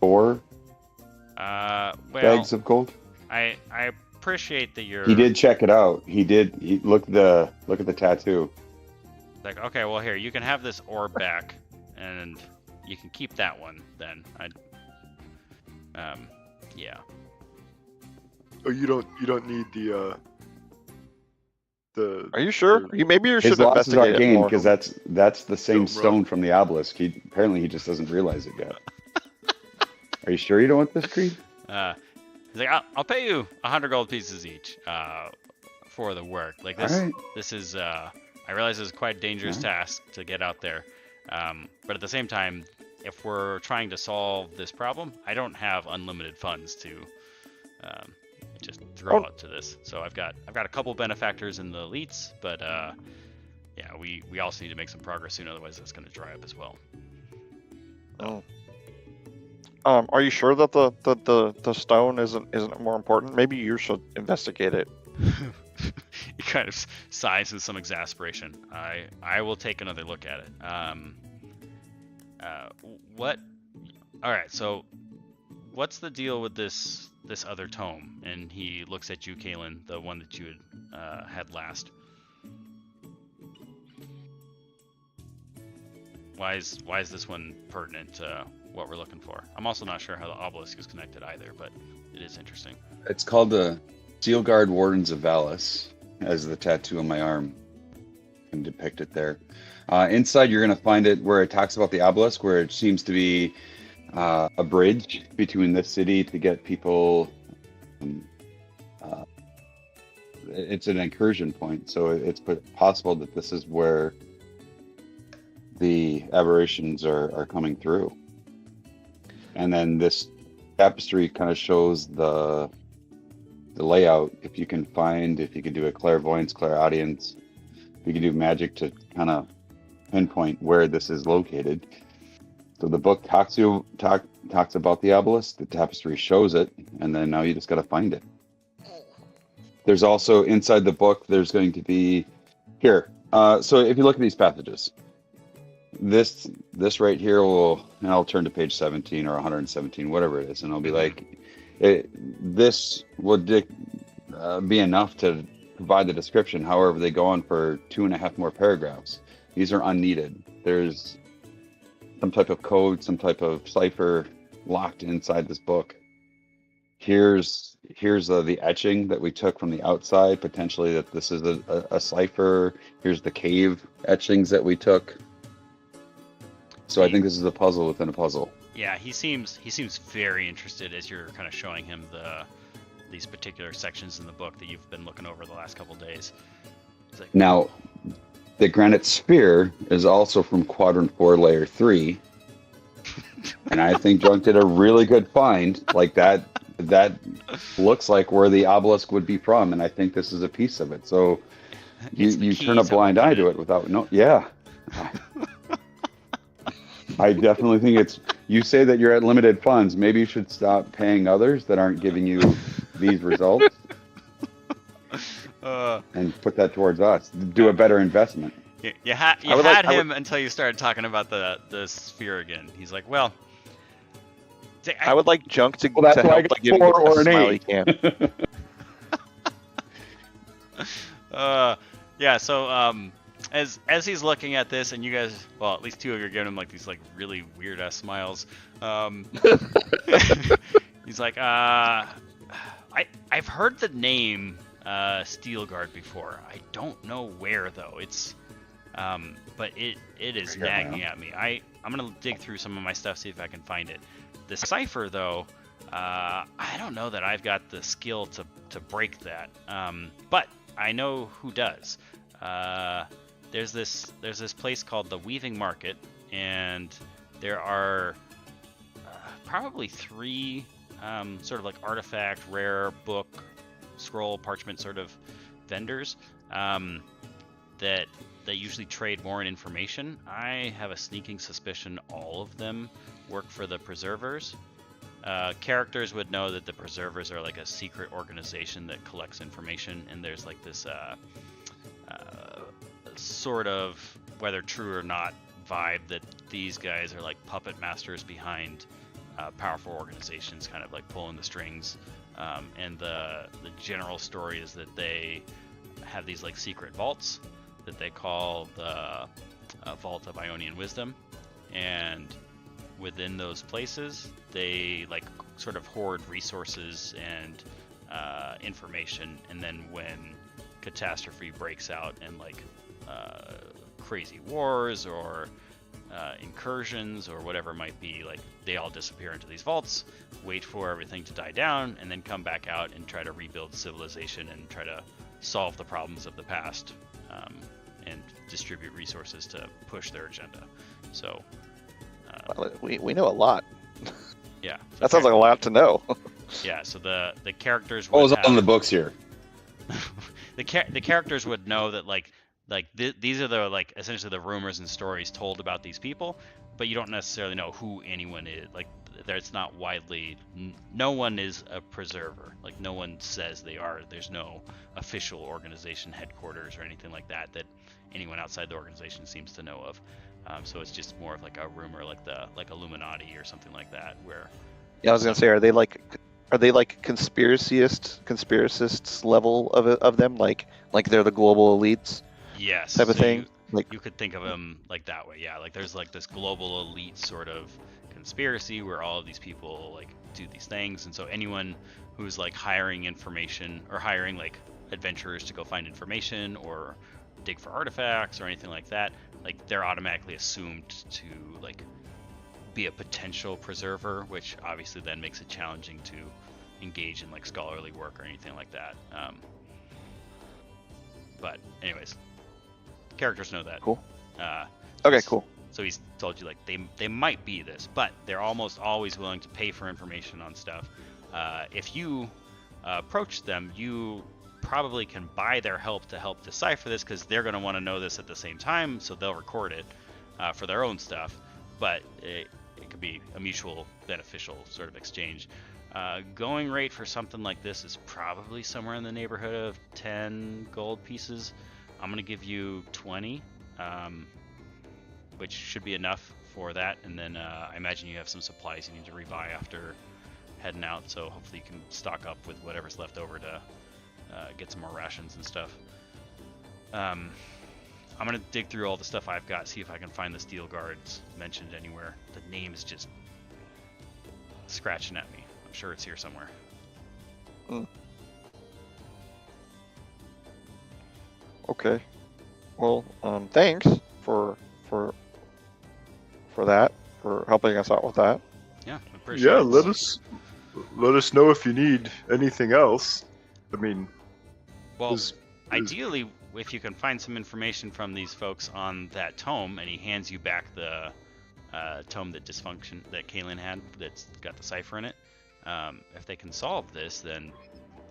4. Well, bags of gold? I appreciate that you're. He did check it out. He did. He look at the tattoo. Like, okay, well here, you can have this orb back, and you can keep that one then. Yeah. Oh, you don't need the. Are you sure? Maybe you His should loss is investigate it arcane more. because that's the same Don't stone run. from the obelisk. Apparently he just doesn't realize it yet. Are you sure you don't want this, Creed? He's like, I'll pay you 100 gold pieces each for the work. Like this, All right. this is. I realize it's quite a dangerous task to get out there, but at the same time, if we're trying to solve this problem, I don't have unlimited funds to just throw out to this. So I've got a couple benefactors in the elites, but yeah, we also need to make some progress soon, otherwise that's going to dry up as well. Oh. Are you sure that the stone isn't more important? Maybe you should investigate it. He kind of sighs with some exasperation. I will take another look at it. What? All right. So, what's the deal with this other tome? And he looks at you, Kalen, the one that you had last. Why is this one pertinent to what we're looking for? I'm also not sure how the obelisk is connected either, but it is interesting. It's called the Steel Guard Wardens of Valis, as the tattoo on my arm can depict it there. Inside, you're going to find it where it talks about the obelisk, where it seems to be a bridge between this city to get people. It's an incursion point, so it's possible that this is where the aberrations are coming through. And then this tapestry kind of shows the layout. If you can do a clairvoyance, clairaudience, if you can do magic to kind of pinpoint where this is located. So the book talks about the obelisk, the tapestry shows it, and then now you just got to find it. There's also inside the book, there's going to be here. So if you look at these passages, this right here will, and I'll turn to page 17 or 117, whatever it is, and I'll be like, this would be enough to provide the description. However, they go on for 2.5 more paragraphs. These are unneeded. There's some type of code, some type of cipher locked inside this book. Here's the etching that we took from the outside, potentially that this is a cipher. Here's the cave etchings that we took. So I think this is a puzzle within a puzzle. Yeah, he seems very interested as you're kind of showing him these particular sections in the book that you've been looking over the last couple days. Like, now, the granite sphere is also from Quadrant 4, Layer 3. And I think Drunk did a really good find. Like that looks like where the obelisk would be from, and I think this is a piece of it. So you turn a blind eye to it without yeah. I definitely think it's, you say that you're at limited funds, maybe you should stop paying others that aren't giving you these results and put that towards us. Do a better investment. You had him until you started talking about the sphere again. He's like, well, I would like Junk to, well, that's to why help I by got giving 4 me or the an smile he 8. can. Yeah, so as he's looking at this, and you guys, well, at least 2 of you are giving him like these like really weird ass smiles. He's like, I've heard the name Steel Guard before. I don't know where though. It's but it is nagging at me. I'm gonna dig through some of my stuff, see if I can find it. The cipher though, I don't know that I've got the skill to break that. But I know who does. There's this place called the Weaving Market, and there are probably 3 sort of like artifact, rare, book, scroll, parchment sort of vendors that usually trade more in information. I have a sneaking suspicion all of them work for the Preservers. Characters would know that the Preservers are like a secret organization that collects information, and there's like this sort of, whether true or not, vibe that these guys are like puppet masters behind powerful organizations kind of like pulling the strings. And the general story is that they have these like secret vaults that they call the Vault of Ionian Wisdom, and within those places they like sort of hoard resources and information, and then when catastrophe breaks out and like crazy wars or incursions or whatever it might be, like they all disappear into these vaults, wait for everything to die down, and then come back out and try to rebuild civilization and try to solve the problems of the past, and distribute resources to push their agenda. So Well, we know a lot. yeah, That sounds like a lot to know. yeah. So the characters What would was have, on the books here? the characters would know that these are the like essentially the rumors and stories told about these people, but you don't necessarily know who anyone is. Like there's not widely, no one is a preserver. Like no one says they are. There's no official organization headquarters or anything like that anyone outside the organization seems to know of. So it's just more of like a rumor, like Illuminati or something like that, where Yeah, I was gonna say, are they like conspiracists level of them, like they're the global elites yes, type of so thing? you could think of them like that way. Yeah, like there's like this global elite sort of conspiracy where all of these people like do these things, and so anyone who's like hiring information or hiring like adventurers to go find information or dig for artifacts or anything like that, like they're automatically assumed to like be a potential preserver, which obviously then makes it challenging to engage in like scholarly work or anything like that. But anyways, characters know that. Cool. Uh, Okay, cool. So he's told you like they might be this, but they're almost always willing to pay for information on stuff. If you approach them, you probably can buy their help to help decipher this, because they're going to want to know this at the same time, so they'll record it for their own stuff. But it could be a mutual beneficial sort of exchange. Going rate for something like this is probably somewhere in the neighborhood of 10 gold pieces. I'm going to give you 20, which should be enough for that. And then I imagine you have some supplies you need to rebuy after heading out, so hopefully you can stock up with whatever's left over to get some more rations and stuff. I'm going to dig through all the stuff I've got, see if I can find the steel guards mentioned anywhere. The name is just scratching at me. I'm sure it's here somewhere. Okay. Well, thanks for that, for helping us out with that. Yeah, I appreciate Yeah, it. let us know if you need anything else. I mean, Well, is- ideally, if you can find some information from these folks on that tome, and he hands you back the tome that Kaylin had that's got the cipher in it, if they can solve this, then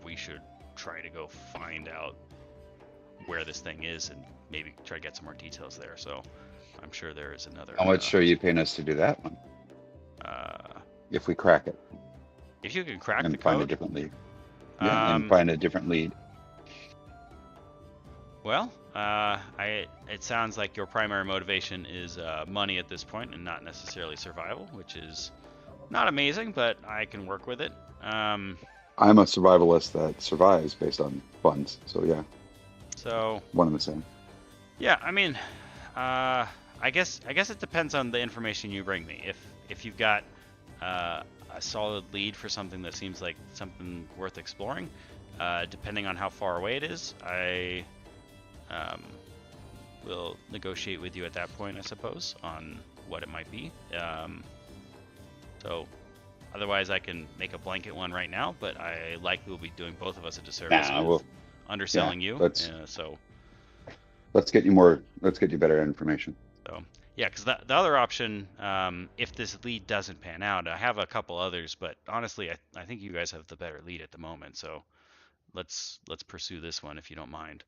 we should try to go find out where this thing is and maybe try to get some more details there. So I'm sure there is another. How much are you paying us to do that one? If we crack it If you can crack the and find a code, different lead. Yeah, and find a different lead. well, it sounds like your primary motivation is money at this point and not necessarily survival, which is not amazing, but I can work with it. I'm a survivalist that survives based on funds. So yeah, So one and the same. yeah, I mean, I guess it depends on the information you bring me. If you've got a solid lead for something that seems like something worth exploring, depending on how far away it is, I will negotiate with you at that point, I suppose, on what it might be. So otherwise, I can make a blanket one right now, but I likely will be doing both of us a disservice with underselling you. So let's get you better information. So yeah, because the other option, if this lead doesn't pan out, I have a couple others, but honestly, I think you guys have the better lead at the moment. So let's pursue this one if you don't mind.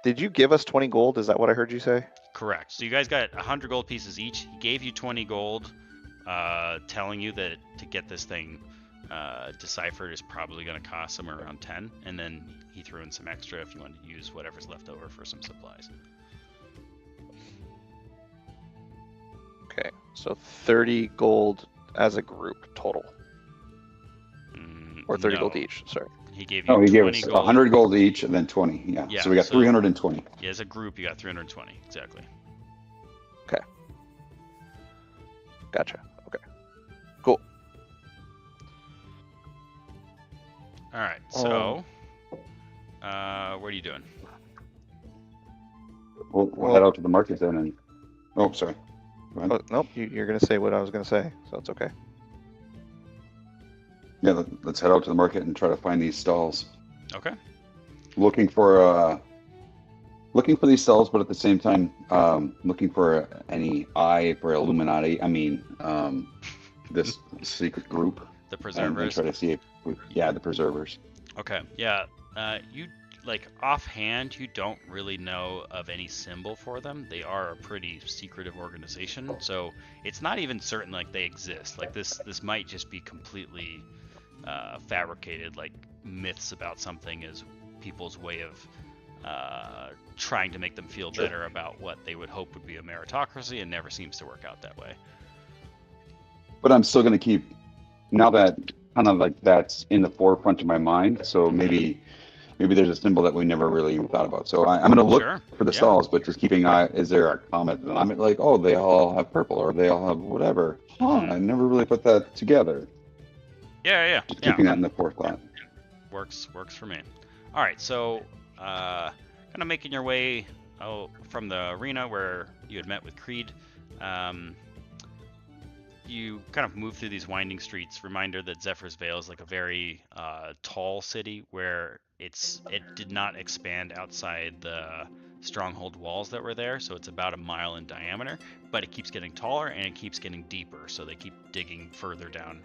Did you give us 20 gold? Is that what I heard you say? Correct. So you guys got 100 gold pieces each. He gave you 20 gold, telling you that to get this thing deciphered is probably going to cost somewhere around 10, and then he threw in some extra if you wanted to use whatever's left over for some supplies. Okay. So 30 gold as a group total. Or 30 gold No. each, sorry. He gave you No, he gave 20 us gold. 100 gold each, and then 20. Yeah. Yeah, So we got so- 320. Yeah, as a group, you got 320 exactly. Gotcha. Okay. Cool. All right. So, what are you doing? We'll head out to the market then. And oh, sorry. Go ahead. Oh, nope, you're going to say what I was going to say, so it's okay. Yeah, let's head out to the market and try to find these stalls. Okay. Looking for these stalls, but at the same time, looking for any eye for Illuminati. I mean, this secret group. The And preservers. try to see if the preservers. Okay. Yeah. You like offhand, you don't really know of any symbol for them. They are a pretty secretive organization, so it's not even certain like they exist. Like this might just be completely fabricated, like myths about something as people's way of trying to make them feel better about what they would hope would be a meritocracy, and never seems to work out that way. But I'm still going to keep, now that kind of like that's in the forefront of my mind. So maybe there's a symbol that we never really thought about. So I'm going to look Sure. for the Yeah. stalls, but just keeping eye. Is there a comment? And I'm like, oh, they all have purple, or they all have whatever. Mhm. I never really put that together. Yeah. Just keeping that in the forefront. Works for me. All right, so kind of making your way from the arena where you had met with Creed. You kind of move through these winding streets. Reminder that Zephyr's Vale is like a very tall city where it did not expand outside the stronghold walls that were there, so it's about a mile in diameter, but it keeps getting taller and it keeps getting deeper, so they keep digging further down.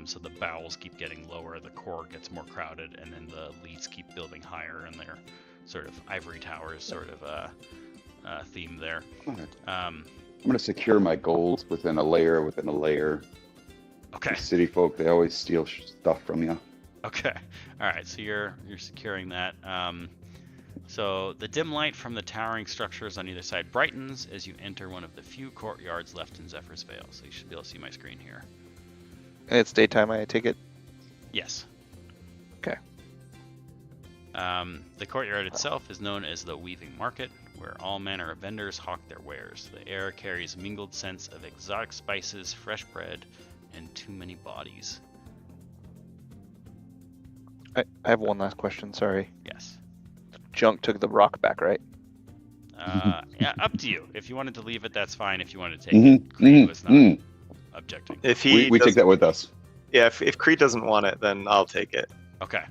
So the bowels keep getting lower, the core gets more crowded, and then the leads keep building higher, and their sort of ivory towers sort of theme there. I'm going to secure my gold within a layer within a layer. Okay. The city folk, they always steal stuff from you. Okay. All right. So you're securing that. So the dim light from the towering structures on either side brightens as you enter one of the few courtyards left in Zephyr's Vale. So you should be able to see my screen here. It's daytime, I take it? Yes. Okay. The courtyard itself is known as the Weaving Market, where all manner of vendors hawk their wares. The air carries mingled scents of exotic spices, fresh bread, and too many bodies. I have one last question, sorry. Yes. Junk took the rock back, right? Yeah, up to you. If you wanted to leave it, that's fine. If you wanted to take Mhm, it, Creed was not mhm. objecting. If he We take doesn't- that with us. Yeah, if Creed doesn't want it, then I'll take it. Okay.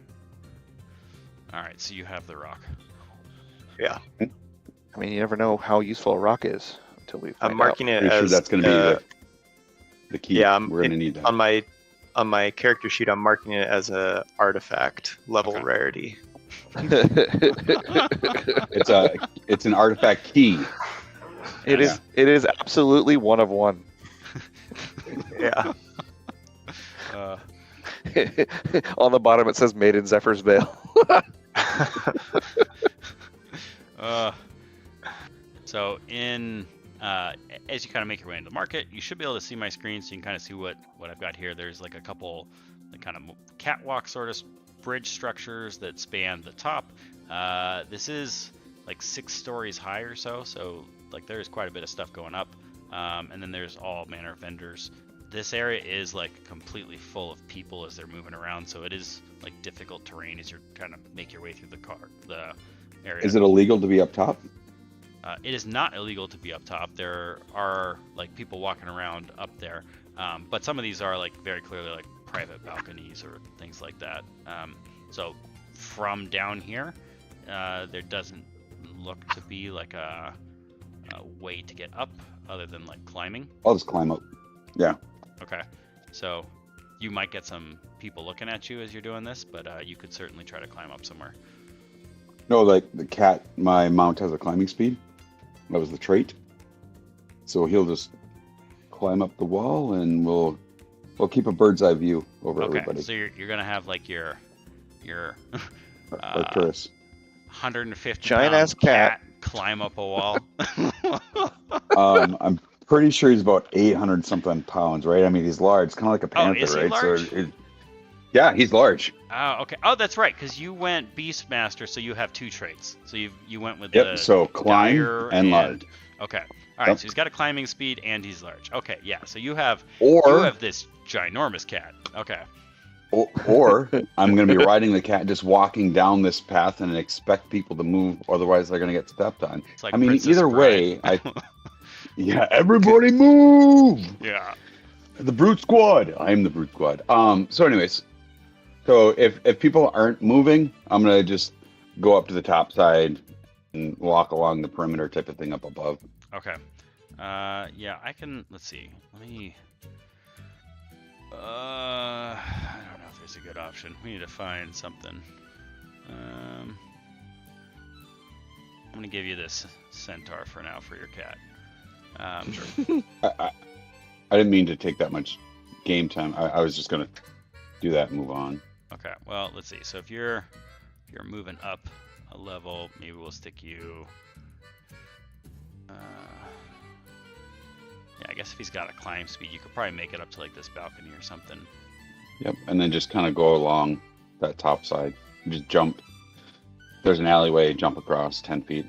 All right, so you have the rock. Yeah, I mean, you never know how useful a rock is until we find I'm marking it Pretty sure as that's going to be the key. yeah, We're going to need that. on my character sheet. I'm marking it as a artifact level Okay. rarity. out. It's an artifact key. It is absolutely one of one. Yeah, On the bottom it says made in Zephyr's Vale. So as you kind of make your way into the market, you should be able to see my screen, so you can kind of see what I've got here. There's like a couple like kind of catwalk sort of bridge structures that span the top. This is like 6 stories high or so like there's quite a bit of stuff going up. And then there's all manner of vendors. This area is like completely full of people as they're moving around, so it is like difficult terrain as you're trying to make your way through the area. Is it illegal to be up top? It is not illegal to be up top. There are like people walking around up there, but some of these are like very clearly like private balconies or things like that. So from down here, there doesn't look to be like a way to get up other than like climbing. I'll just climb up. Yeah. Okay, so you might get some people looking at you as you're doing this, but you could certainly try to climb up somewhere. No, like my mount has a climbing speed. That was the trait. So he'll just climb up the wall, and we'll keep a bird's eye view over Okay, everybody. so you're gonna have like your Arcturus. 150 Giant pound ass cat. climb up a wall. pretty sure he's about 800 something pounds, right? I mean, he's large, kind of like a Oh, panther, is he right? large? So, yeah, he's large. Oh, okay. Oh, that's right, because you went Beastmaster, so you have 2 traits. So you went with Yep. the So climb dire and large. Okay. All right. Yep. So he's got a climbing speed and he's large. Okay. Yeah. So you have Or this ginormous cat. Okay. or I'm going to be riding the cat, just walking down this path, and expect people to move, otherwise they're going to get stepped on. It's like I mean, Princess either Bride. way, yeah, everybody move. Yeah. The brute squad. I'm the brute squad. So anyways, so if people aren't moving, I'm gonna just go up to the top side and walk along the perimeter type of thing up above. Okay. Yeah, I can. Let's see. Let me. I don't know if there's a good option. We need to find something. I'm gonna give you this centaur for now for your cat. I didn't mean to take that much game time. I was just gonna do that and move on. Okay. Well, let's see. So if you're moving up a level, maybe we'll stick you. Yeah, I guess if he's got a climb speed, you could probably make it up to like this balcony or something. Yep, and then just kind of go along that top side. Just jump. There's an alleyway. Jump across 10 feet.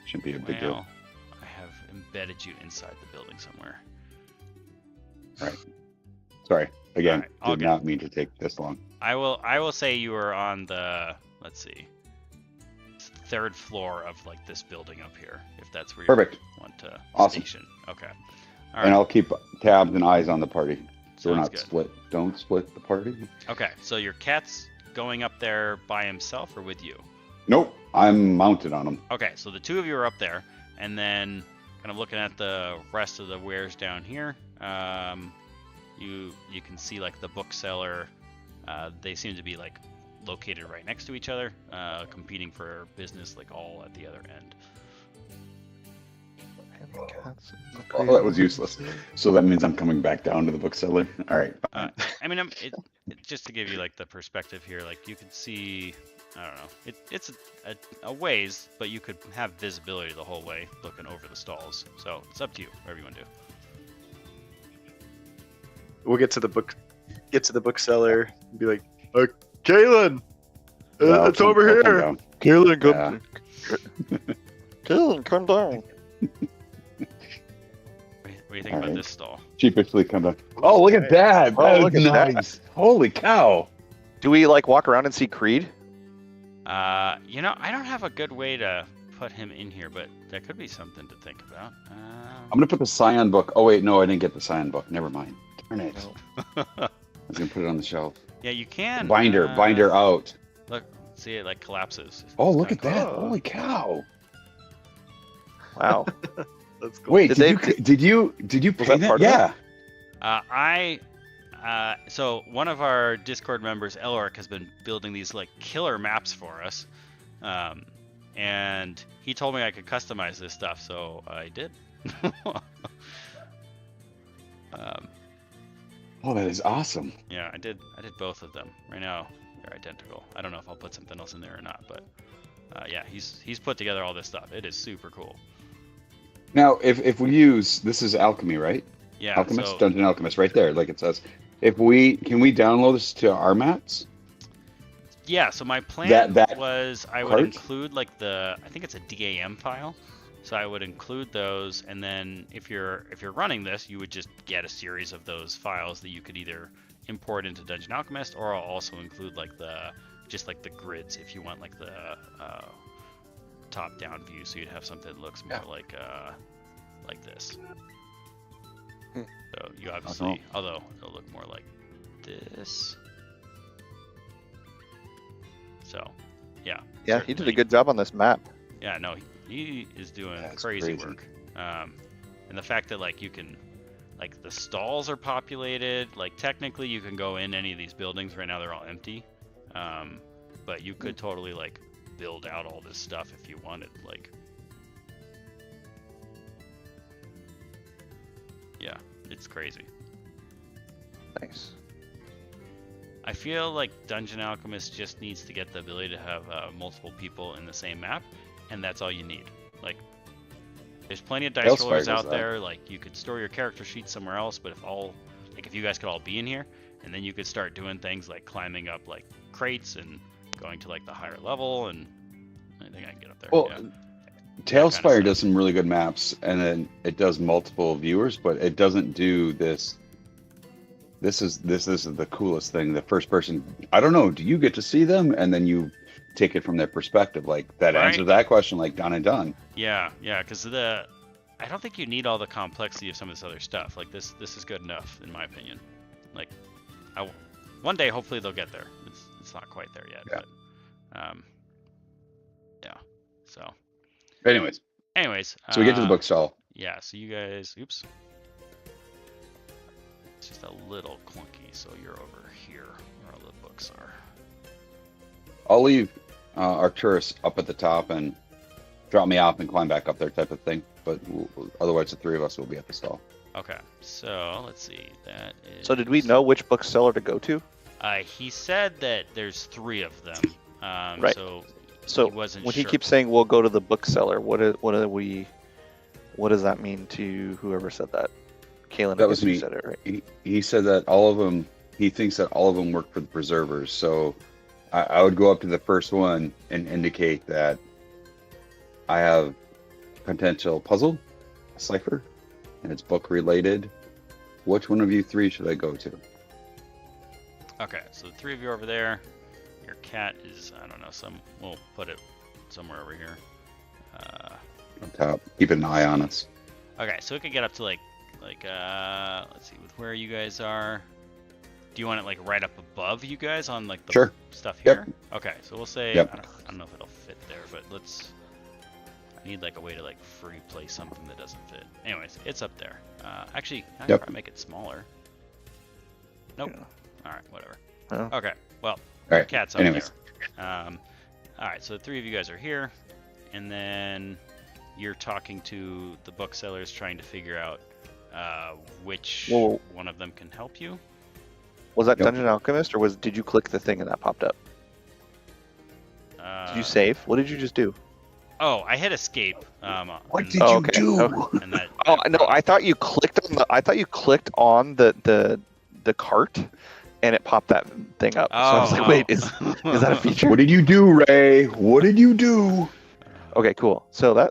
Shouldn't be a big deal. Well, I have embedded you inside the building somewhere. Right. Sorry. Again, All right, did not mean to take this long. I will say you are on the, let's see, 3rd floor of like this building up here, if that's where Perfect. you want to Awesome. station. Okay. All And right. I'll keep tabs and eyes on the party, so we're Sounds not good. split. Don't split the party. Okay. So your cat's going up there by himself or with you? Nope, I'm mounted on him. Okay. So the 2 of you are up there, and then kind of looking at the rest of the wares down here. You can see like the bookseller. They seem to be like located right next to each other, competing for business, like all at the other end. Oh, that was useless. So that means I'm coming back down to the bookseller. All right. I mean, just to give you like the perspective here, like you could see, I don't know, it's a ways, but you could have visibility the whole way looking over the stalls. So it's up to you, whatever you want to do. We'll get to the bookseller and be like, Kaylin, Yeah, it's I'll over come here. down. Kaylin, come- Kaylin, come down. What do you think All about right. this stall? Sheepishly come down. Oh, look at that! Oh, That look is at that. nice. Holy cow! Do we like walk around and see Creed? I don't have a good way to put him in here, but that could be something to think about. I'm gonna put the Scion book. Oh wait, no, I didn't get the Scion book. Never mind. Darn it. I was gonna put it on the shelf. Yeah, you can. Binder out. Look, see it like collapses. Oh, It's look at kinda that! cool. Holy cow! Wow. That's cool. Wait, Did did you Was pay that part of Yeah. So one of our Discord members, Eloric, has been building these like killer maps for us, and he told me I could customize this stuff, so I did. Oh, that is awesome. Yeah, I did both of them. Right now they're identical. I don't know if I'll put something else in there or not, but yeah, he's put together all this stuff. It is super cool. Now, if we use this is alchemy, right? Yeah. Alchemist, so, Dungeon Alchemist, right there, like it says. Can we download this to our maps? yeah. So my plan That was I would part? include like I think it's a DAM file. So I would include those, and then if you're running this, you would just get a series of those files that you could either import into Dungeon Alchemist, or I'll also include like the grids if you want like the top-down view, so you'd have something that looks more like this. So you obviously, although it'll look more like this. So, yeah. Yeah, he did a certainly. good job on this map. Yeah, no, he is doing That's crazy crazy. work. And the fact that like you can, like the stalls are populated. Like technically you can go in any of these buildings. Right now they're all empty. But you could totally like build out all this stuff if you wanted. Like, yeah, it's crazy. Nice. I feel like Dungeon Alchemist just needs to get the ability to have multiple people in the same map, and that's all you need. Like, There's plenty of dice Tailspire rollers does out that. there. Like you could store your character sheet somewhere else, but if you guys could all be in here, and then you could start doing things like climbing up like crates and going to like the higher level, and I think I can get up there. Well, yeah. Tailspire stuff. does some really good maps, and then it does multiple viewers, but it doesn't do this. This is the coolest thing. The first person, I don't know, do you get to see them, and then you take it from their perspective? Like that Right. answers that question, like done and done. Yeah, because I don't think you need all the complexity of some of this other stuff. Like this is good enough in my opinion. Like, one day hopefully they'll get there. It's not quite there yet, Yeah. but yeah. So, Anyways, so we get to the bookstall. Yeah. So you guys, oops. It's just a little clunky. So you're over here where all the books are. I'll leave Arcturus up at the top and drop me off and climb back up there, type of thing. But otherwise, the three of us will be at the stall. Okay. So let's see. That is. So did we know which bookseller to go to? He said that there's 3 of them. Right. So So he wasn't when sure. he keeps saying we'll go to the bookseller, what does that mean to whoever said that? Kalen, That I was guess you me. said it, right? He said that all of them, he thinks that all of them work for the preservers. So I would go up to the first one and indicate that I have potential puzzle, a cipher, and it's book related. Which one of you 3 should I go to? Okay, so the 3 of you over there. Your cat is, I don't know, we'll put it somewhere over here. On top. Keep an eye on us. Okay, so we could get up to like let's see, with where you guys are. Do you want it like right up above you guys on like the Sure. stuff Yep. here? Okay, so we'll say, Yep. I don't know if it'll fit there, but I need like a way to like free place something that doesn't fit. Anyways, it's up there. Actually, I can Yep. probably make it smaller. Nope. Yeah. Alright, whatever. Oh. Okay, well, All right. cat's up Anyways. there. Alright, so the 3 of you guys are here, and then you're talking to the booksellers trying to figure out which Whoa. one of them can help you. Was that Yep. Dungeon Alchemist, or did you click the thing and that popped up? Did you save? What did you just do? Oh, I hit escape. What and- did Oh, you okay. do? Okay. and that, Oh no, I thought you clicked on the cart, and it popped that thing up. So I was like, wait, is that a feature? What did you do, Ray? What did you do? Okay, cool. So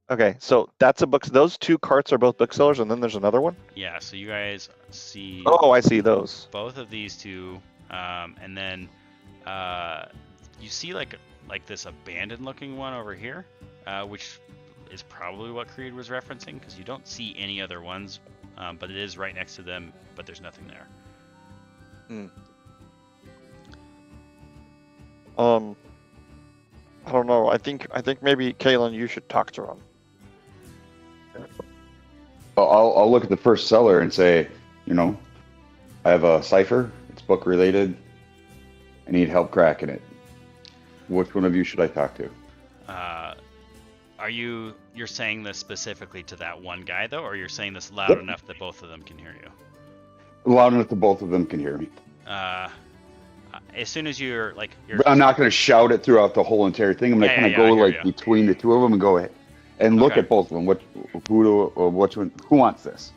okay, so that's a book. Those 2 carts are both booksellers, and then there's another one. Yeah, so you guys see Oh, I see those. both of these 2, and then you see like this abandoned looking one over here, which is probably what Creed was referencing, because you don't see any other ones, but it is right next to them, but there's nothing there. I don't know. I think maybe Kalen, you should talk to him. I'll look at the first seller and say, I have a cipher. It's book related. I need help cracking it. Which one of you should I talk to? You're saying this specifically to that one guy though, or you're saying this loud enough that both of them can hear you? Loud enough that both of them can hear me. As soon as you're But I'm not going to shout it throughout the whole entire thing. I'm going to kind of I go hear like ya. between the 2 of them and go ahead and look Okay. at both of them. Who wants this?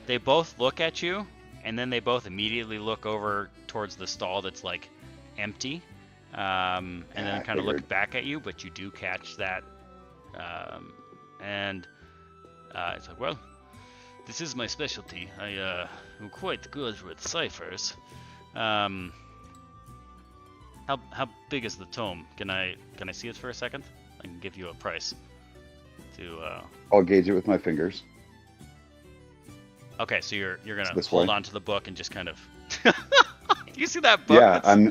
They both look at you, and then they both immediately look over towards the stall that's like empty, and Yeah, then I kind of look figured. back at you, but you do catch that, and it's like, well, this is my specialty. I am quite good with ciphers. How big is the tome? Can I see it for a second? I can give you a price. I'll gauge it with my fingers. Okay, so you're gonna This hold way. on to the book and just kind of. You see that book? Yeah,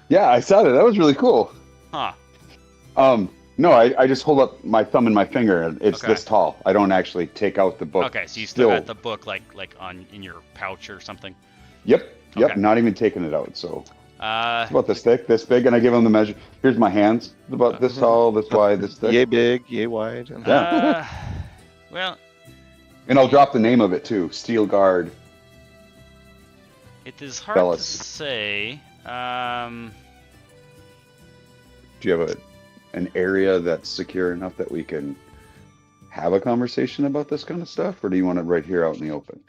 Yeah, I saw that. That was really cool. Huh. No, I just hold up my thumb and my finger. And it's Okay. this tall. I don't actually take out the book. Okay, so you still got the book like in your pouch or something. Yep. Okay. Not even taking it out. So Uh, it's about this thick, this big, and I give him the measure. Here's my hands. It's about this tall, this wide, this thick. Yay big, yay wide. And well, And I'll drop the name of it too. Steel Guard. it is hard Fellas. to say. Do you have an area that's secure enough that we can have a conversation about this kind of stuff, or do you want it right here out in the open?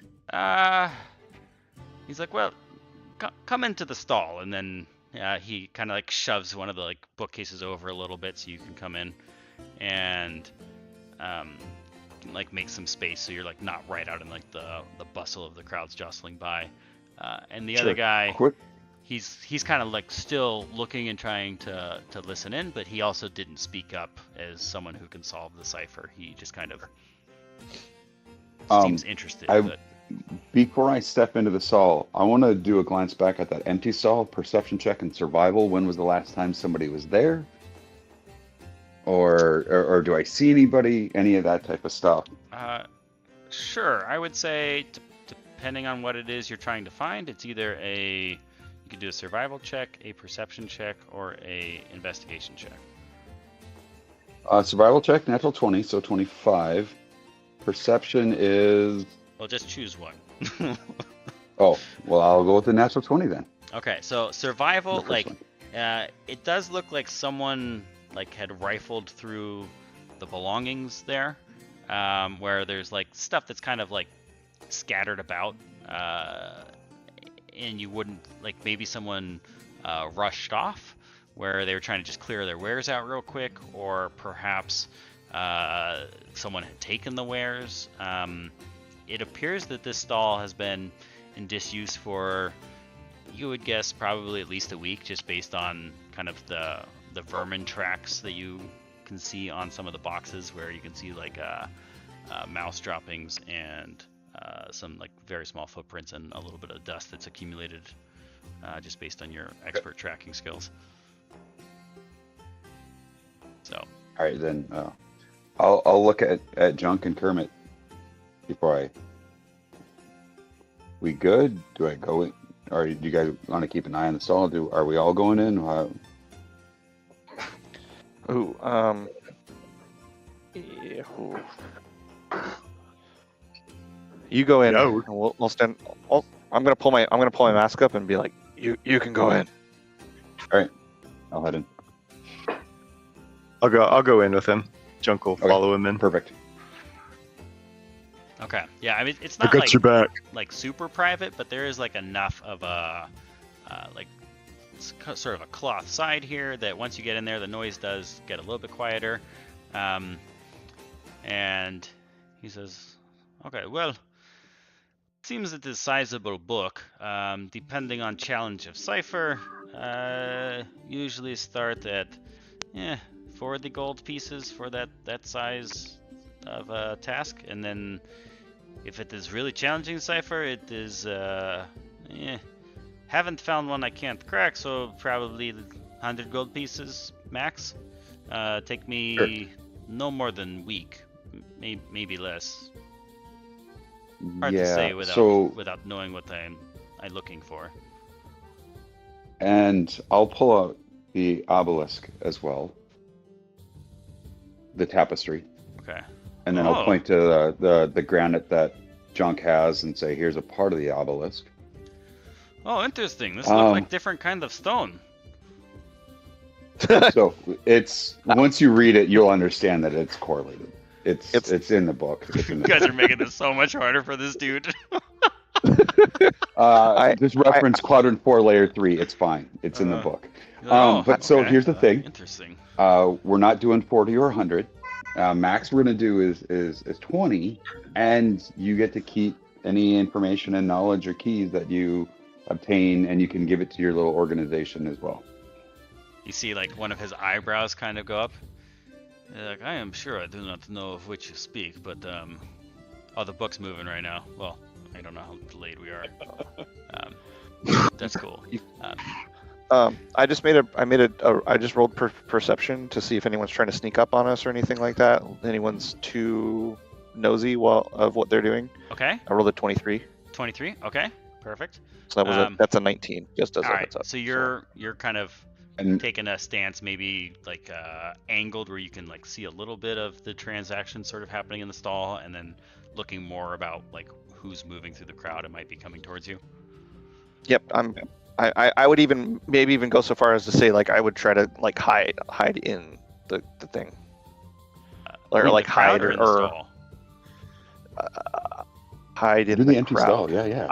He's like, well, come into the stall, and then he kind of like shoves one of the like bookcases over a little bit so you can come in, and like make some space so you're like not right out in like the bustle of the crowds jostling by. And the Sure. other guy, Quick. he's kind of like still looking and trying to listen in, but he also didn't speak up as someone who can solve the cipher. He just kind of seems interested. But Before I step into the stall, I want to do a glance back at that empty stall, perception check and survival. When was the last time somebody was there? Or do I see anybody? Any of that type of stuff? Sure. I would say, depending on what it is you're trying to find, it's either you could do a survival check, a perception check, or a investigation check. Survival check, natural 20, so 25. Perception is... Well, just choose one. Oh, well, I'll go with the natural 20 then. Okay, so survival, The first like, one. it does look like someone like had rifled through the belongings there, where there's like stuff that's kind of like scattered about, and you wouldn't like maybe someone rushed off where they were trying to just clear their wares out real quick, or perhaps someone had taken the wares. It appears that this stall has been in disuse for, you would guess, probably at least a week, just based on kind of the vermin tracks that you can see on some of the boxes, where you can see like mouse droppings and some like very small footprints and a little bit of dust that's accumulated just based on your expert tracking skills. So. All right, then I'll look at Junk and Kermit before We good? Do I go in? Or do you guys want to keep an eye on the stall? Are we all going in? Yeah, ooh. You go in. Yeah, And we'll stand. I'm gonna pull my mask up and be like, you can go in. All right, I'll head in. I'll go in with him. Junk will follow him in. Perfect. Okay. Yeah, I mean, it's I not got like your back. like super private, but there is like enough of a like sort of a cloth side here that once you get in there, the noise does get a little bit quieter. And he says, "Okay, well, seems it is a sizable book. Depending on challenge of cipher, usually start at 40 gold pieces for that size of a task, and then if it is really challenging cipher, it is haven't found one I can't crack, so probably 100 gold pieces max. Take me no more than week, maybe less. Hard to say without knowing what I'm looking for. And I'll pull out the obelisk as well, the tapestry. Okay. And then I'll point to the granite that Junk has and say, here's a part of the obelisk. Oh, interesting. This looks like different kind of stone. So it's once you read it, you'll understand that it's correlated. It's in the book. You guys are making this so much harder for this dude. Just reference quadrant 4, layer 3. It's fine. It's in the book. So here's the thing. Interesting. We're not doing 40 or 100. Max we're going to do is 20, and you get to keep any information and knowledge or keys that you obtain, and you can give it to your little organization as well. You see like one of his eyebrows kind of go up. Like, I am sure I do not know of which you speak, but the book's moving right now. Well, I don't know how delayed we are. That's cool. I just rolled perception to see if anyone's trying to sneak up on us or anything like that. Anyone's too nosy of what they're doing. Okay. I rolled a 23. 23. Okay. Perfect. So that was that's a 19. Just as a heads up. So you're kind of taking a stance, maybe like angled, where you can like see a little bit of the transaction sort of happening in the stall, and then looking more about like who's moving through the crowd and might be coming towards you. Yep. I would maybe even go so far as to say like I would try to like hide in the thing. or In like the crowd hide or in the stall? hide in Do the the empty crowd. stall. Yeah.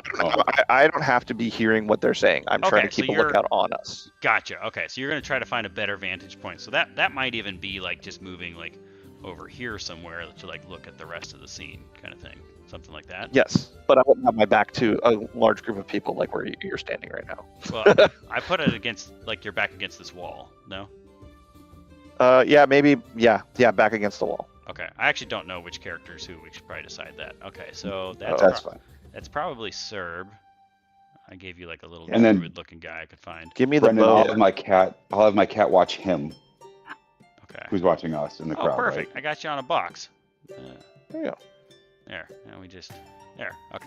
I don't have to be hearing what they're saying. I'm trying Okay, to so keep a you're lookout on us. gotcha. Okay, so you're gonna try to find a better vantage point. So that might even be like just moving like over here somewhere to like look at the rest of the scene, kind of thing, something like that. Yes, but I wouldn't have my back to a large group of people like where you're standing right now. Well, I put it against like your back against this wall. No. Yeah, maybe. Yeah, back against the wall. Okay, I actually don't know which character's who. We should probably decide that. Okay, so that's That's fine. That's probably Serb. I gave you like a little And then- druid-looking guy I could find. Give me the Brendan, bow. I'll have my cat watch him. Okay. Who's watching us in the Oh, crowd? perfect. I got you on a box. There you go. There. And we just there. Okay.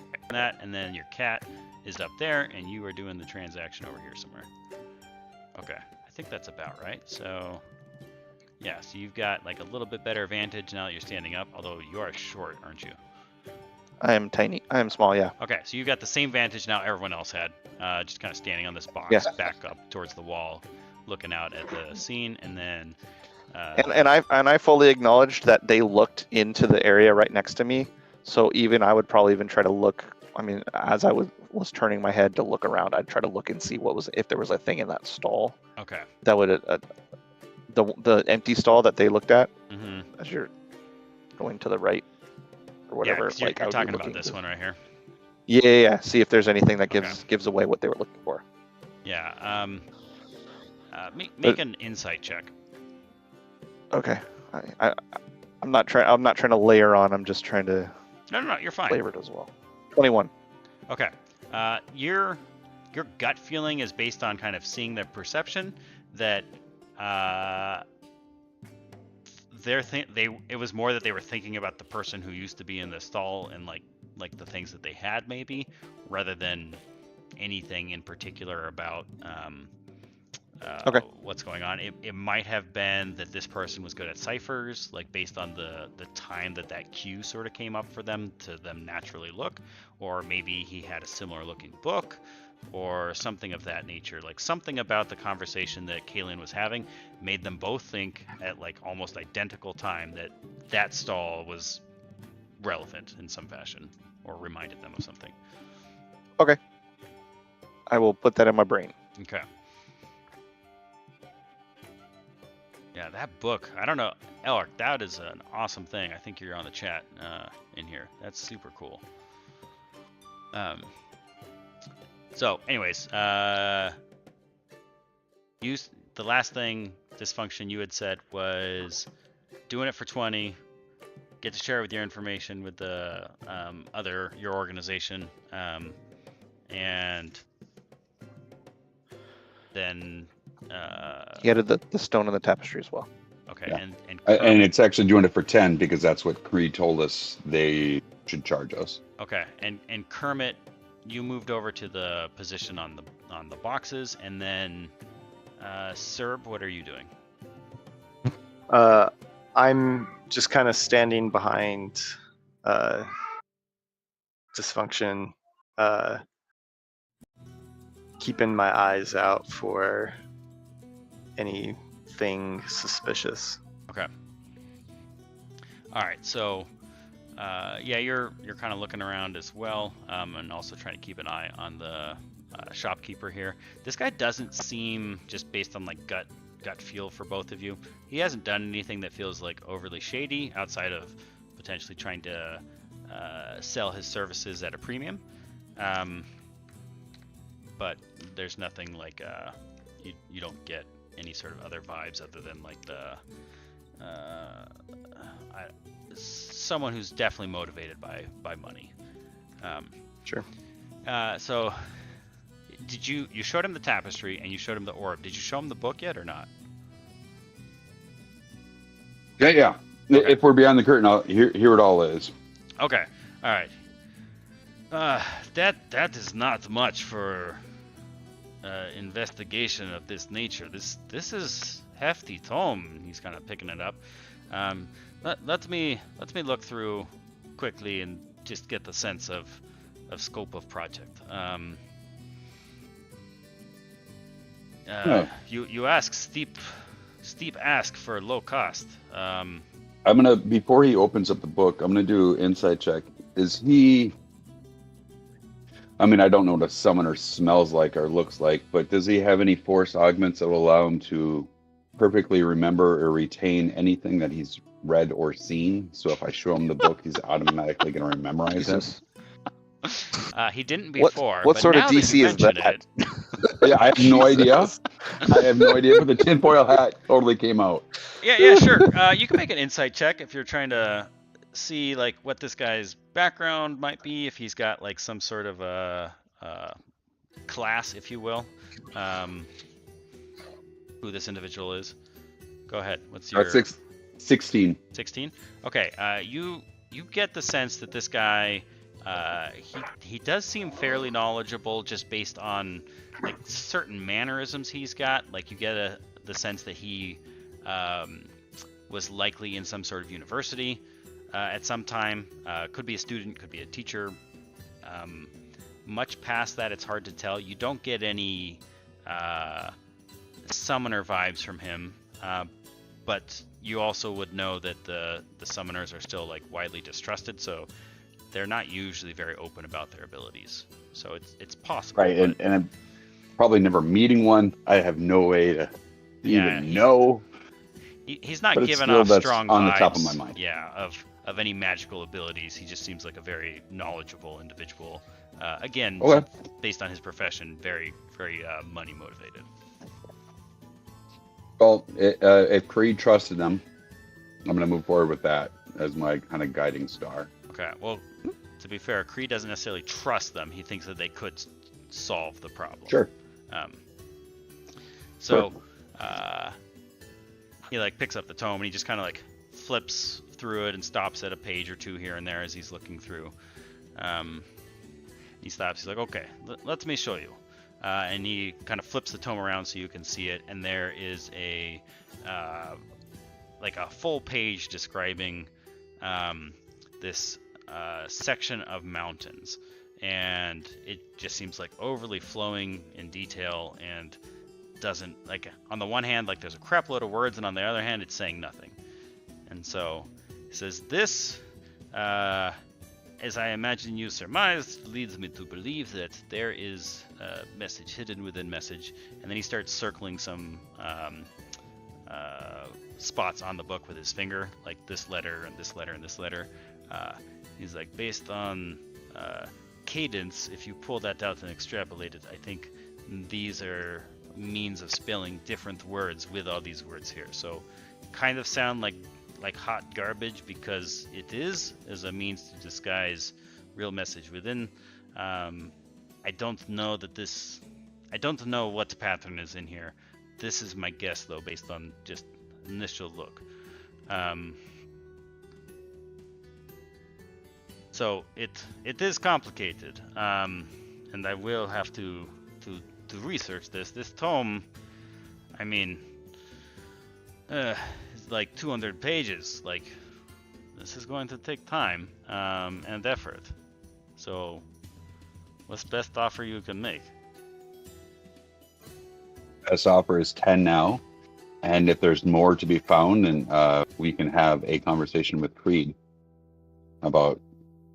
And then your cat is up there, and you are doing the transaction over here somewhere. Okay. I think that's about right. So yeah. So you've got like a little bit better advantage now that you're standing up. Although you are short, aren't you? I am tiny. I am small. Yeah. Okay, so you got the same vantage now everyone else had, just kind of standing on this box, Yes. back up towards the wall, looking out at the scene, and then. And I fully acknowledged that they looked into the area right next to me. So even I would probably even try to look. I mean, as I was turning my head to look around, I'd try to look and see if there was a thing in that stall Okay. that would the empty stall that they looked at Mm-hmm. as you're going to the right or whatever. Yeah, 'cause you're I would be talking about looking this to- one right here. Yeah. See if there's anything that Okay. gives away what they were looking for. Yeah. Make an insight check. Okay. I'm not trying to layer on. I'm just trying to No, you're fine. flavor it as well. 21. Okay. Your gut feeling is based on kind of seeing the perception that it was more that they were thinking about the person who used to be in the stall and like the things that they had maybe, rather than anything in particular about Okay. what's going on. It might have been that this person was good at ciphers, like based on the time that cue sort of came up for them to them naturally look, or maybe he had a similar looking book or something of that nature. Like something about the conversation that Kaylin was having made them both think at like almost identical time that stall was relevant in some fashion or reminded them of something. I will put that in my brain. Okay. Yeah, that book, I don't know, Elric, that is an awesome thing. I think you're on the chat in here. That's super cool. So, anyways, the last thing, this function you had said was doing it for 20, get to share with your information with the your organization, and then He added the stone and the tapestry as well. okay, Yeah. and It's actually doing it for 10 because that's what Cree told us they should charge us. okay, and Kermit, you moved over to the position on the boxes, and then Serb, what are you doing? I'm just kind of standing behind Dysfunction, keeping my eyes out for anything suspicious. Okay. All right, so yeah, you're kind of looking around as well, and also trying to keep an eye on the shopkeeper here. This guy doesn't seem, just based on like gut feel for both of you, he hasn't done anything that feels like overly shady outside of potentially trying to sell his services at a premium. But there's nothing like you don't get any sort of other vibes other than like the someone who's definitely motivated by money. Sure. So did you showed him the tapestry and you showed him the orb. Did you show him the book yet or not? Yeah. Okay. If we're behind the curtain, here it all is. Okay. All right. That is not much for investigation of this nature. This is hefty tome. He's kind of picking it up. Let me look through quickly and just get the sense of scope of project. Oh. You ask steep ask for low cost. I'm gonna, before he opens up the book, I'm gonna do insight check. Is he? I mean, I don't know what a summoner smells like or looks like, but does he have any force augments that will allow him to perfectly remember or retain anything that he's read or seen? So if I show him the book, he's automatically going to memorize it. Jesus. He didn't before, What but sort of now that DC you is mention that? it, Yeah, I have no idea. I have no idea, but the tinfoil hat totally came out. yeah, sure. You can make an insight check if you're trying to see like what this guy's background might be, if he's got like some sort of a class, if you will, who this individual is. Go ahead. What's your 16? 16. Okay. You get the sense that this guy, he does seem fairly knowledgeable just based on like certain mannerisms he's got. Like you get the sense that he was likely in some sort of university at some time. Could be a student, could be a teacher. Much past that, it's hard to tell. You don't get any summoner vibes from him, but you also would know that the summoners are still like widely distrusted, so they're not usually very open about their abilities. So it's possible. Right, and I'm probably never meeting one. I have no way to even know. He's not but giving still, off that's strong on vibes. the top of my mind. Yeah, of any magical abilities. He just seems like a very knowledgeable individual. Again, Okay. based on his profession, very, very money motivated. Well, if Creed trusted them, I'm going to move forward with that as my kind of guiding star. Okay, well, to be fair, Creed doesn't necessarily trust them. He thinks that they could solve the problem. Sure. So, he like picks up the tome and he just kind of like flips through it and stops at a page or two here and there as he's looking through. He stops. He's like, "Okay, let me show you." And he kind of flips the tome around so you can see it. And there is a like a full page describing this section of mountains, and it just seems like overly flowing in detail and doesn't, like, on the one hand, like there's a crap load of words, and on the other hand, it's saying nothing. And so he says, "This, as I imagine you surmised, leads me to believe that there is a message hidden within message." And then he starts circling some spots on the book with his finger, like this letter and this letter and this letter. He's like, based on cadence, if you pull that out and extrapolate it, I think these are means of spelling different words with all these words here. So kind of sound like hot garbage, because it is as a means to disguise real message within. I don't know what pattern is in here. This is my guess, though, based on just initial look. So it is complicated, and I will have to research this. This tome, I mean, it's like 200 pages. Like, this is going to take time and effort. So, what's the best offer you can make? Best offer is 10 now, and if there's more to be found, then we can have a conversation with Creed about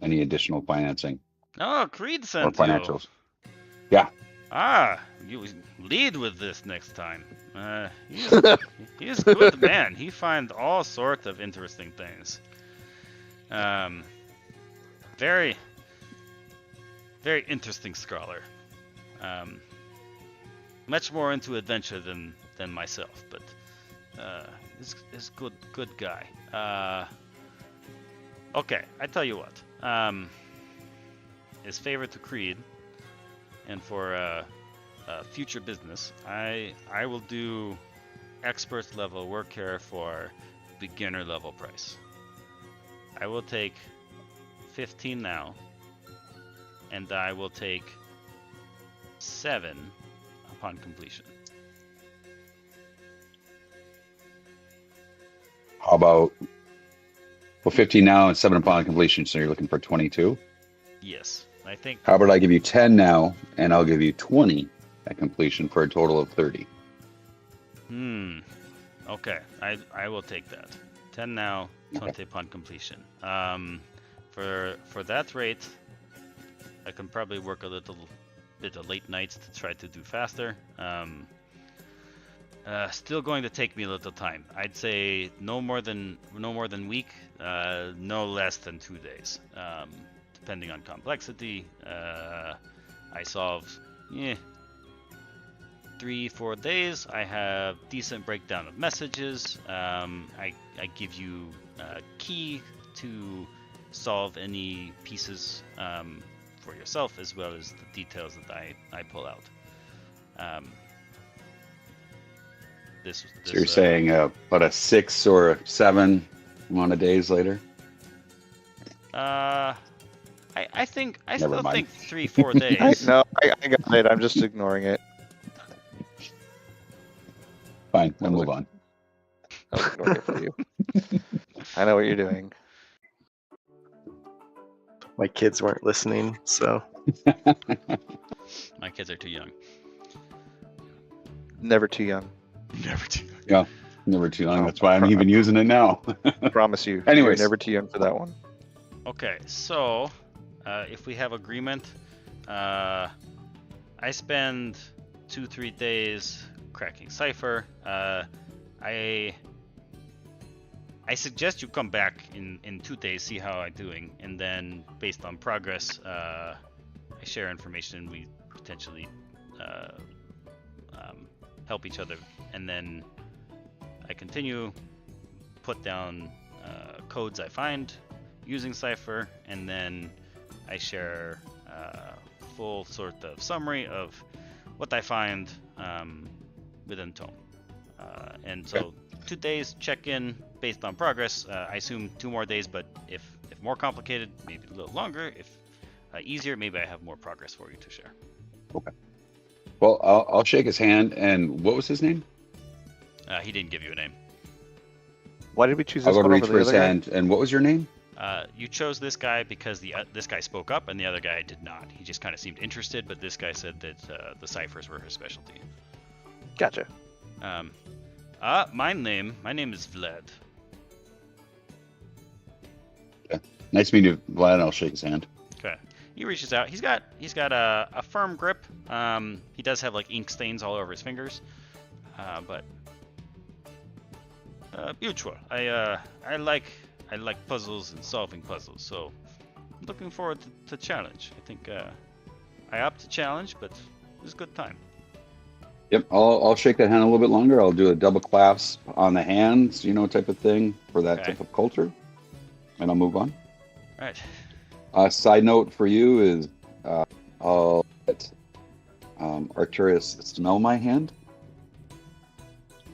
any additional financing Oh, Creed or sent you. financials. Yeah. Ah, you lead with this next time. He's a good man. He finds all sorts of interesting things. Very, very interesting scholar. Much more into adventure than myself, but he's good guy. Okay, I tell you what. His favor to Creed, and for future business, I will do expert level work here for beginner level price. I will take 15 now, and I will take 7 upon completion. How about 15 now and 7 upon completion? So you're looking for 22. Yes, I think. How about I give you 10 now, and I'll give you 20 at completion for a total of 30. Okay, I will take that. 10 now, 20 upon completion. For that rate, I can probably work a little bit of late nights to try to do faster. Still going to take me a little time. I'd say no more than week, no less than 2 days, depending on complexity. I solve 3-4 days. I have decent breakdown of messages. I give you a key to solve any pieces for yourself, as well as the details that I pull out. So you're saying about a 6 or a 7 amount of days later? I Never still mind. think 3-4 days. I got it. I'm just ignoring it. Fine, we'll move on. I was ignoring it for you. I know what you're doing. My kids weren't listening, so My kids are too young. Never too young. Never too young. Yeah, never too long. That's why I'm even using it now. I promise you. Anyways. You're never too young for that one. Okay, so if we have agreement, I spend 2-3 days cracking Cypher. I suggest you come back in 2 days, see how I'm doing, and then based on progress, I share information and we potentially help each other, and then I continue, put down codes I find using Cypher, and then I share full sort of summary of what I find within Tome. And so 2 days, check in based on progress. I assume 2 more days, but if more complicated, maybe a little longer. If easier, maybe I have more progress for you to share. Okay. Well, I'll shake his hand. And what was his name? He didn't give you a name. Why did we choose I'll this go one reach over for the his other guy? hand. And what was your name? You chose this guy because this guy spoke up and the other guy did not. He just kind of seemed interested, but this guy said that the ciphers were his specialty. Gotcha. My name is Vlad. Nice to meet you, Vlad. I'll shake his hand. Okay. He reaches out. He's got a firm grip. He does have like ink stains all over his fingers, but mutual. I like puzzles and solving puzzles, so I'm looking forward to challenge. I think I opt to challenge, but it was a good time. Yep, I'll shake that hand a little bit longer. I'll do a double clasp on the hands, type of thing for that Okay. type of culture, and I'll move on. All right. Side note for you is I'll let Arcturus smell my hand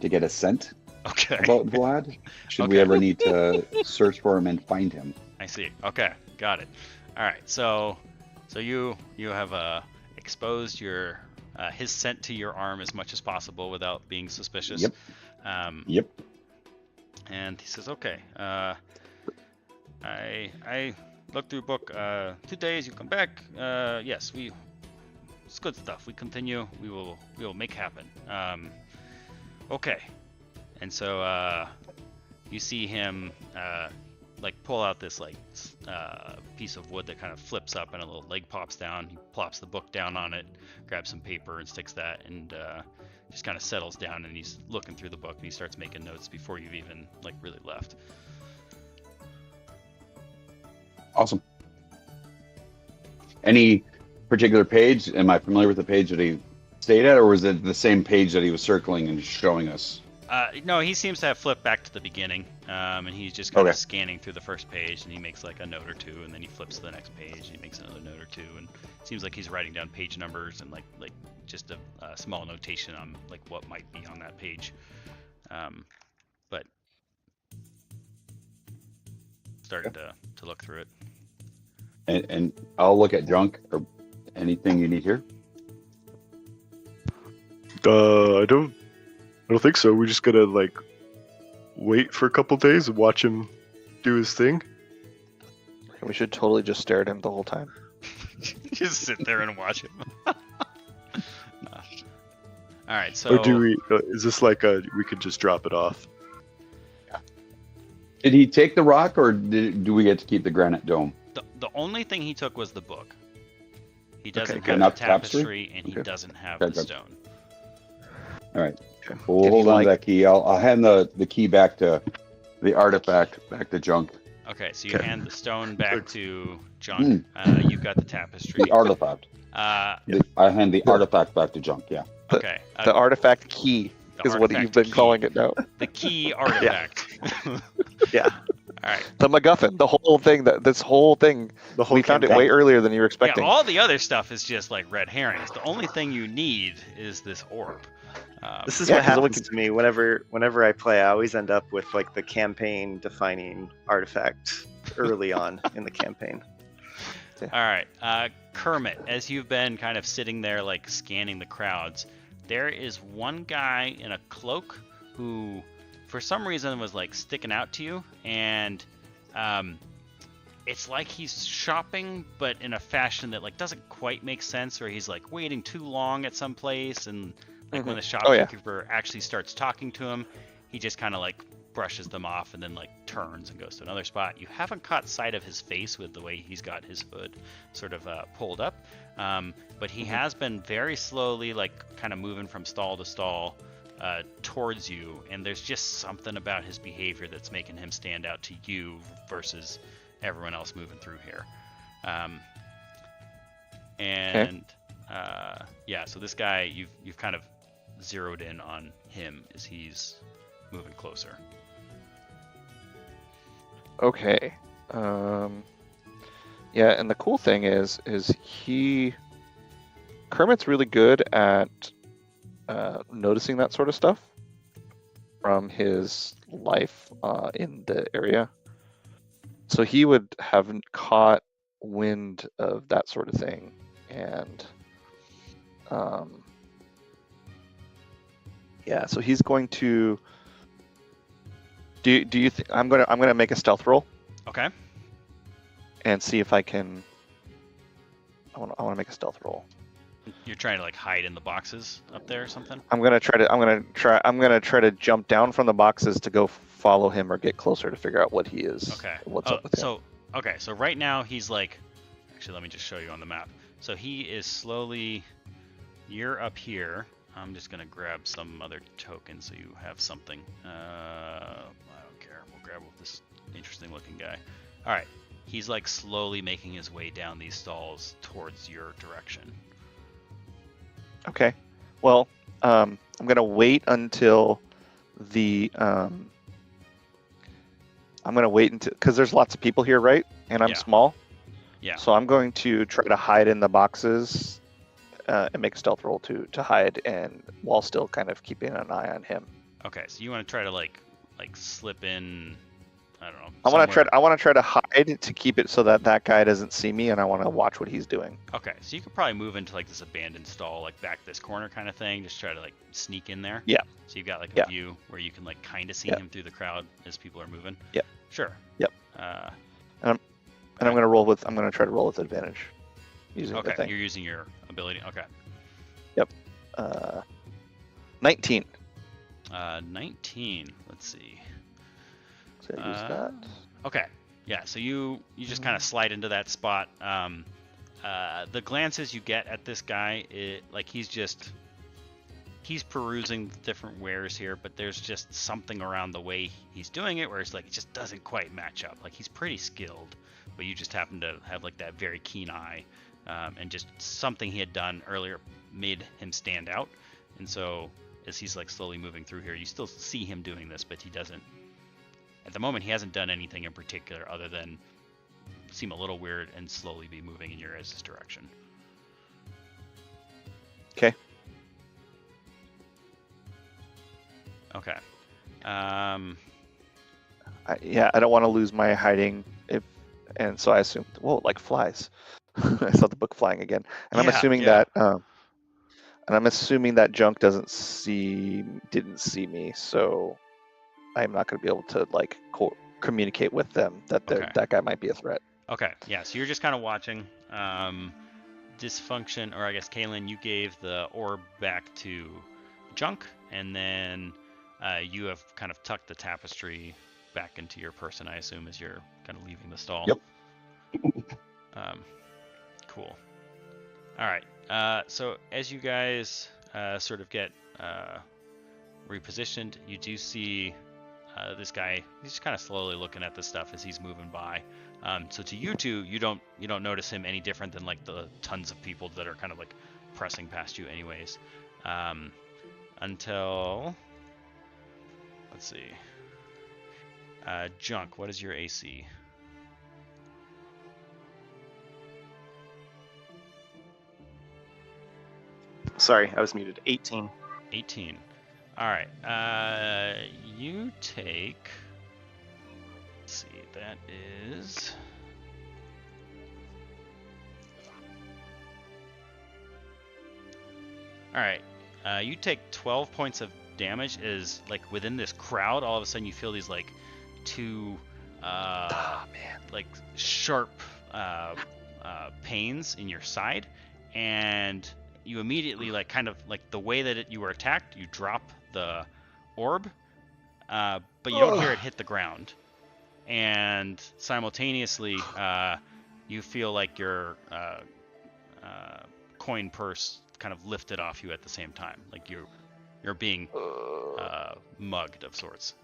to get a scent Okay. about Vlad. Should we Okay. ever need to search for him and find him? I see. Okay, got it. All right. So you have exposed your his scent to your arm as much as possible without being suspicious. Yep. Yep. And he says, "Okay. I looked through book. 2 days. You come back. Yes, it's good stuff. We continue. We will make happen. Okay." And so you see him pull out this piece of wood that kind of flips up and a little leg pops down. He plops the book down on it, grabs some paper and sticks that, and just kind of settles down, and he's looking through the book and he starts making notes before you've even really left. Awesome. Any particular page? Am I familiar with the page that he stayed at, or was it the same page that he was circling and showing us? No, he seems to have flipped back to the beginning, and he's just kind of Okay. scanning through the first page, and he makes a note or two, and then he flips to the next page, and he makes another note or two, and it seems like he's writing down page numbers and just a small notation on what might be on that page, but started to look through it. And I'll look at junk or anything you need here. I don't think so. We just gotta wait for a couple days and watch him do his thing. We should totally just stare at him the whole time. Just sit there and watch him. All right, so Or do we? Is this we could just drop it off? Did he take the rock, or do we get to keep the granite dome? The only thing he took was the book. He doesn't Okay, have not the the tapestry? tapestry, and he Okay. doesn't have Okay, the good. stone. All right. Okay. Well, we'll Did he hold on like- to that key. I'll hand the key back to the artifact, back to Junk. Okay, so you Okay. hand the stone back to Junk. You've got the tapestry. The artifact. Uh, I hand the artifact back to Junk. Yeah. okay. The artifact key the is what artifact you've been key. calling it now. The key artifact. Yeah. All right. The MacGuffin, the whole thing. This whole thing. The whole We found it campaign. way earlier than you were expecting. Yeah, all the other stuff is just like red herrings. The only thing you need is this orb. This is Yeah, what 'cause then we happens to me whenever I play. I always end up with like the campaign defining artifact early on in the campaign. All right, Kermit, as you've been kind of sitting there like scanning the crowds, there is one guy in a cloak who, for some reason, was like sticking out to you, and it's like he's shopping, but in a fashion that like doesn't quite make sense, or he's like waiting too long at some place, and like when the Oh, yeah. shopkeeper actually starts talking to him, he just kind of like brushes them off and then like turns and goes to another spot. You haven't caught sight of his face with the way he's got his hood sort of pulled up, but he has been very slowly like kind of moving from stall to stall towards you, and there's just something about his behavior that's making him stand out to you versus everyone else moving through here. Yeah, so this guy, you've kind of zeroed in on him as he's moving closer. Okay. Yeah, and the cool thing is Kermit's really good at noticing that sort of stuff from his life in the area. So he would have caught wind of that sort of thing, and yeah. So he's going to. Do you think I'm gonna make a stealth roll Okay. and see if I can. I want to make a stealth roll. You're trying to like hide in the boxes up there or something? I'm gonna try to jump down from the boxes to go follow him or get closer to figure out what he is. Okay. What's up with him? So right now he's like, actually let me just show you on the map. So he is slowly, you're up here. I'm just gonna grab some other token so you have something. I don't care. We'll grab this interesting looking guy. All right. He's like slowly making his way down these stalls towards your direction. Okay. Well, I'm gonna wait until the because there's lots of people here, right? And I'm Yeah. small, Yeah. so I'm going to try to hide in the boxes and make a stealth roll to hide, and while still kind of keeping an eye on him. Okay. So you want to try to like slip in. I don't know. I want somewhere. to try to hide to keep it so that guy doesn't see me, and I want to watch what he's doing. Okay, so you could probably move into like this abandoned stall, like back this corner kind of thing. Just try to like sneak in there. Yeah. So you've got like a Yeah. view where you can like kind of see Yeah. him through the crowd as people are moving. Yep. Sure. Yep. And I'm gonna try to roll with advantage using the Okay, thing. you're using your ability. Okay. 19. 19. Let's see. So I use that. Okay. Yeah. So you just kind of slide into that spot. The glances you get at this guy, he's perusing the different wares here, but there's just something around the way he's doing it where it's like it just doesn't quite match up. Like he's pretty skilled, but you just happen to have like that very keen eye, and just something he had done earlier made him stand out. And so as he's like slowly moving through here, you still see him doing this, but he doesn't. At the moment, he hasn't done anything in particular other than seem a little weird and slowly be moving in your guys' direction. Okay. Okay. I don't want to lose my hiding and so I assumed, whoa, like flies. I saw the book flying again, and I'm assuming that Junk didn't see me, so I'm not going to be able to like communicate with them that that guy might be a threat. Okay, yeah. So you're just kind of watching. Dysfunction, or I guess Kaylin, you gave the orb back to Junk, and then you have kind of tucked the tapestry back into your person, I assume, as you're kind of leaving the stall. Yep. Cool. All right. So as you guys sort of get repositioned, you do see this guy. He's just kind of slowly looking at this stuff as he's moving by. So to you two, you don't notice him any different than like the tons of people that are kind of like pressing past you, anyways. Until, let's see. Junk, what is your AC? Sorry, I was muted. 18. 18. All right. You take. Let's see. That is. All right. You take 12 points of damage. Is like within this crowd, all of a sudden you feel these like two, like sharp pains in your side, and you immediately like kind of like the way that you were attacked, you drop the orb, but you don't hear it hit the ground, and simultaneously you feel like your coin purse kind of lifted off you at the same time, like you're being mugged of sorts.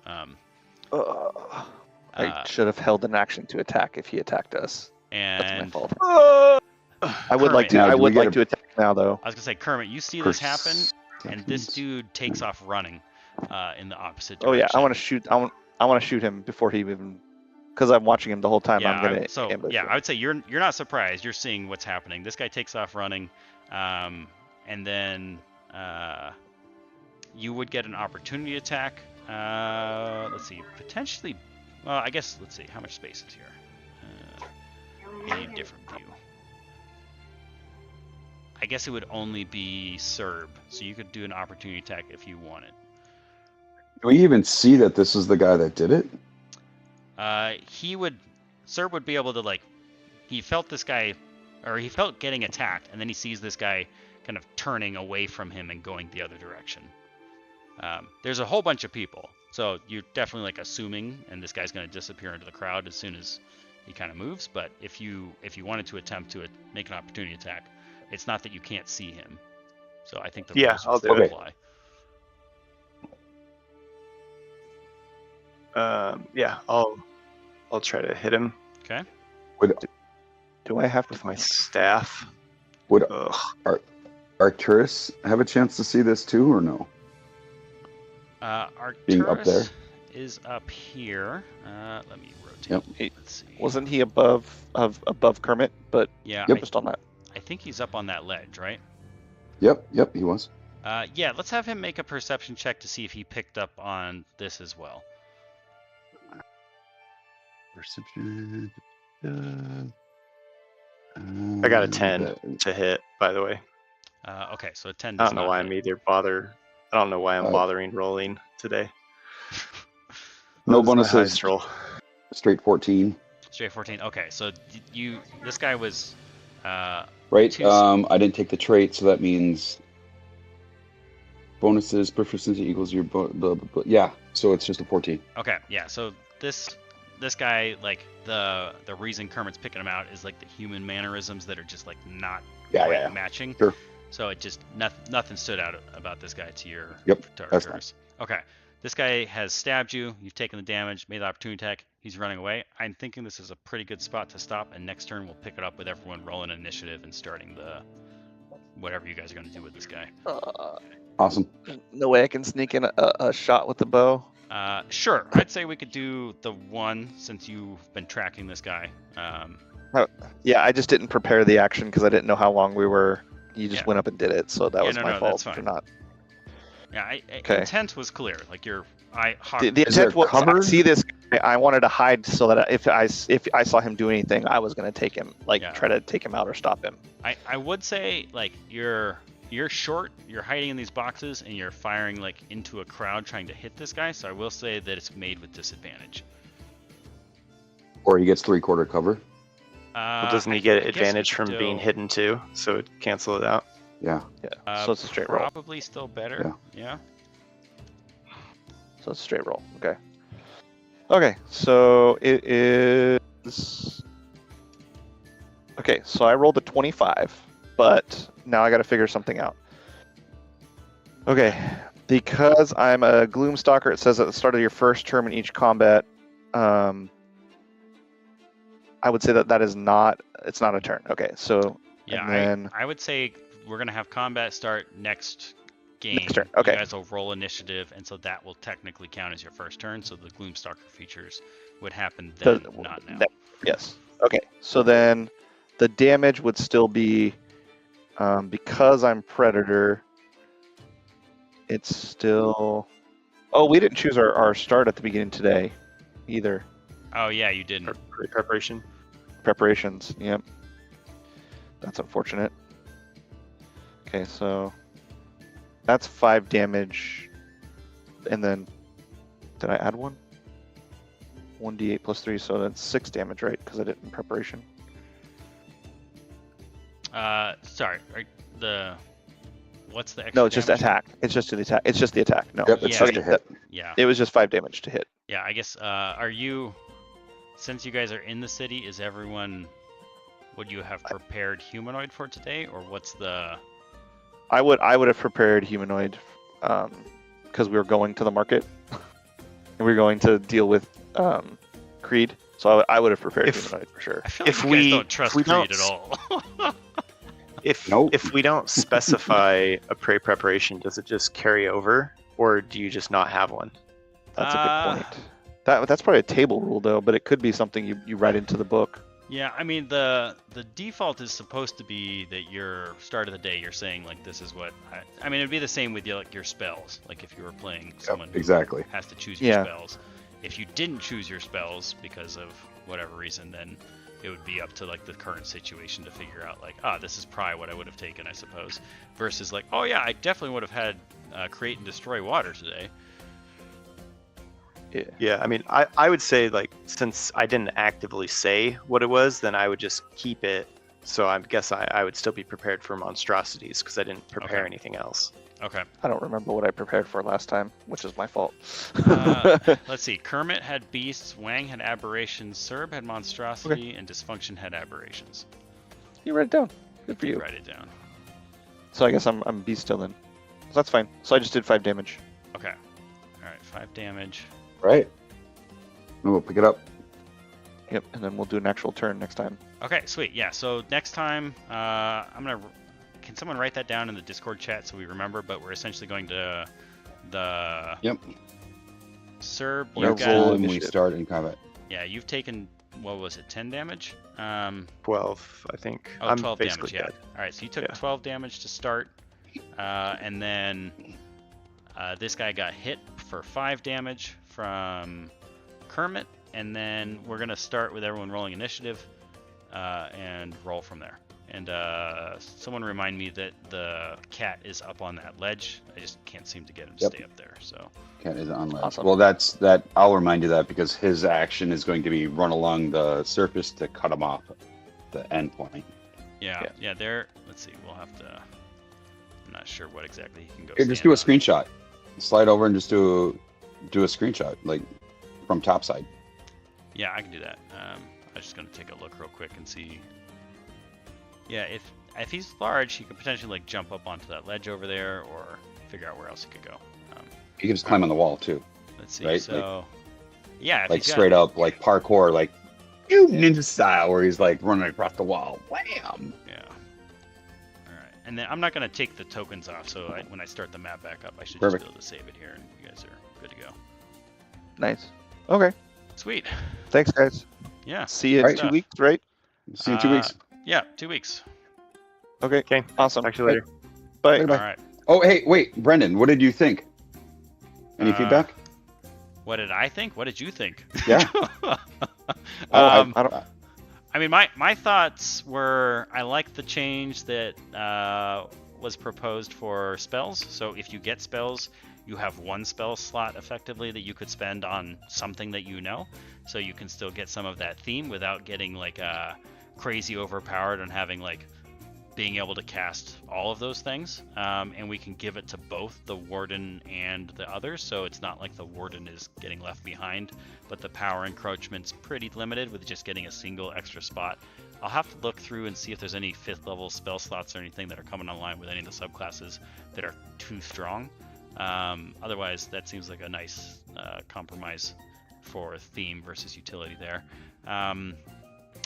I should have held an action to attack if he attacked us. That's my And fault. I would like to. Now, I do we would get like a- to attack now, though. I was gonna say, Kermit, you see this happen, and this Perceptions. dude takes off running in the opposite Oh direction. yeah, I want to shoot. I want to shoot him before he even, because I'm watching him the whole time. Yeah, I'm gonna so ambush yeah, him. I would say you're not surprised. You're seeing what's happening. This guy takes off running, and then you would get an opportunity attack. Let's see, potentially. Well, I guess let's see how much space is here. A different view. I guess it would only be Serb, so you could do an opportunity attack if you wanted. Do we even see that this is the guy that did it? Serb would be able to like, he felt this guy, or he felt getting attacked, and then he sees this guy kind of turning away from him and going the other direction. There's a whole bunch of people, so you're definitely like assuming, and this guy's going to disappear into the crowd as soon as he kind of moves. But if you wanted to attempt to make an opportunity attack, it's not that you can't see him. So I think the Yeah, rules I'll would do it. apply. Yeah, I'll try to hit him Okay. Do I have with to? my staff. Would Ugh. Arcturus have a chance to see this too, or no? Being up there. Arcturus is up here. Let me rotate. Yep. Let's see. Wasn't he above Kermit? But Yeah, Yep. just on that. I think he's up on that ledge, right? Yep, he was. Yeah, let's have him make a perception check to see if he picked up on this as well. Perception. I got a 10 to hit, by the way. Okay, so a 10 I does don't know not why hit. I'm either I don't know why I'm bothering rolling today. No That was my bonuses. highest roll. Straight 14. Straight 14. Okay, so this guy was Right. Two- I didn't take the trait, so that means bonuses proficiency equals your blah, blah, blah. Yeah. So it's just a 14. okay. Yeah, so this guy, like the reason Kermit's picking him out is like the human mannerisms that are just like not Yeah, quite yeah. matching. Sure. So it just nothing stood out about this guy to your Yep, to that's Arcturus. Okay, this guy has stabbed you. You've taken the damage, made the opportunity attack. He's running away. I'm thinking this is a pretty good spot to stop, and next turn we'll pick it up with everyone rolling initiative and starting the whatever you guys are going to do with this guy. Awesome. No way I can sneak in a shot with the bow. Sure, I'd say we could do the one since you've been tracking this guy. Yeah, I just didn't prepare the action because I didn't know how long we were. You just Yeah. went up and did it, so that Yeah, was no, my no, fault that's for fine. not. Yeah, Okay. intent was clear. Like your eye. The Is there intent was cover? I see this guy, I wanted to hide so that if I saw him do anything, I was going to take him, Yeah. try to take him out or stop him. I would say like you're short, you're hiding in these boxes, and you're firing like into a crowd trying to hit this guy. So I will say that it's made with disadvantage. Or he gets 3/4 cover. Well, doesn't he get I guess we advantage could from being still- hidden too? So it cancel it out. Yeah. Yeah, so it's a straight roll. Probably still better. Yeah. So it's a straight roll. Okay. Okay, so it is. Okay, so I rolled a 25, but now I got to figure something out. Okay, because I'm a Gloomstalker, it says at the start of your first term in each combat, I would say that is not. It's not a turn. Okay, so Yeah, and then I would say we're gonna have combat start next game. Next turn, okay. You guys will roll initiative, and so that will technically count as your first turn. So the Gloomstalker features would happen then, not now. Yes. Okay, so then the damage would still be because I'm Predator. It's still. Oh, we didn't choose our start at the beginning today, either. Oh yeah, you didn't. Preparation. Preparations. Yep. That's unfortunate. Okay, so that's 5 damage, and then did I add one? 1d8 plus 3, so that's 6 damage, right? Because I did it in preparation. Sorry. What's the extra? No, it's just damage? attack. It's just the attack. It's just the attack. No. Yep, it's Yeah. just a hit. Yeah. It was just 5 damage to hit. Yeah. I guess. Are you? Since you guys are in the city, is everyone? Would you have prepared humanoid for today, or what's the? I would have prepared humanoid, because we were going to the market, and we were going to deal with Creed. So I would have prepared humanoid for sure. I feel like If you we- guys don't trust if we Creed don't at all. Nope. If we don't specify a prey preparation, does it just carry over, or do you just not have one? That's a good point. That's probably a table rule though, but it could be something you write into the book. Yeah, I mean the default is supposed to be that your start of the day you're saying like this is what I mean it'd be the same with your spells, like if you were playing someone who exactly. has to choose your Yeah. spells. If you didn't choose your spells because of whatever reason, then it would be up to like the current situation to figure out like this is probably what I would have taken, I suppose, versus like oh yeah I definitely would have had create and destroy water today. Yeah. Yeah, I mean, I would say, like, since I didn't actively say what it was, then I would just keep it. So I guess I would still be prepared for monstrosities because I didn't prepare Okay. anything else. Okay. I don't remember what I prepared for last time, which is my fault. Let's see. Kermit had beasts, Wang had aberrations, Serb had monstrosity, and dysfunction had aberrations. You write it down. Good for you. Write it down. So I guess I'm beast still then. So that's fine. So I just did 5 damage. Okay. All right. 5 damage. Right. And we'll pick it up. Yep, and then we'll do an actual turn next time. Okay. Sweet. Yeah. So next time, I'm gonna. Can someone write that down in the Discord chat so we remember? But we're essentially going to the. Yep. Serb. Yeah, You've Let's roll got. and we initiative. start in combat. Yeah. You've taken. What was it? 10 damage. 12, I think. Oh, I'm 12 basically damage, yeah. dead. All right, so you took Yeah. 12 damage to start, and then this guy got hit for 5 damage from Kermit, and then we're going to start with everyone rolling initiative and roll from there. And someone remind me that the cat is up on that ledge. I just can't seem to get him to Yep. stay up there, so... Cat is on ledge. Awesome. Well, that's that. I'll remind you that because his action is going to be run along the surface to cut him off at the end point. Yeah, there... Let's see, we'll have to... I'm not sure what exactly he can go Here, just do a stand on. screenshot. Slide over and just do a screenshot, like from topside. Yeah, I can do that. I was just gonna take a look real quick and see. Yeah, if he's large, he could potentially like jump up onto that ledge over there, or figure out where else he could go. You can just climb on the wall too, Let's see. Right, So, yeah, if like he's got- straight up, like parkour, like ninja style, where he's like running across the wall. Wham! Yeah. All right, and then I'm not gonna take the tokens off, so when I start the map back up, I should Perfect. just be able to save it here, and you guys are good to go. Nice. Okay. Sweet. Thanks, guys. Yeah. See you in Right. 2 weeks, right? See you in 2 weeks. Yeah, 2 weeks. Okay. Okay, Awesome. talk to you later. Bye. Later. Bye. All right. Oh, hey, wait, Brendan, what did you think? Any feedback? What did I think? What did you think? Yeah. Um, I don't. I mean, my thoughts were I like the change that was proposed for spells. So if you get spells, you have one spell slot effectively that you could spend on something that you know. So you can still get some of that theme without getting like crazy overpowered and having like being able to cast all of those things, and we can give it to both the Warden and the others, so it's not like the Warden is getting left behind, but the power encroachment's pretty limited with just getting a single extra spot. I'll have to look through and see if there's any 5th level spell slots or anything that are coming online with any of the subclasses that are too strong. Otherwise, that seems like a nice compromise for theme versus utility there.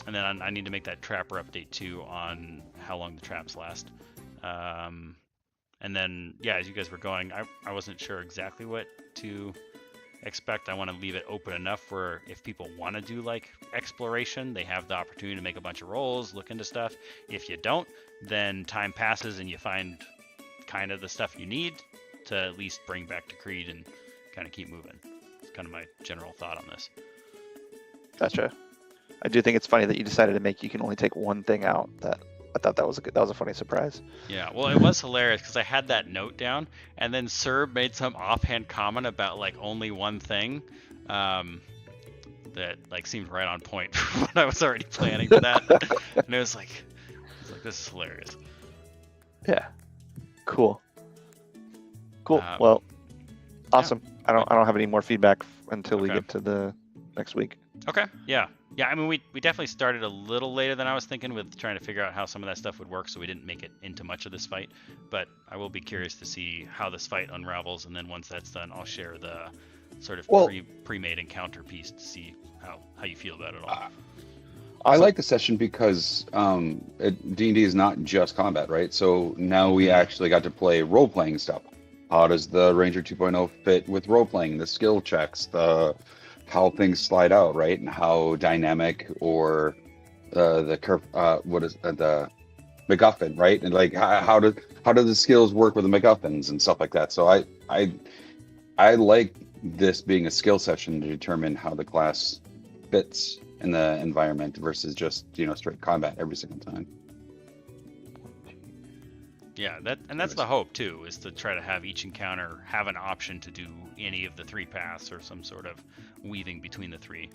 And then I need to make that trapper update too on how long the traps last. And then, yeah, as you guys were going, I wasn't sure exactly what to expect. I want to leave it open enough where if people want to do like exploration, they have the opportunity to make a bunch of rolls, look into stuff. If you don't, then time passes and you find kind of the stuff you need to at least bring back to Creed and kind of keep moving. It's kind of my general thought on this. Gotcha. I do think it's funny that you decided to make you can only take one thing out. I thought that was a funny surprise. Yeah, well, it was hilarious because I had that note down, and then Serb made some offhand comment about like only one thing, that like seemed right on point for what I was already planning for that, and it was like this is hilarious. Yeah. Cool. Well, awesome. Yeah. I don't have any more feedback until we Okay. get to the next week. Okay. Yeah. I mean, we definitely started a little later than I was thinking with trying to figure out how some of that stuff would work, so we didn't make it into much of this fight. But I will be curious to see how this fight unravels, and then once that's done, I'll share the sort of pre-made encounter piece to see how you feel about it all. I like the session because D&D is not just combat, right? So now we actually got to play role-playing stuff. How does the Ranger 2.0 fit with role-playing, the skill checks, how things slide out, right? And how dynamic or the MacGuffin, right? And like how do the skills work with the MacGuffins and stuff like that. So I like this being a skill session to determine how the class fits in the environment versus just straight combat every single time. Yeah, that's the hope too, is to try to have each encounter have an option to do any of the 3 paths or some sort of weaving between the 3,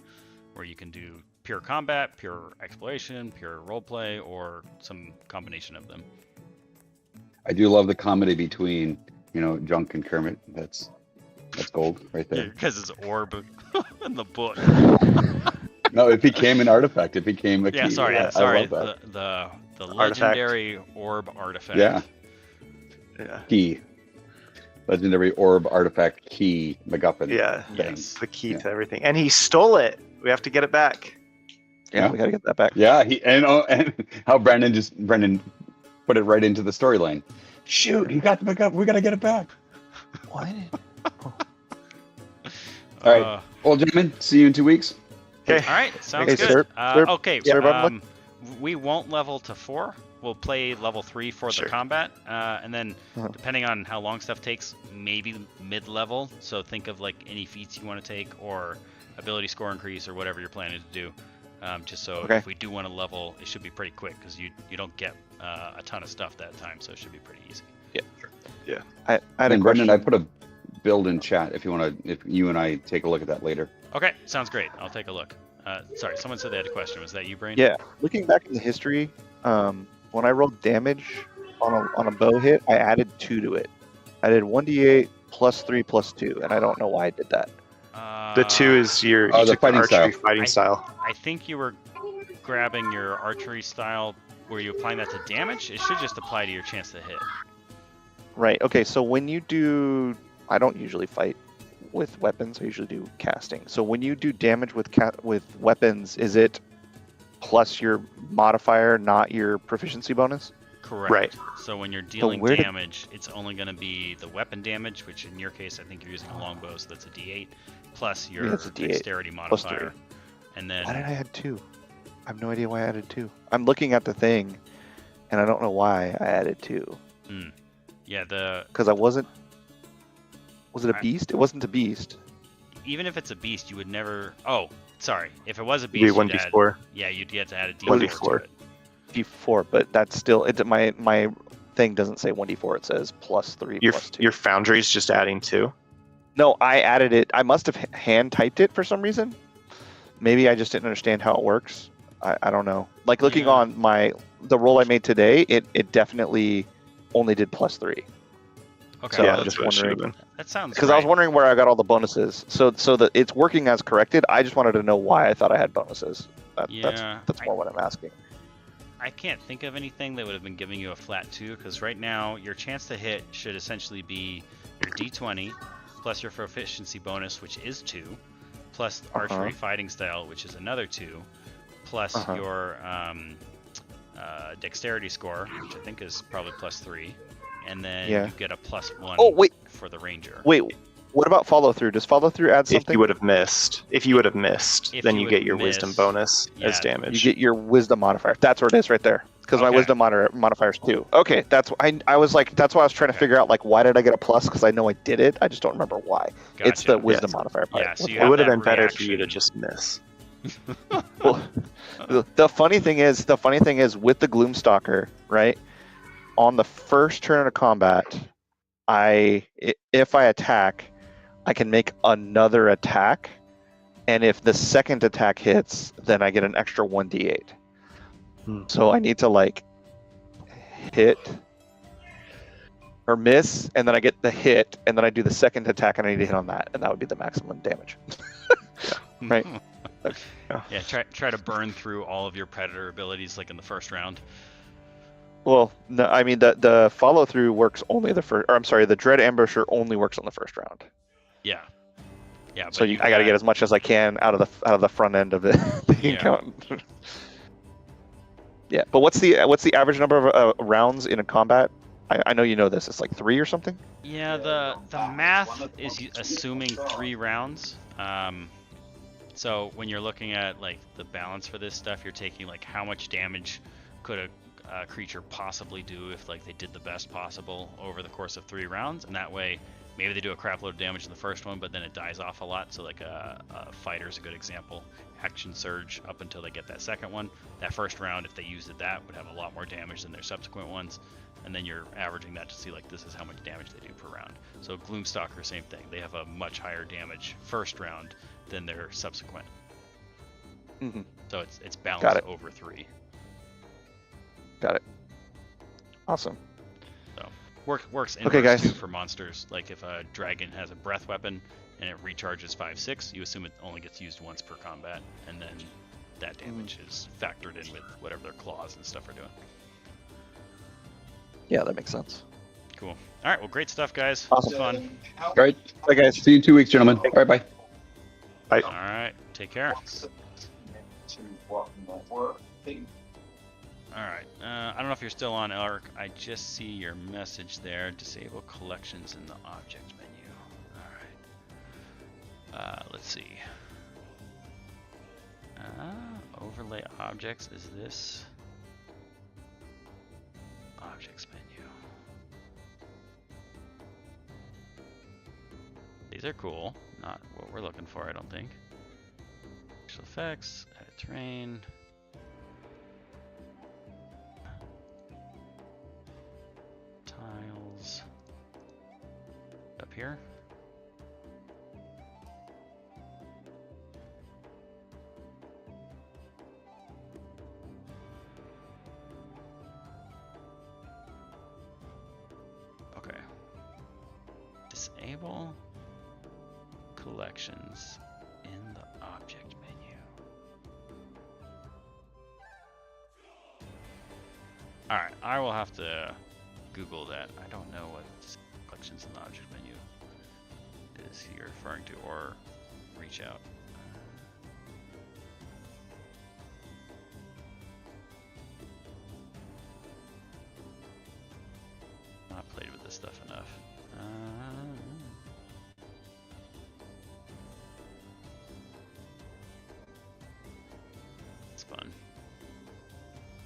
where you can do pure combat, pure exploration, pure roleplay, or some combination of them. I do love the comedy between Junk and Kermit. That's gold right there. Because it's orb in the book. No, it became an artifact. It became a key. Sorry. I love that. The legendary orb artifact. Yeah. Yeah. Key. Legendary orb artifact key MacGuffin. Yeah. Yes. The key to everything. And he stole it. We have to get it back. Yeah, we gotta get that back. Yeah, and how Brendan put it right into the storyline. Shoot, he got the MacGuffin. We gotta get it back. What? All right. Well, gentlemen, see you in 2 weeks. Okay. All right. Sounds Hey, good. Sir. Okay. Yeah. We won't level to 4. We'll play level 3 for Sure. the combat, and then Uh-huh. depending on how long stuff takes, maybe mid-level. So think of like any feats you want to take or ability score increase or whatever you're planning to do. Just so Okay. if we do want to level, it should be pretty quick because you don't get a ton of stuff that time, so it should be pretty easy. I had a And question. Brendan, I put a build in chat if you and I take a look at that later. Okay, sounds great. I'll take a look. Sorry, someone said they had a question. Was that you, Brain? Yeah, looking back in the history, when I rolled damage on a bow hit, I added 2 to it. I did 1d8 plus 3 plus 2, and I don't know why I did that. The 2 is you the took fighting archery style. fighting style. I think you were grabbing your archery style. Were you applying that to damage? It should just apply to your chance to hit. Right. Okay. So when you do, I don't usually fight with weapons. I usually do casting. So when you do damage with weapons, is it plus your modifier, not your proficiency bonus? Correct. Right. So when you're dealing where did- damage, it's only going to be the weapon damage, which in your case, I think you're using a longbow, so that's a D8, plus your that's a D8, dexterity plus modifier. And then Why did I add 2? I have no idea why I added 2. I'm looking at the thing, and I don't know why I added 2. yeah, Because I wasn't. Was it a beast? It wasn't a beast. even if it's a beast, you would never. Oh, sorry. If it was a Be beast, 1d4. you'd get to add a D4 1d4. to it. D4, but that's still my thing doesn't say 1d4. It says plus 3 plus 2. Your foundry's just adding 2. No, I added it. I must have hand typed it for some reason. Maybe I just didn't understand how it works. I don't know. Like looking Yeah. on the roll I made today, it definitely only did +3. Okay. So Yeah, I'm that's just what it should have wondering been. That sounds because I was right. wondering where I got all the bonuses. So that it's working as corrected. I just wanted to know why I thought I had bonuses. Yeah, That's more what I'm asking. I can't think of anything that would have been giving you a flat 2, because right now your chance to hit should essentially be your d20 plus your proficiency bonus, which is 2, plus archery fighting style, which is another 2, plus your dexterity score, which I think is probably +3, and then you get a +1 Oh, wait. for the ranger. Wait, what about follow through? Does follow through add something? If you would have missed, If then you you would get your wisdom miss, bonus yeah, as damage. You get your wisdom modifier. That's where it is right there. Because my Okay. wisdom modifier is 2. Okay, that's I was like, that's why I was trying to Okay. figure out like why did I get a plus? Because I know I did it. I just don't remember why. It's the Gotcha. wisdom Yes. modifier part. Yeah, so you It have would have that been better for you to reaction. just miss. Well, the funny thing is with the Gloomstalker, right? On the first turn of combat, if I attack, I can make another attack, and if the second attack hits, then I get an extra 1d8. So I need to like hit or miss, and then I get the hit, and then I do the second attack, and I need to hit on that, and that would be the maximum damage. Right. Yeah, try to burn through all of your predator abilities like in the first round. Well, no, I mean the follow through works only the first. Or I'm sorry, the Dread Ambusher only works on the first round. Yeah. Yeah. So I got to get as much as I can out of the front end of the encounter. Yeah, but what's the average number of rounds in a combat? I know you know this. It's like 3 or something. Yeah, the math is assuming 3 rounds. So when you're looking at like the balance for this stuff, you're taking like how much damage could a creature possibly do if like they did the best possible over the course of 3 rounds, and that way maybe they do a crap load of damage in the first one, but then it dies off a lot. So like a fighter's a good example. Action surge up until they get that second one. That first round, if they used it, that would have a lot more damage than their subsequent ones. And then you're averaging that to see like this is how much damage they do per round. So Gloomstalker, same thing. They have a much higher damage first round than their subsequent. Mm-hmm. So it's balanced over 3. Got it. Awesome. So works Okay, guys. too for monsters. Like if a dragon has a breath weapon and it recharges 5/6, you assume it only gets used once per combat, and then that damage is factored in with whatever their claws and stuff are doing. Yeah, that makes sense. Cool. All right. Well, great stuff, guys. Awesome. Fun. All right. Bye, guys. See you in 2 weeks, gentlemen. All right, bye. Bye. All right. Take care. All right. I don't know if you're still on, Elric. I just see your message there. Disable collections in the object menu. All right. Let's see. Overlay objects. Is this objects menu? These are cool. Not what we're looking for, I don't think. Visual effects. Edit terrain. Tiles up here. Okay. Disable collections in the object menu. Alright, I will have to Google that. I don't know what collections in the object menu is he referring to, or reach out. Not played with this stuff enough. It's fun.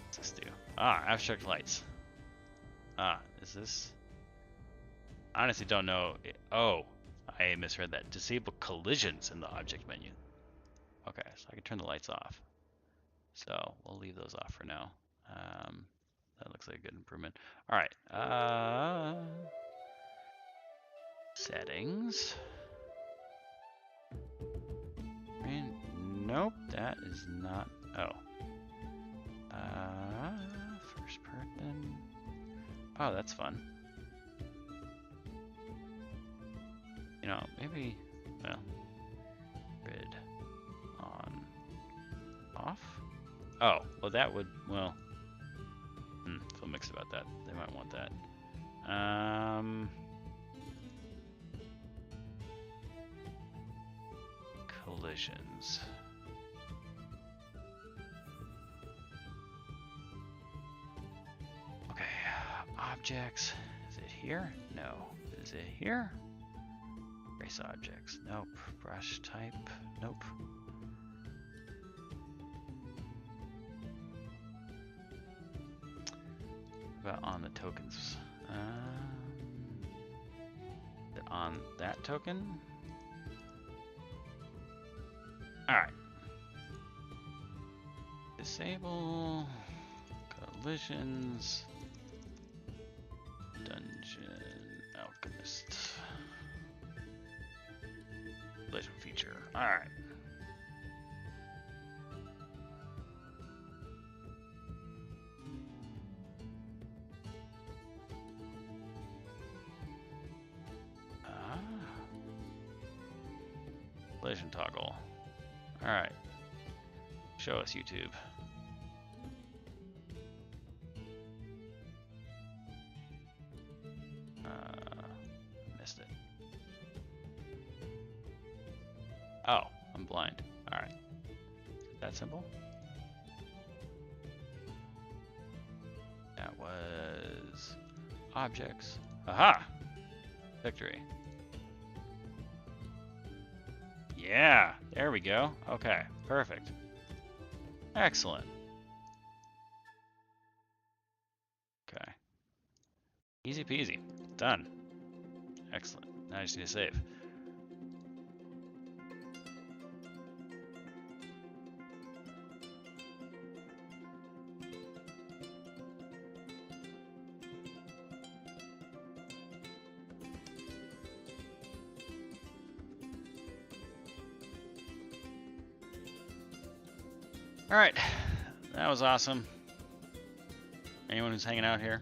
What's this do? Abstract lights. Is this? I honestly don't know. Oh, I misread that. Disable collisions in the object menu. Okay, so I can turn the lights off. So we'll leave those off for now. That looks like a good improvement. All right. Settings. Nope, that is not. Oh. First person. Oh, that's fun. You know, maybe, well, grid on, off? Oh, well that would, well, feel mixed about that. They might want that. Collisions. Okay, objects. Is it here? No. Is it here? Trace objects. Nope. Brush type. Nope. What about on the tokens? Is it on that token? Alright. Disable collisions. Dungeon Alchemist. Collision feature. Alright. Collision toggle. Alright. Show us YouTube. Missed it. Oh, I'm blind. Alright. Is it that simple? That was objects. Aha! Victory. Yeah, there we go. Okay, perfect. Excellent. Okay. Easy peasy. Done. Excellent. Now I just need to save. All right, that was awesome. Anyone who's hanging out here?